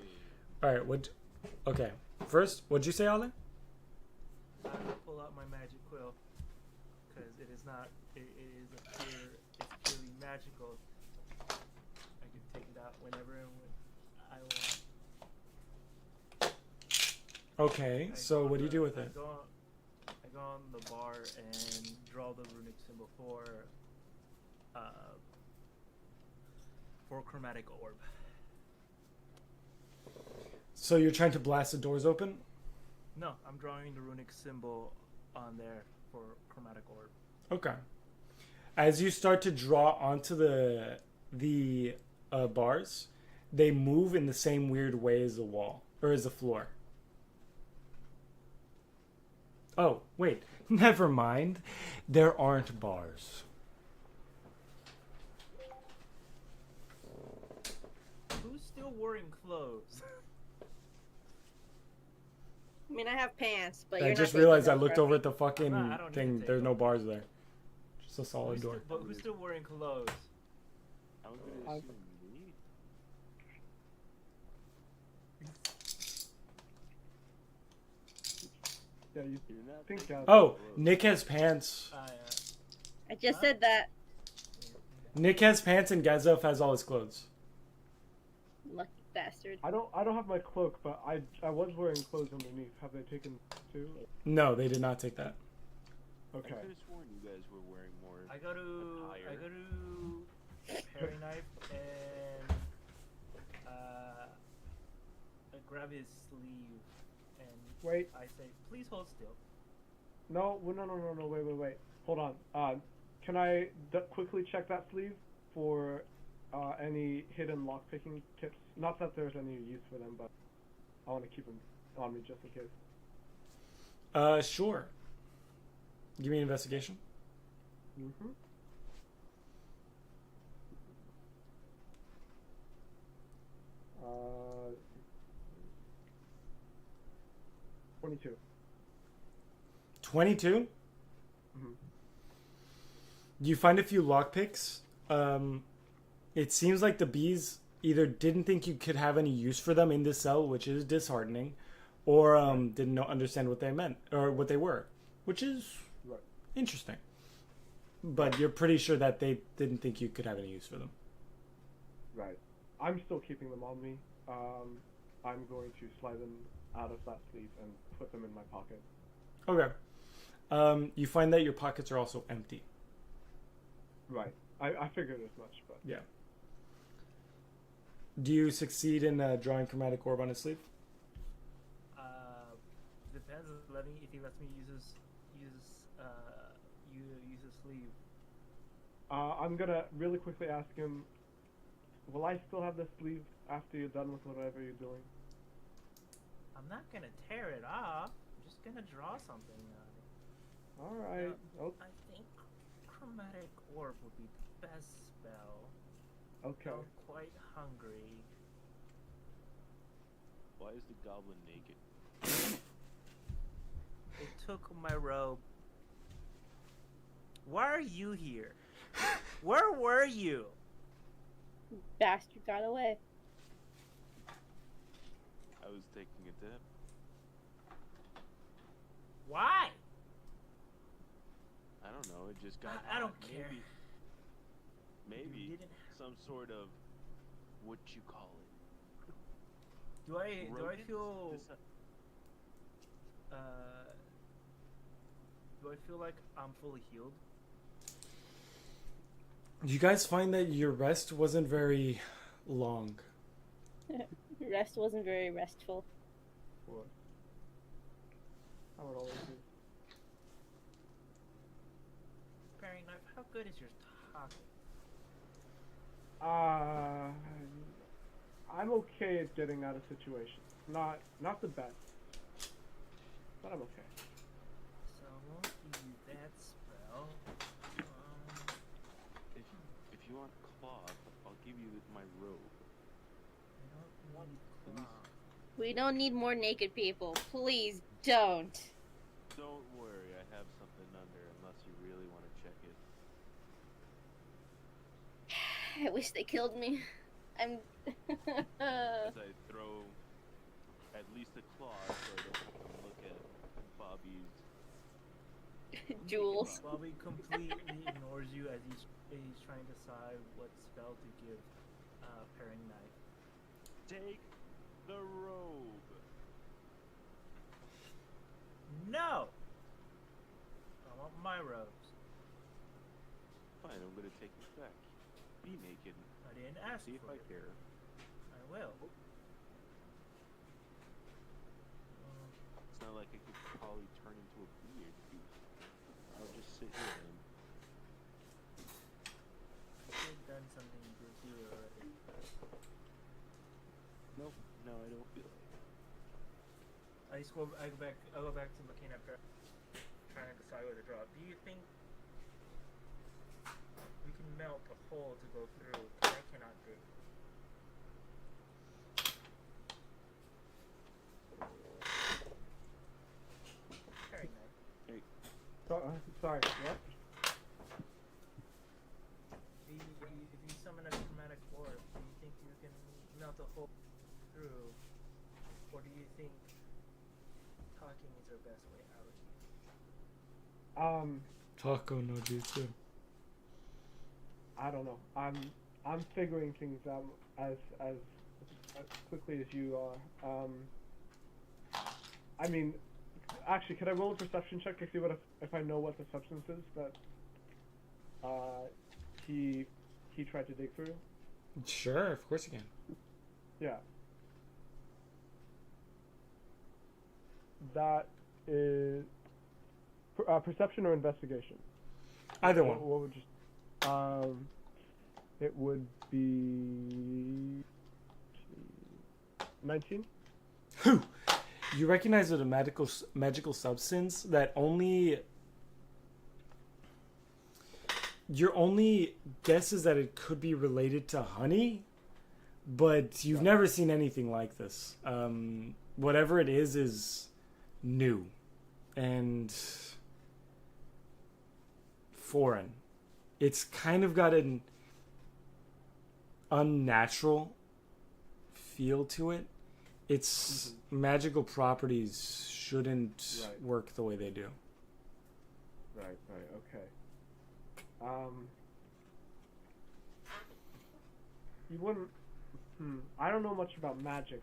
All right. Okay. First, what'd you say, Ale? I pull out my magic quill because it is not. It is it's purely magical. I can take it out whenever and when I want. Okay. So what do you do with it? I go on the bar and draw the runic symbol for chromatic orb. So you're trying to blast the doors open? No, I'm drawing the runic symbol on there for chromatic orb. Okay. As you start to draw onto the bars, they move in the same weird way as the wall or as the floor. Oh, wait. Never mind. There aren't bars. Who's still wearing clothes? I mean, I have pants, but I you're just not realized I taking looked those, over at the fucking I don't need thing. to take There's no them. bars there. Just a solid door. But who's still wearing clothes? I was gonna assume me. Yeah, you You're not think taking that. Oh, Nick has pants. I just said that. Nick has pants and Gazef has all his clothes. Lucky bastard. I don't have my cloak, but I was wearing clothes underneath. Have they taken two? No, they did not take that. Okay. I could have sworn you guys were wearing more. I go attire. to Perry knife and I grab his sleeve and Wait. I say, please hold still. No, wait. Hold on. Can I quickly check that sleeve for any hidden lockpicking tips? Not that there's any use for them, but I want to keep them on me just in case. Sure. Give me an investigation. Mm-hmm. Uh, 22. 22? Mhm. You find a few lockpicks. It seems like the bees either didn't think you could have any use for them in this cell, which is disheartening, or didn't understand what they meant or what they were, which is Right. interesting. But you're pretty sure that they didn't think you could have any use for them. Right. I'm still keeping them on me. I'm going to slide them out of that sleeve and put them in my pocket. Okay. You find that your pockets are also empty. Right. I figured as much, but Yeah. Do you succeed in drawing chromatic orb on his sleeve? Depends if he lets me use his sleeve. I'm gonna really quickly ask him, will I still have the sleeve after you're done with whatever you're doing? I'm not gonna tear it off. I'm just gonna draw something on it. Alright. Oh, I think chromatic orb would be the best spell. okay. I'm quite hungry. Why is the goblin naked? It took my robe. Why are you here? Where were you? Bastard got away. I was taking a dip. Why? I don't know. It just got. I don't hot. care. Maybe You didn't- some sort of what you call it. Do I Rodents? feel This- do I feel like I'm fully healed? You guys find that your rest wasn't very long. Rest wasn't very restful. What? I would always do. Paring knife, how good is your talking? I'm okay at getting out of situations. Not the best, but I'm okay. So I won't use that spell. If you want cloth, I'll give you my robe. I don't need cloth. We don't need more naked people. Please don't. Don't worry, I have something under unless you really want to check it. I wish they killed me. I'm. As I throw at least a cloth so I don't have to look at Bobby's. Jules. Bobby completely ignores you as he's trying to decide what spell to give paring knife. Take the robe. No! I want my robes. Fine, I'm gonna take this back. Be naked. I didn't ask See if for I it. care. I will. It's not like probably turn into a beard. I'll just sit here and You've done something good here already. nope. No, I don't feel like it. I go back to McCain after trying to decide where to draw. Do you think we can melt a hole to go through? I cannot do. Very nice. Sorry, what? If you summon a chromatic orb, do you think you can melt a hole through, or do you think talking is our best way out of here? Taco no jutsu. I don't know. I'm figuring things out as quickly as you are. I mean, actually, could I roll a perception check to see if I know what the substance is that he tried to dig through? Sure, of course you can. Yeah. That is perception or investigation. Either one. What would you? It would be 19. Whew. You recognize it a magical substance that only. Your only guess is that it could be related to honey, but you've never seen anything like this. Whatever it is new and foreign. It's kind of got an unnatural feel to it. Its magical properties shouldn't work the way they do. Right, okay. You wouldn't. I don't know much about magic.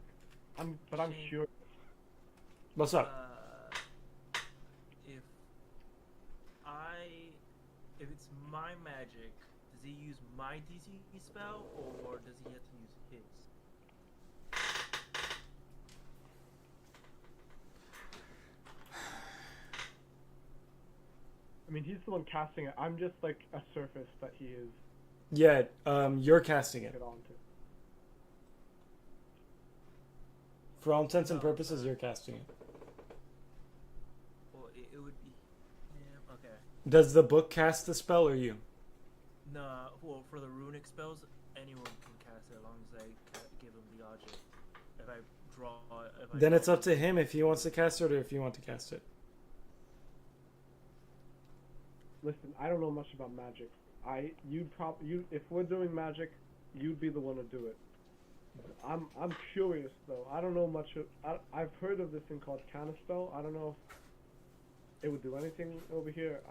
I'm curious. What's up? If it's my magic, does he use my DC spell, or does he have to use his? I mean, he's the one casting it. I'm just like a surface that he is. Yeah, you're casting it. Get onto. For all intents and purposes, you're casting it. Well, it would be. Yeah, okay. Does the book cast the spell or you? No, well, for the runic spells, anyone can cast it as long as I give him the object. If I draw. Then it's up to him if he wants to cast it or if you want to cast it. Listen, I don't know much about magic. If we're doing magic, you'd be the one to do it. I'm curious though. I don't know much. I've heard of this thing called Canispell. I don't know if it would do anything over here.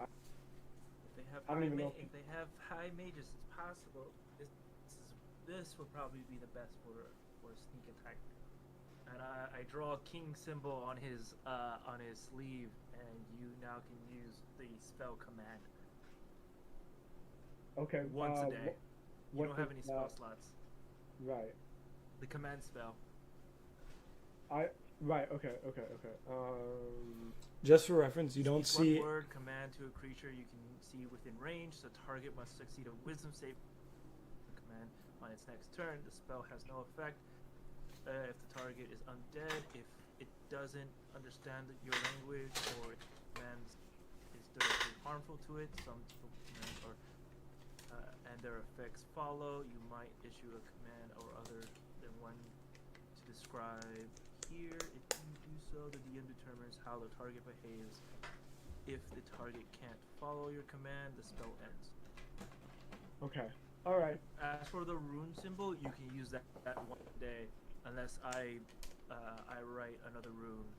I don't even know. If they have high mages, it's possible. This would probably be the best for a sneak attack. And I draw a king symbol on his sleeve, and you now can use the spell command. Okay. Once a day. You don't have any spell slots. Right. The command spell. Right. Okay. Just for reference, you don't Speak see. one word command to a creature you can see within range. The target must succeed a Wisdom save. The command on its next turn. The spell has no effect if the target is undead. If it doesn't understand your language or its command is directly harmful to it, some commands are and their effects follow. You might issue a command or other than one to describe here. If you do so, the DM determines how the target behaves. If the target can't follow your command, the spell ends. Okay. All right. As for the rune symbol, you can use that one day, unless I write another rune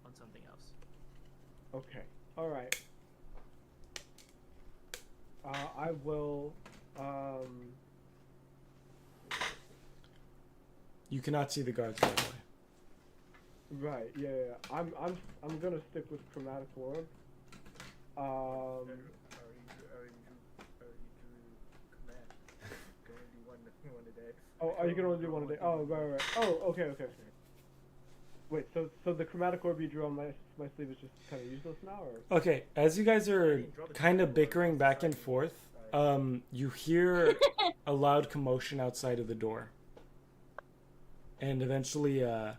on something else. Okay. All right. I will. You cannot see the guards, by the way. Right. Yeah. I'm gonna stick with chromatic orb. Are you command? Going to do one a day. Oh, are you gonna do one a day? Oh, right. Oh, okay. Wait, so the chromatic orb you drew on my sleeve is just kind of useless now, or? Okay, as you guys are didn't draw the kind of chromatic orb, bickering it's back and deciding. forth, Sorry. you hear a loud commotion outside of the door. And eventually a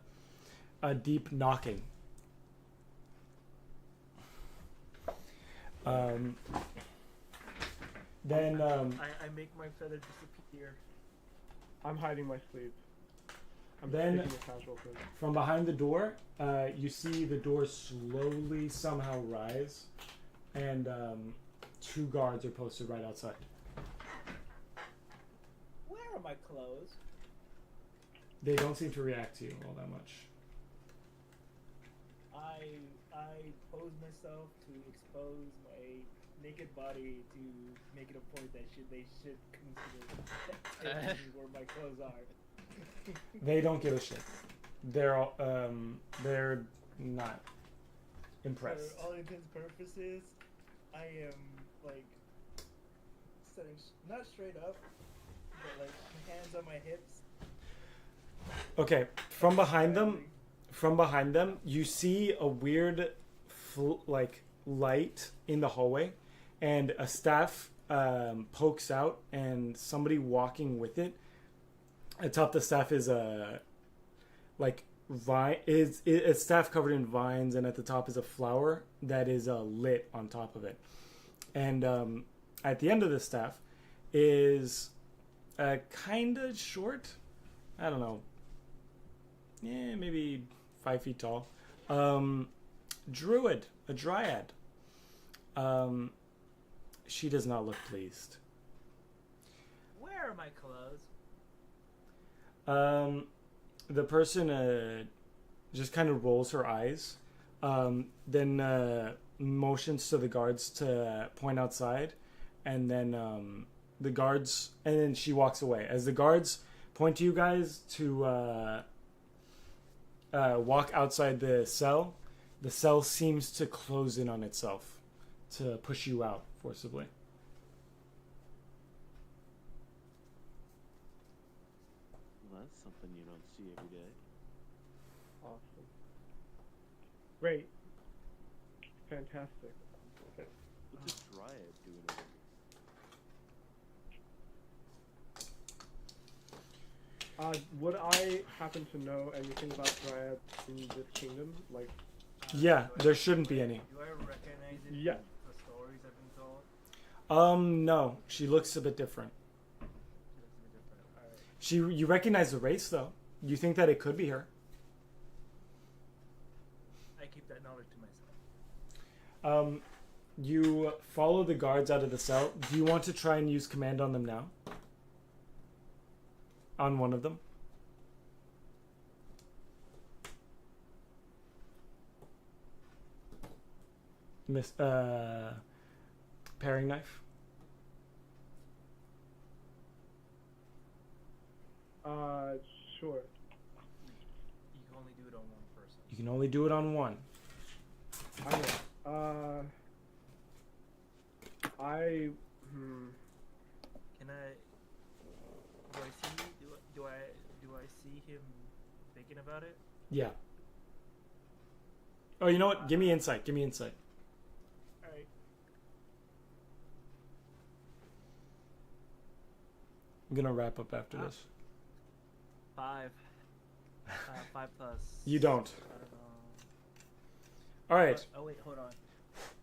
deep knocking. Then I make my feather disappear. I'm hiding my sleeve. I'm Then- taking a casual thing. from behind the door, you see the door slowly somehow rise, and 2 guards are posted right outside. Where are my clothes? They don't seem to react to you all that much. I pose myself to expose my naked body to make it a point that they should consider telling me where my clothes are. They don't give a shit. They're not impressed. For all intents and purposes, I am like sitting not straight up, but like my hands on my hips. Okay, from behind them, you see a weird, light in the hallway, and a staff pokes out, and somebody walking with it. Atop the staff is a vine. Is a staff covered in vines, and at the top is a flower that is lit on top of it. And at the end of the staff is a kind of short. I don't know. Yeah, maybe 5 feet tall. Druid, a dryad. She does not look pleased. Where are my clothes? The person just kind of rolls her eyes, then motions to the guards to point outside, and then the guards, and then she walks away. As the guards point to you guys to walk outside the cell seems to close in on itself to push you out forcibly. Well, that's something you don't see every day. Awesome. Great. Fantastic. What's a dryad doing over here? Would I happen to know anything about dryads in this kingdom? Like, Yeah, there shouldn't be any. Do I recognize it Yeah. from the stories I've been told? No, she looks a bit different. She looks a bit different. Alright. You recognize the race though. You think that it could be her. I keep that knowledge to myself. You follow the guards out of the cell. Do you want to try and use command on them now? On one of them? Paring knife? Sure. You can only do it on one person. You can only do it on one. I know. Can I? Do I see him thinking about it? Yeah. Oh, you know what? Give me insight. Give me insight. Alright. I'm gonna wrap up after this. 5. 5 plus. You don't. I don't know. All right. Oh wait, hold on.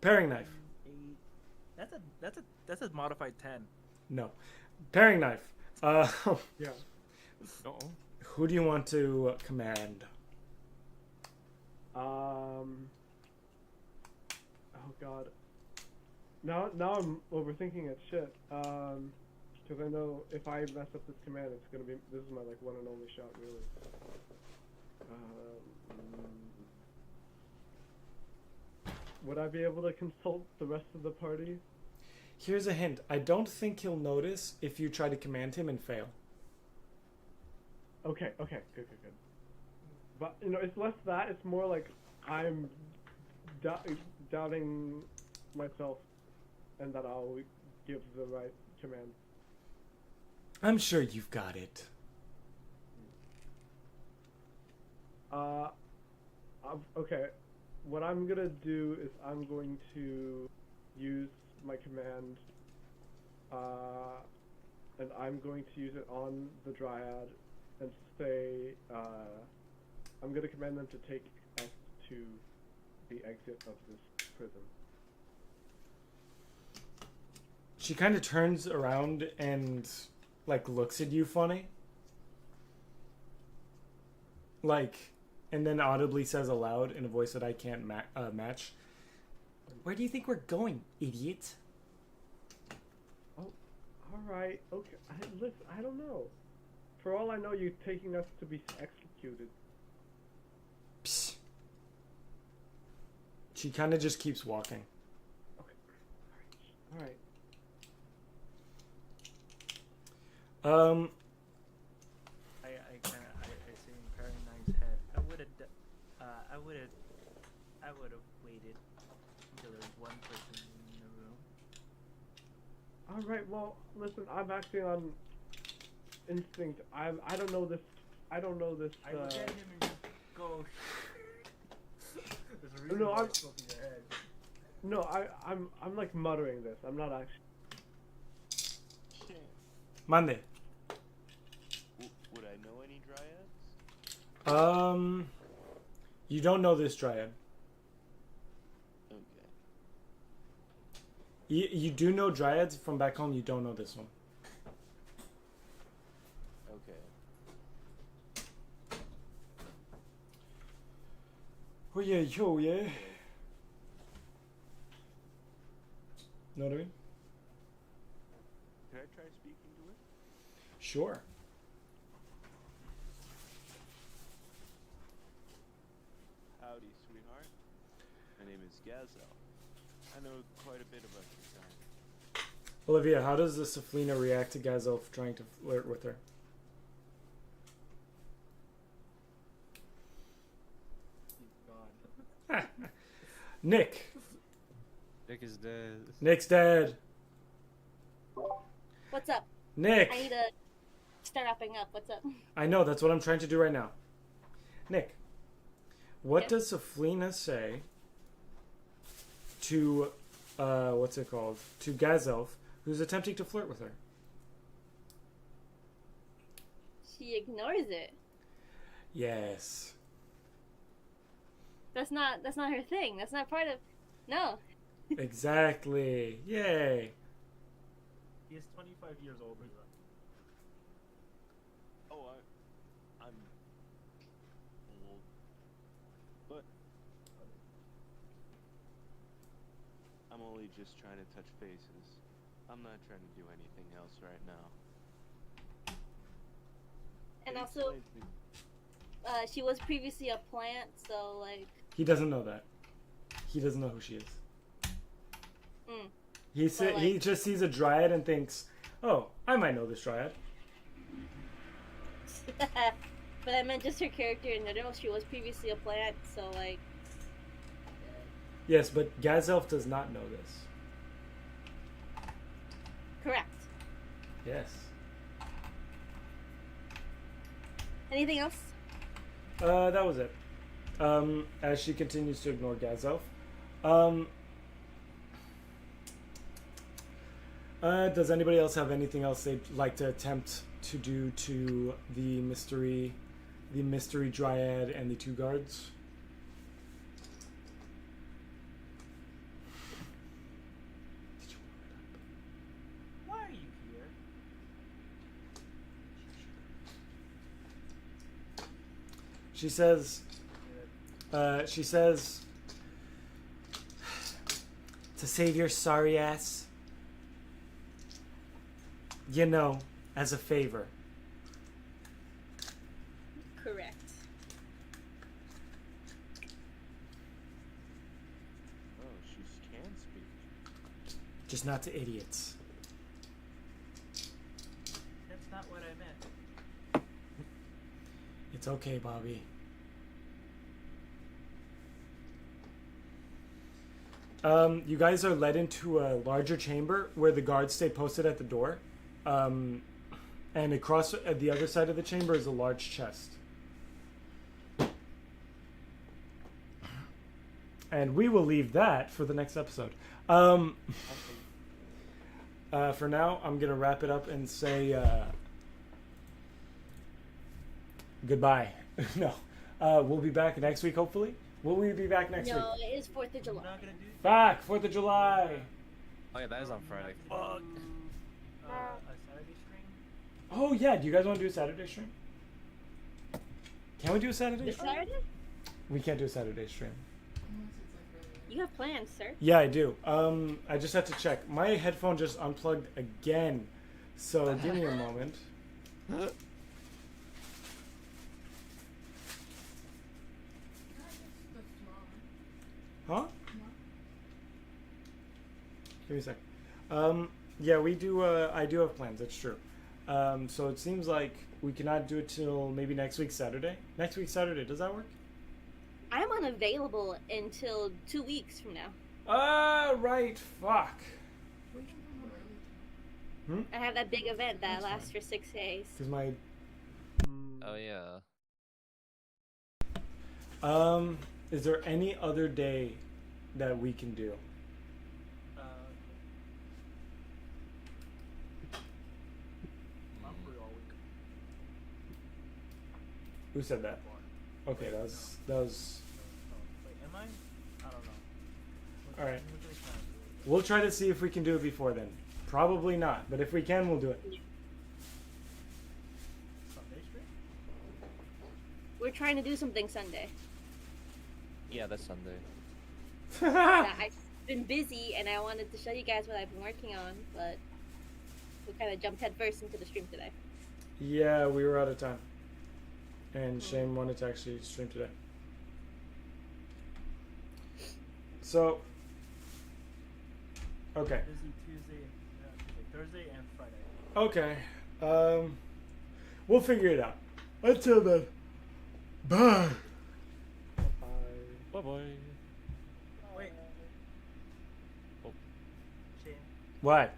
Paring knife. 8. That's a modified 10. No. Paring knife. Yeah. No. Who do you want to command? Oh god. Now I'm overthinking it. Shit. Because I know if I mess up this command, it's gonna be. This is my one and only shot, really. Would I be able to consult the rest of the party? Here's a hint. I don't think he'll notice if you try to command him and fail. Okay. Good. But it's less that. It's more like I'm doubting myself, and that I'll give the right command. I'm sure you've got it. Okay, what I'm gonna do is I'm going to use my command, and I'm going to use it on the Dryad and say, I'm gonna command them to take us to the exit of this prison. She kind of turns around and like looks at you funny. Like, and then audibly says aloud in a voice that I can't match. Where do you think we're going, idiot? Oh, all right. Okay. Listen, I don't know. For all I know, you're taking us to be executed. Psst. She kind of just keeps walking. Okay. All right. I see in Caroline's head. I would have waited until there was one person in the room. All right. Well, listen. I'm acting on instinct. I don't know this. I don't know this. I look at him and just go. There's a reason No, why I'm- it's up in your head. No, I'm like muttering this. I'm not actually. Shit. Monday. Would I know any dryads? You don't know this Dryad. Okay. You do know Dryads from back home. You don't know this one. Okay. Oh yeah, yo yeah. Know what I mean? Could I try speaking to her? Sure. Howdy, sweetheart. My name is Gazelle. I know quite a bit about your kind. Olivia, how does the Saflina react to Gazelle trying to flirt with her? He's gone. Nick. Nick is dead. Nick's dead. What's up? Nick. I need to start wrapping up. What's up? I know, that's what I'm trying to do right now. Nick, what Yes? does Saflina say to, what's it called? To Gazelf, who's attempting to flirt with her? She ignores it. Yes. That's not her thing. That's not part of. No. Exactly. Yay. He is 25 years older than. Oh, I'm old. But I'm only just trying to touch bases. I'm not trying to do anything else right now. And It also, explains me- she was previously a plant, so like. He doesn't know that. He doesn't know who she is. Mm. He just sees a Dryad and thinks, oh, I might know this Dryad. But I meant just her character in general. She was previously a plant, so like. Yes, but Gazelf does not know this. Correct. Yes. Anything else? That was it. As she continues to ignore Gazelf. Does anybody else have anything else they'd like to attempt to do to the mystery Dryad and the two guards? Why are you here? She says, to save your sorry ass, you know, as a favor. Correct. Oh, she can speak. Just not to idiots. That's not what I meant. It's okay, Bobby. You guys are led into a larger chamber where the guards stay posted at the door. And across at the other side of the chamber is a large chest. And we will leave that for the next episode. For now, I'm going to wrap it up and say goodbye. No. We'll be back next week, hopefully. Will we be back next week? No, it is 4th of We're July. not gonna do Fuck! 4th of July! Oh yeah, that is on Friday. Fuck. a Saturday stream. Oh, yeah. Do you guys want to do a Saturday stream? Can we do a Saturday This stream? Saturday? We can't do a Saturday stream. You have plans, sir. Yeah, I do. I just had to check. My headphone just unplugged again. So give me a moment. Huh? Give me a sec. Yeah, we do. I do have plans. That's true. So it seems like we cannot do it till maybe next week Saturday. Next week Saturday. Does that work? I'm unavailable until 2 weeks from now. Right. Fuck. I have that big event that lasts for 6 days. Because my. Oh yeah. Is there any other day that we can do? I'm free all week. Who said that? Okay, that was. Wait, am I? I don't know. All right. Which way can I do it? We'll try to see if we can do it before then. Probably not, but if we can, we'll do it. Sunday stream? We're trying to do something Sunday. Yeah, that's Sunday. That I've been busy and I wanted to show you guys what I've been working on, but we kind of jumped headfirst into the stream today. Yeah, we were out of time. And Shane wanted to actually stream today. So, okay. Busy Tuesday, Thursday, and Friday. Okay. We'll figure it out. Until then. Bye. Bye bye. Wait. Oh. Shane, What?